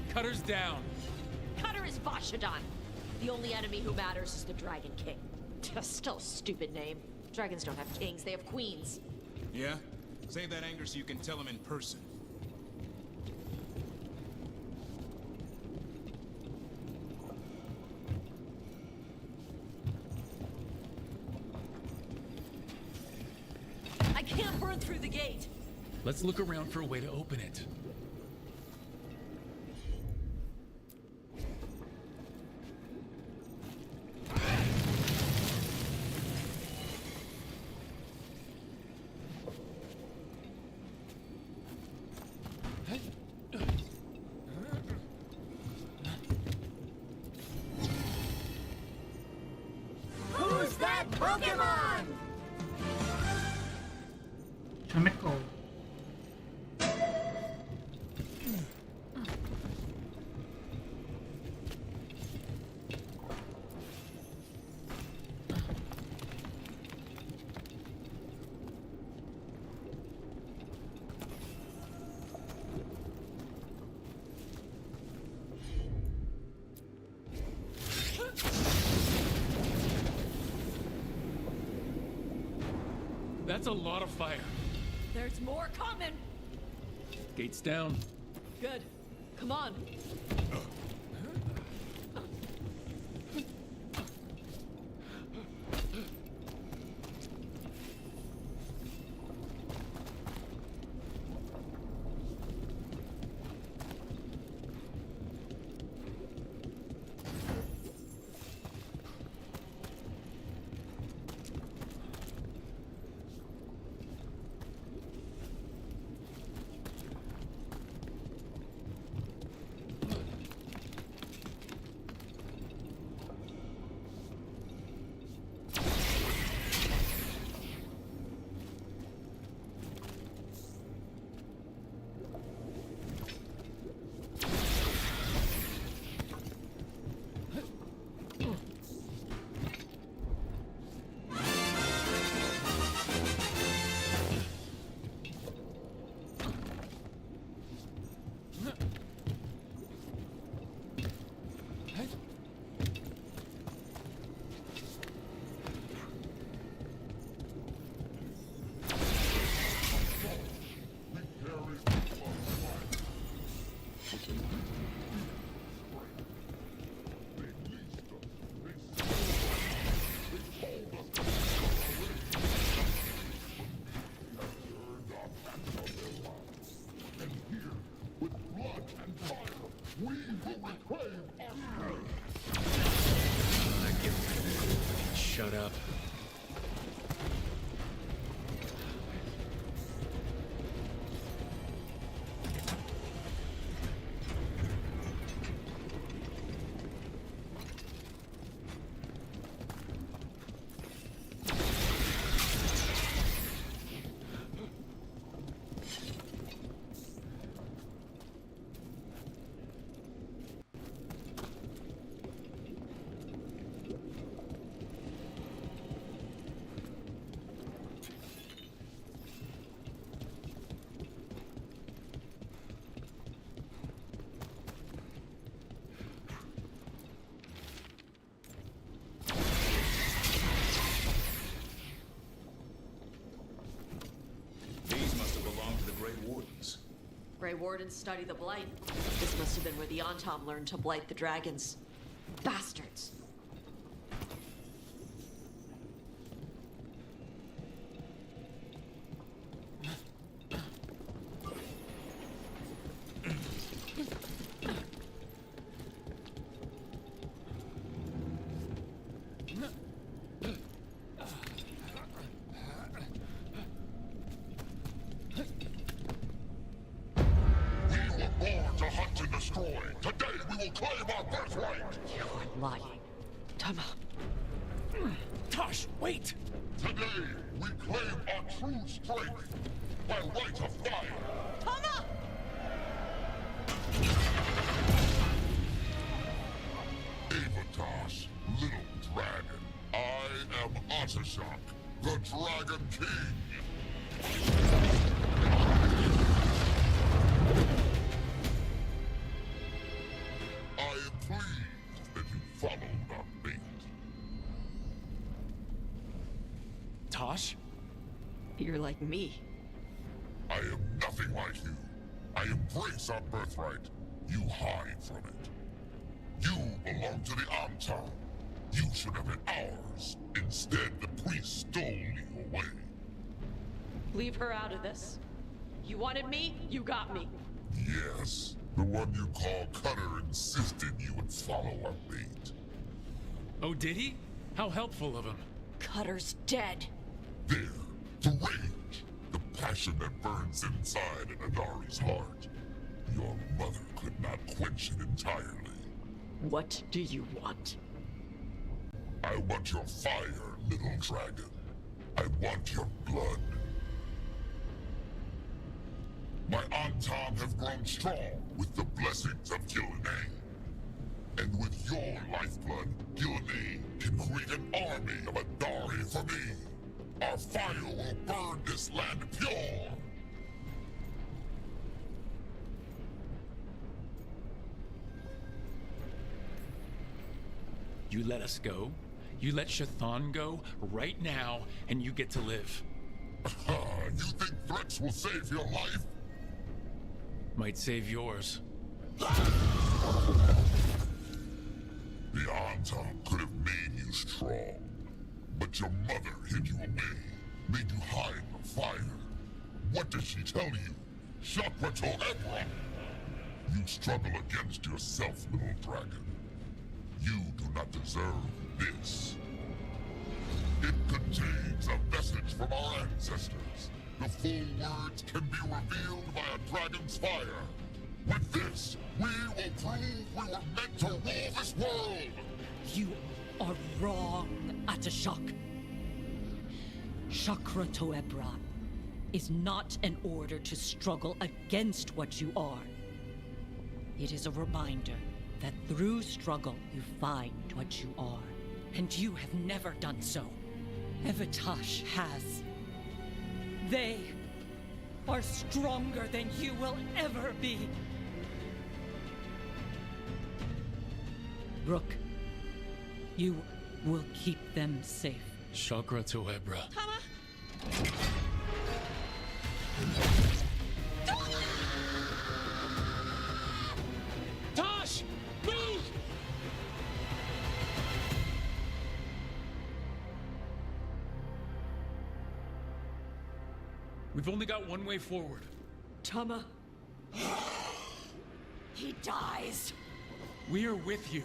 Cutter's down. Cutter is Vashadon. The only enemy who matters is the Dragon King. Still a stupid name. Dragons don't have kings, they have queens. Yeah? Save that anger so you can tell him in person. I can't burn through the gate. Let's look around for a way to open it. Who's that Pokemon? Chemical. That's a lot of fire. There's more coming. Gates down. Good. Come on. Shut up. Grey Wardens study the Blight. This must have been where the Antom learned to blight the dragons. Bastards! Today we will claim our birthright! You are lying. Tama. Tosh, wait! Today we claim our true strength by right of fire! Tama! Tosh, little dragon. I am Ottershock, the Dragon King! I am pleased that you followed our fate. Tosh? You're like me. I am nothing like you. I embrace our birthright. You hide from it. You belong to the Antom. You should have been ours. Instead, the priest stole you away. Leave her out of this. You wanted me, you got me. Yes, the one you call Cutter insisted you would follow our fate. Oh, did he? How helpful of him. Cutter's dead. There, the rage, the passion that burns inside Adari's heart. Your mother could not quench it entirely. What do you want? I want your fire, little dragon. I want your blood. My Antom have grown strong with the blessings of Gillenay. And with your lifeblood, Gillenay can create an army of Adari for me. Our fire will burn this land pure. You let us go? You let Shathan go right now, and you get to live. You think threats will save your life? Might save yours. The Antom could have made you strong, but your mother hid you away, made you hide the fire. What did she tell you? Chakra to Ebra! You struggle against yourself, little dragon. You do not deserve this. It contains a message from our ancestors. The full words can be revealed by a dragon's fire. With this, we will prove we were meant to rule this world! You are wrong, Atashok. Chakra to Ebra is not an order to struggle against what you are. It is a reminder that through struggle you find what you are. And you have never done so. Evatash has. They are stronger than you will ever be. Rook, you will keep them safe. Chakra to Ebra. Tosh! Move! We've only got one way forward. Tama. He dies. We are with you.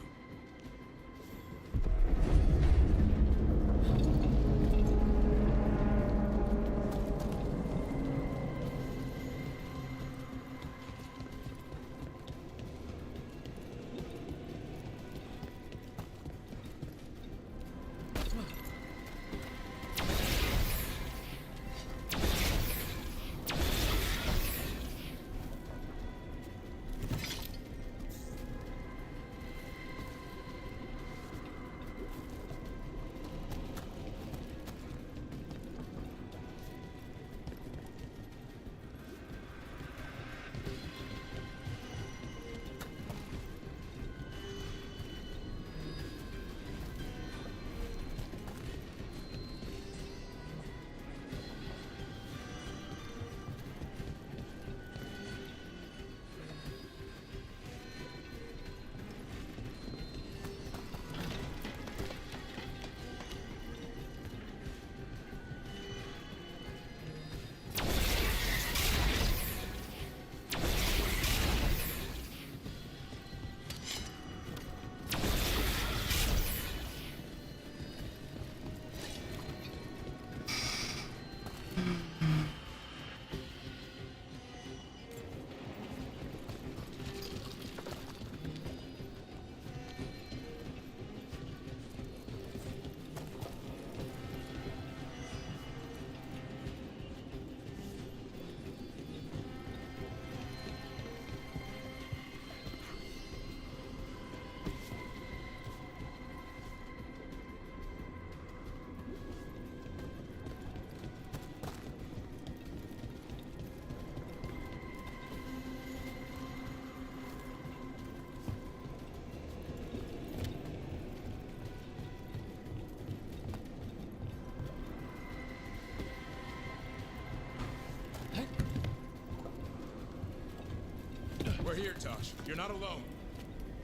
We're here, Tosh. You're not alone.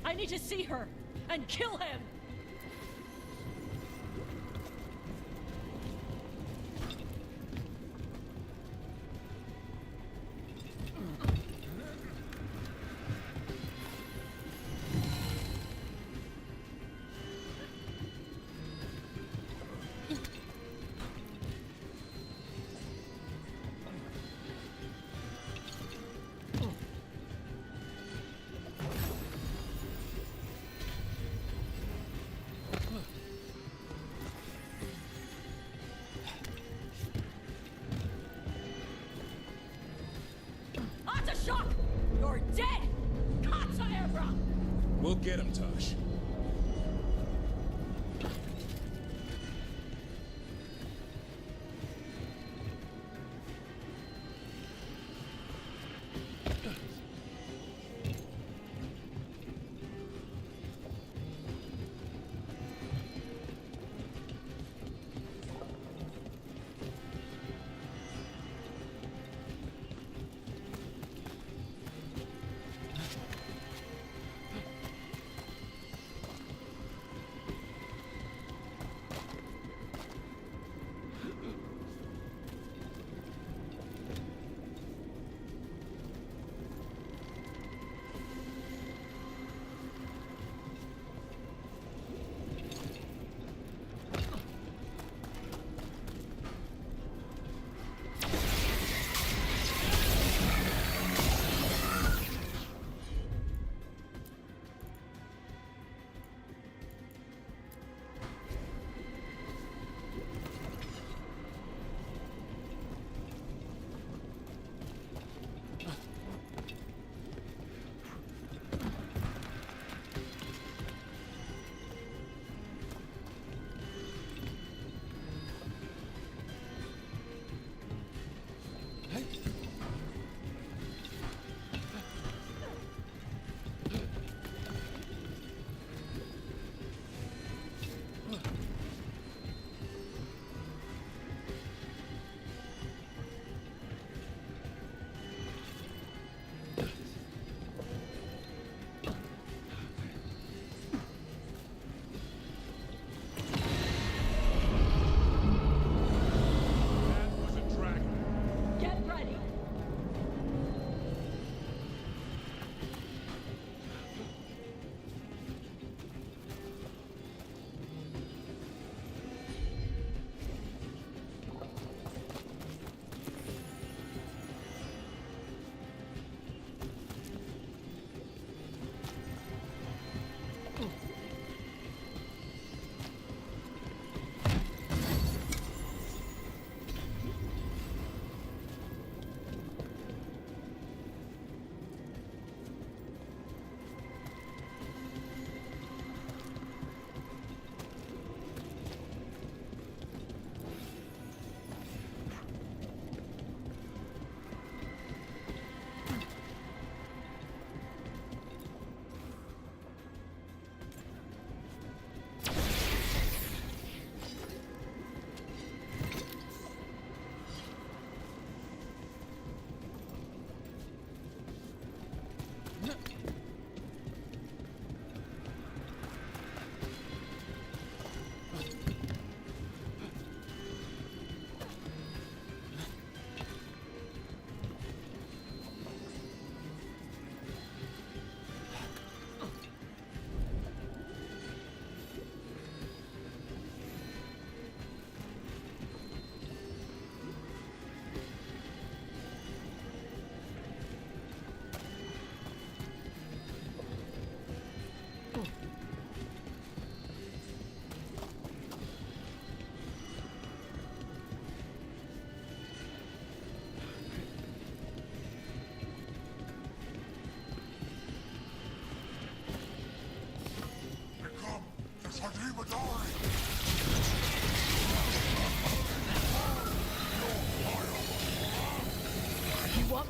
I need to see her and kill him! Shock! You're dead! Kata Ebra! We'll get him, Tosh.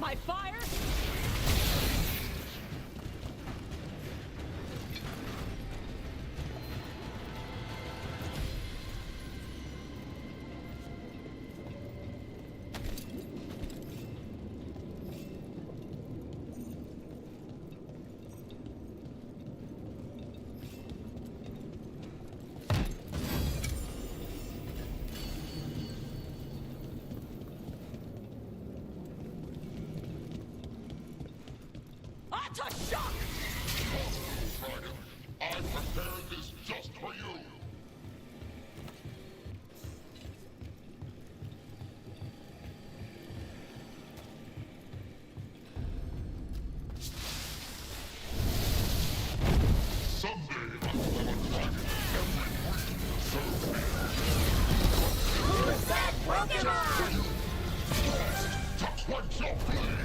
my fire? To shock! I prepared this just for you! Someday I will have a dragon every week to serve me. Who's that Pokemon? To quench your flame!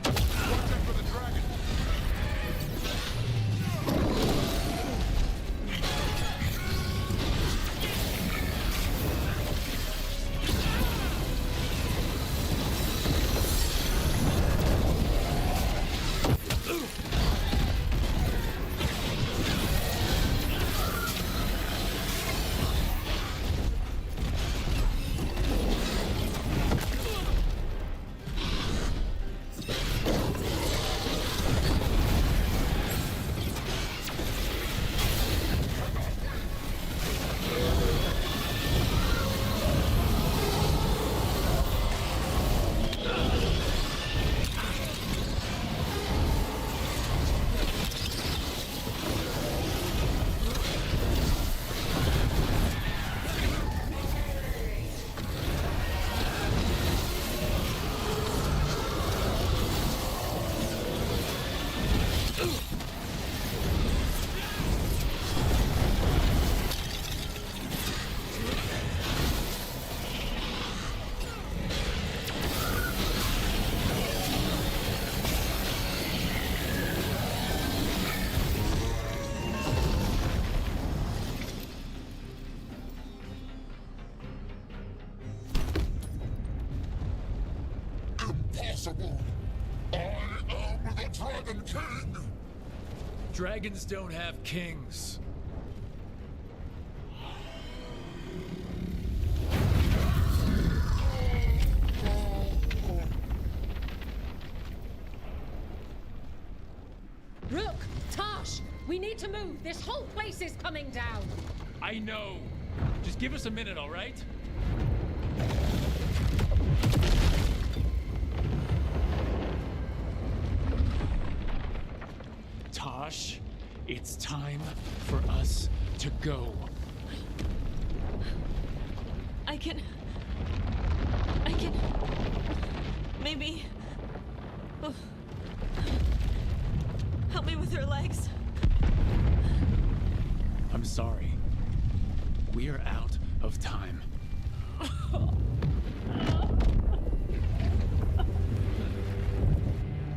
Watch out for the dragon! Impossible! I am the Dragon King! Dragons don't have kings. Rook! Tosh! We need to move! This whole place is coming down! I know. Just give us a minute, all right? Tosh, it's time for us to go. I can... Maybe... Oh. Help me with her legs. I'm sorry. We are out of time.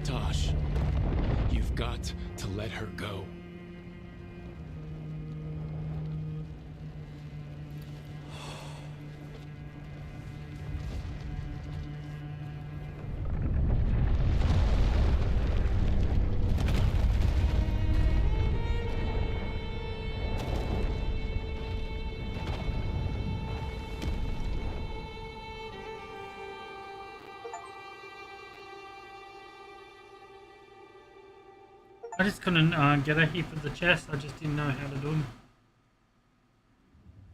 Tosh, you've got to let her go. I just couldn't get a heap of the chest. I just didn't know how to do them.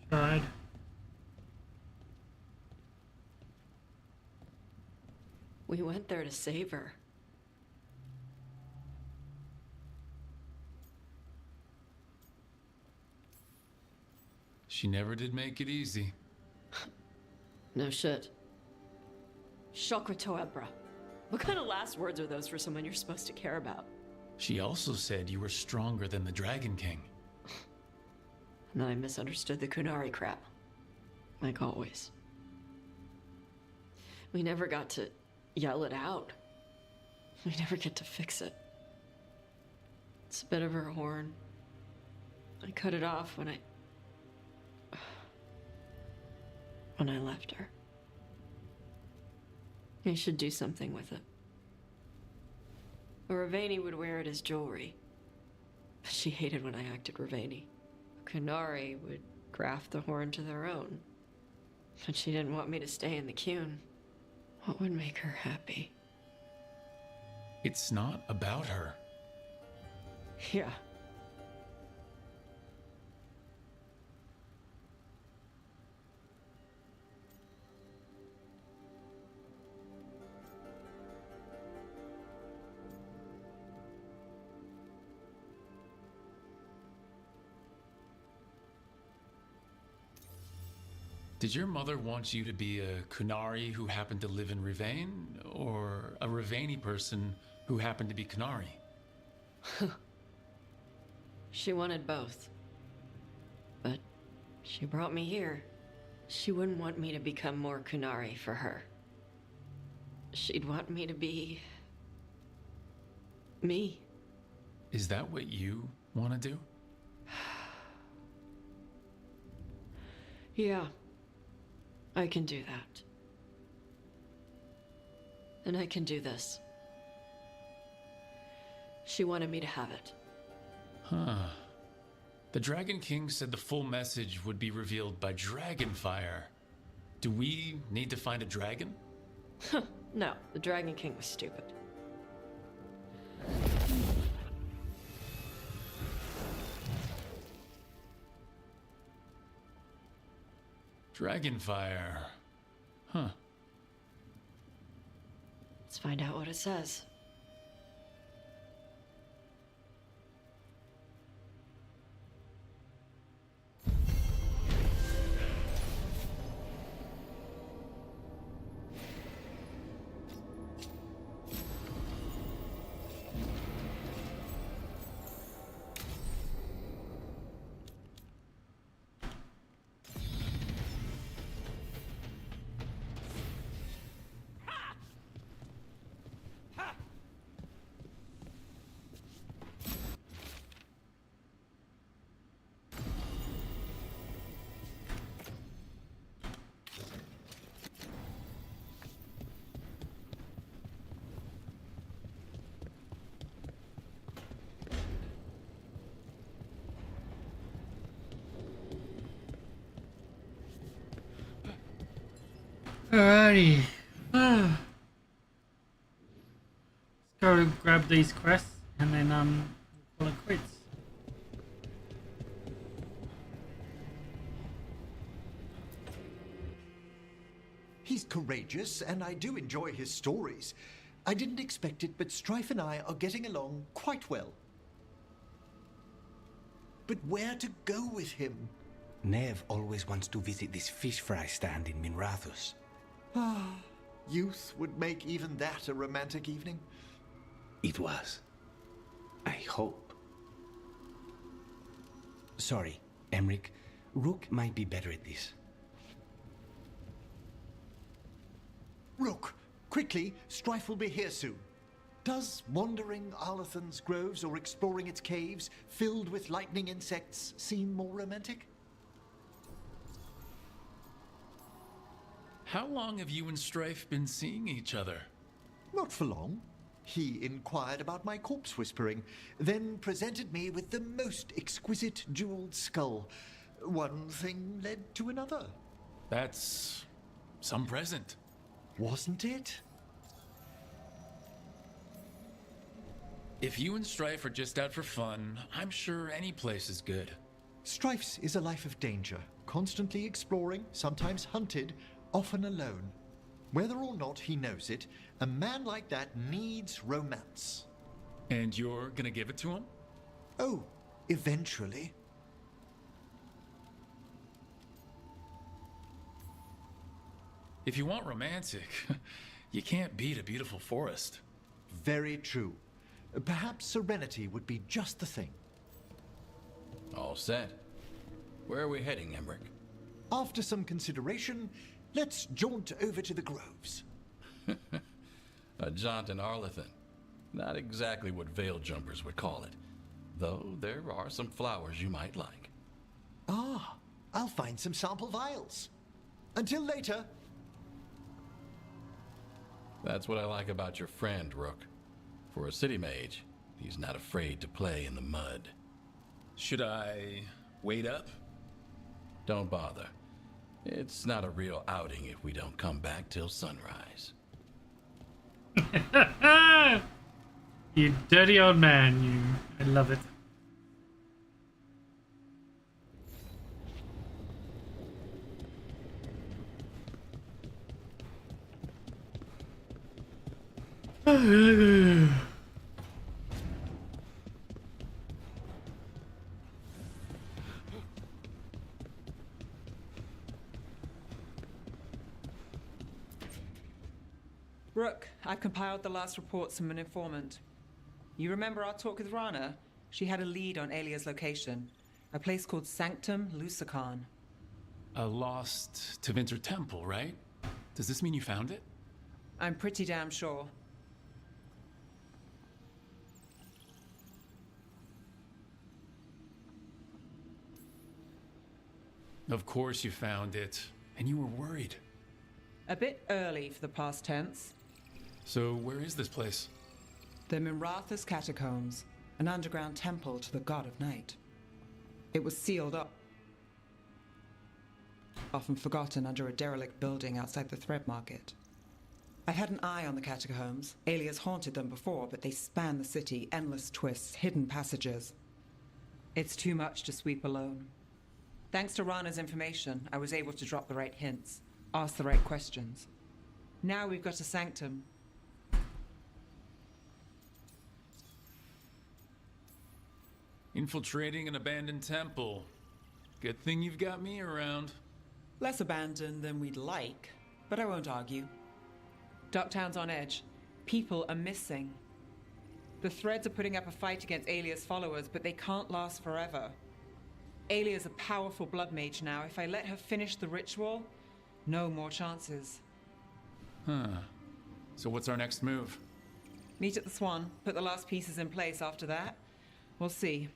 Tried. We went there to save her. She never did make it easy. No shit. Chakra Toebra. What kind of last words are those for someone you're supposed to care about? She also said you were stronger than the Dragon King. And then I misunderstood the Kunari crap. Like always. We never got to yell it out. We never get to fix it. It's a bit of her horn. I cut it off when I left her. He should do something with it. Ravani would wear it as jewelry. But she hated when I acted Ravani. Kunari would graft the horn to their own. But she didn't want me to stay in the Qun. What would make her happy? It's not about her. Yeah. Did your mother want you to be a Kunari who happened to live in Rivain, or a Rivani person who happened to be Kunari? She wanted both. But she brought me here. She wouldn't want me to become more Kunari for her. She'd want me to be... me. Is that what you want to do? Yeah. I can do that. And I can do this. She wanted me to have it. Huh. The Dragon King said the full message would be revealed by Dragonfire. Do we need to find a dragon? No, the Dragon King was stupid. Dragonfire. Huh. Let's find out what it says. Alrighty. Let's go grab these quests and then call it quits. He's courageous, and I do enjoy his stories. I didn't expect it, but Strife and I are getting along quite well. But where to go with him? Nev always wants to visit this fish fry stand in Minrathus. Ah, youth would make even that a romantic evening. It was. I hope. Sorry, Emric. Rook might be better at this. Rook, quickly, Strife will be here soon. Does wandering Arlathan's groves or exploring its caves filled with lightning insects seem more romantic? How long have you and Strife been seeing each other? Not for long. He inquired about my corpse whispering, then presented me with the most exquisite jeweled skull. One thing led to another. That's some present. Wasn't it? If you and Strife are just out for fun, I'm sure any place is good. Strife's is a life of danger, constantly exploring, sometimes hunted, often alone. Whether or not he knows it, a man like that needs romance. And you're gonna give it to him? Oh, eventually. If you want romantic, you can't beat a beautiful forest. Very true. Perhaps serenity would be just the thing. All set. Where are we heading, Emric? After some consideration, let's jaunt over to the groves. A jaunt in Arlathan. Not exactly what veil jumpers would call it. Though there are some flowers you might like. Ah, I'll find some sample vials. Until later. That's what I like about your friend, Rook. For a city mage, he's not afraid to play in the mud. Should I wait up? Don't bother. It's not a real outing if we don't come back till sunrise. You dirty old man, you. I love it. Rook, I've compiled the last reports from an informant. You remember our talk with Rana? She had a lead on Alia's location. A place called Sanctum Lucican. A lost Tevinter temple, right? Does this mean you found it? I'm pretty damn sure. Of course you found it. And you were worried. A bit early for the past tense. So where is this place? The Minrathous Catacombs, an underground temple to the god of night. It was sealed up, often forgotten under a derelict building outside the Thread Market. I've had an eye on the catacombs. Alias haunted them before, but they span the city, endless twists, hidden passages. It's too much to sweep alone. Thanks to Rana's information, I was able to drop the right hints, ask the right questions. Now we've got a sanctum. Infiltrating an abandoned temple. Good thing you've got me around. Less abandoned than we'd like, but I won't argue. Ducktown's on edge. People are missing. The Threads are putting up a fight against Alia's followers, but they can't last forever. Alia's a powerful blood mage now. If I let her finish the ritual, no more chances. Huh. So what's our next move? Meet at the Swan, put the last pieces in place after that. We'll see.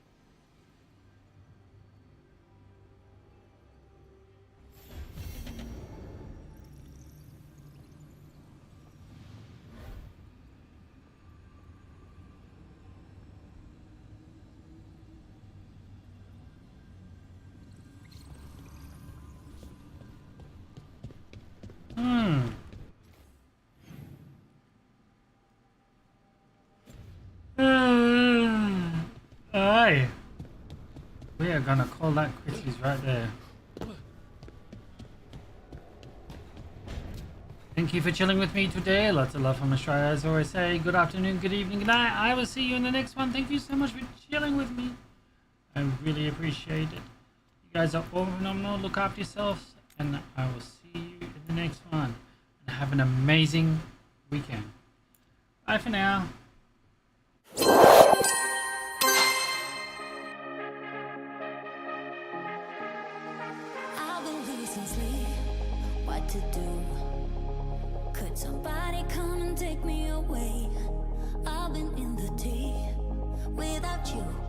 Aye. We are gonna call that quitties right there. Thank you for chilling with me today. Lots of love from Australia, as I always say. Good afternoon, good evening, good night. I will see you in the next one. Thank you so much for chilling with me. I really appreciate it. You guys are all phenomenal. Look after yourselves, and I will see you in the next one. And have an amazing weekend. Bye for now. I've been losing sleep. What to do? Could somebody come and take me away? I've been in the deep without you.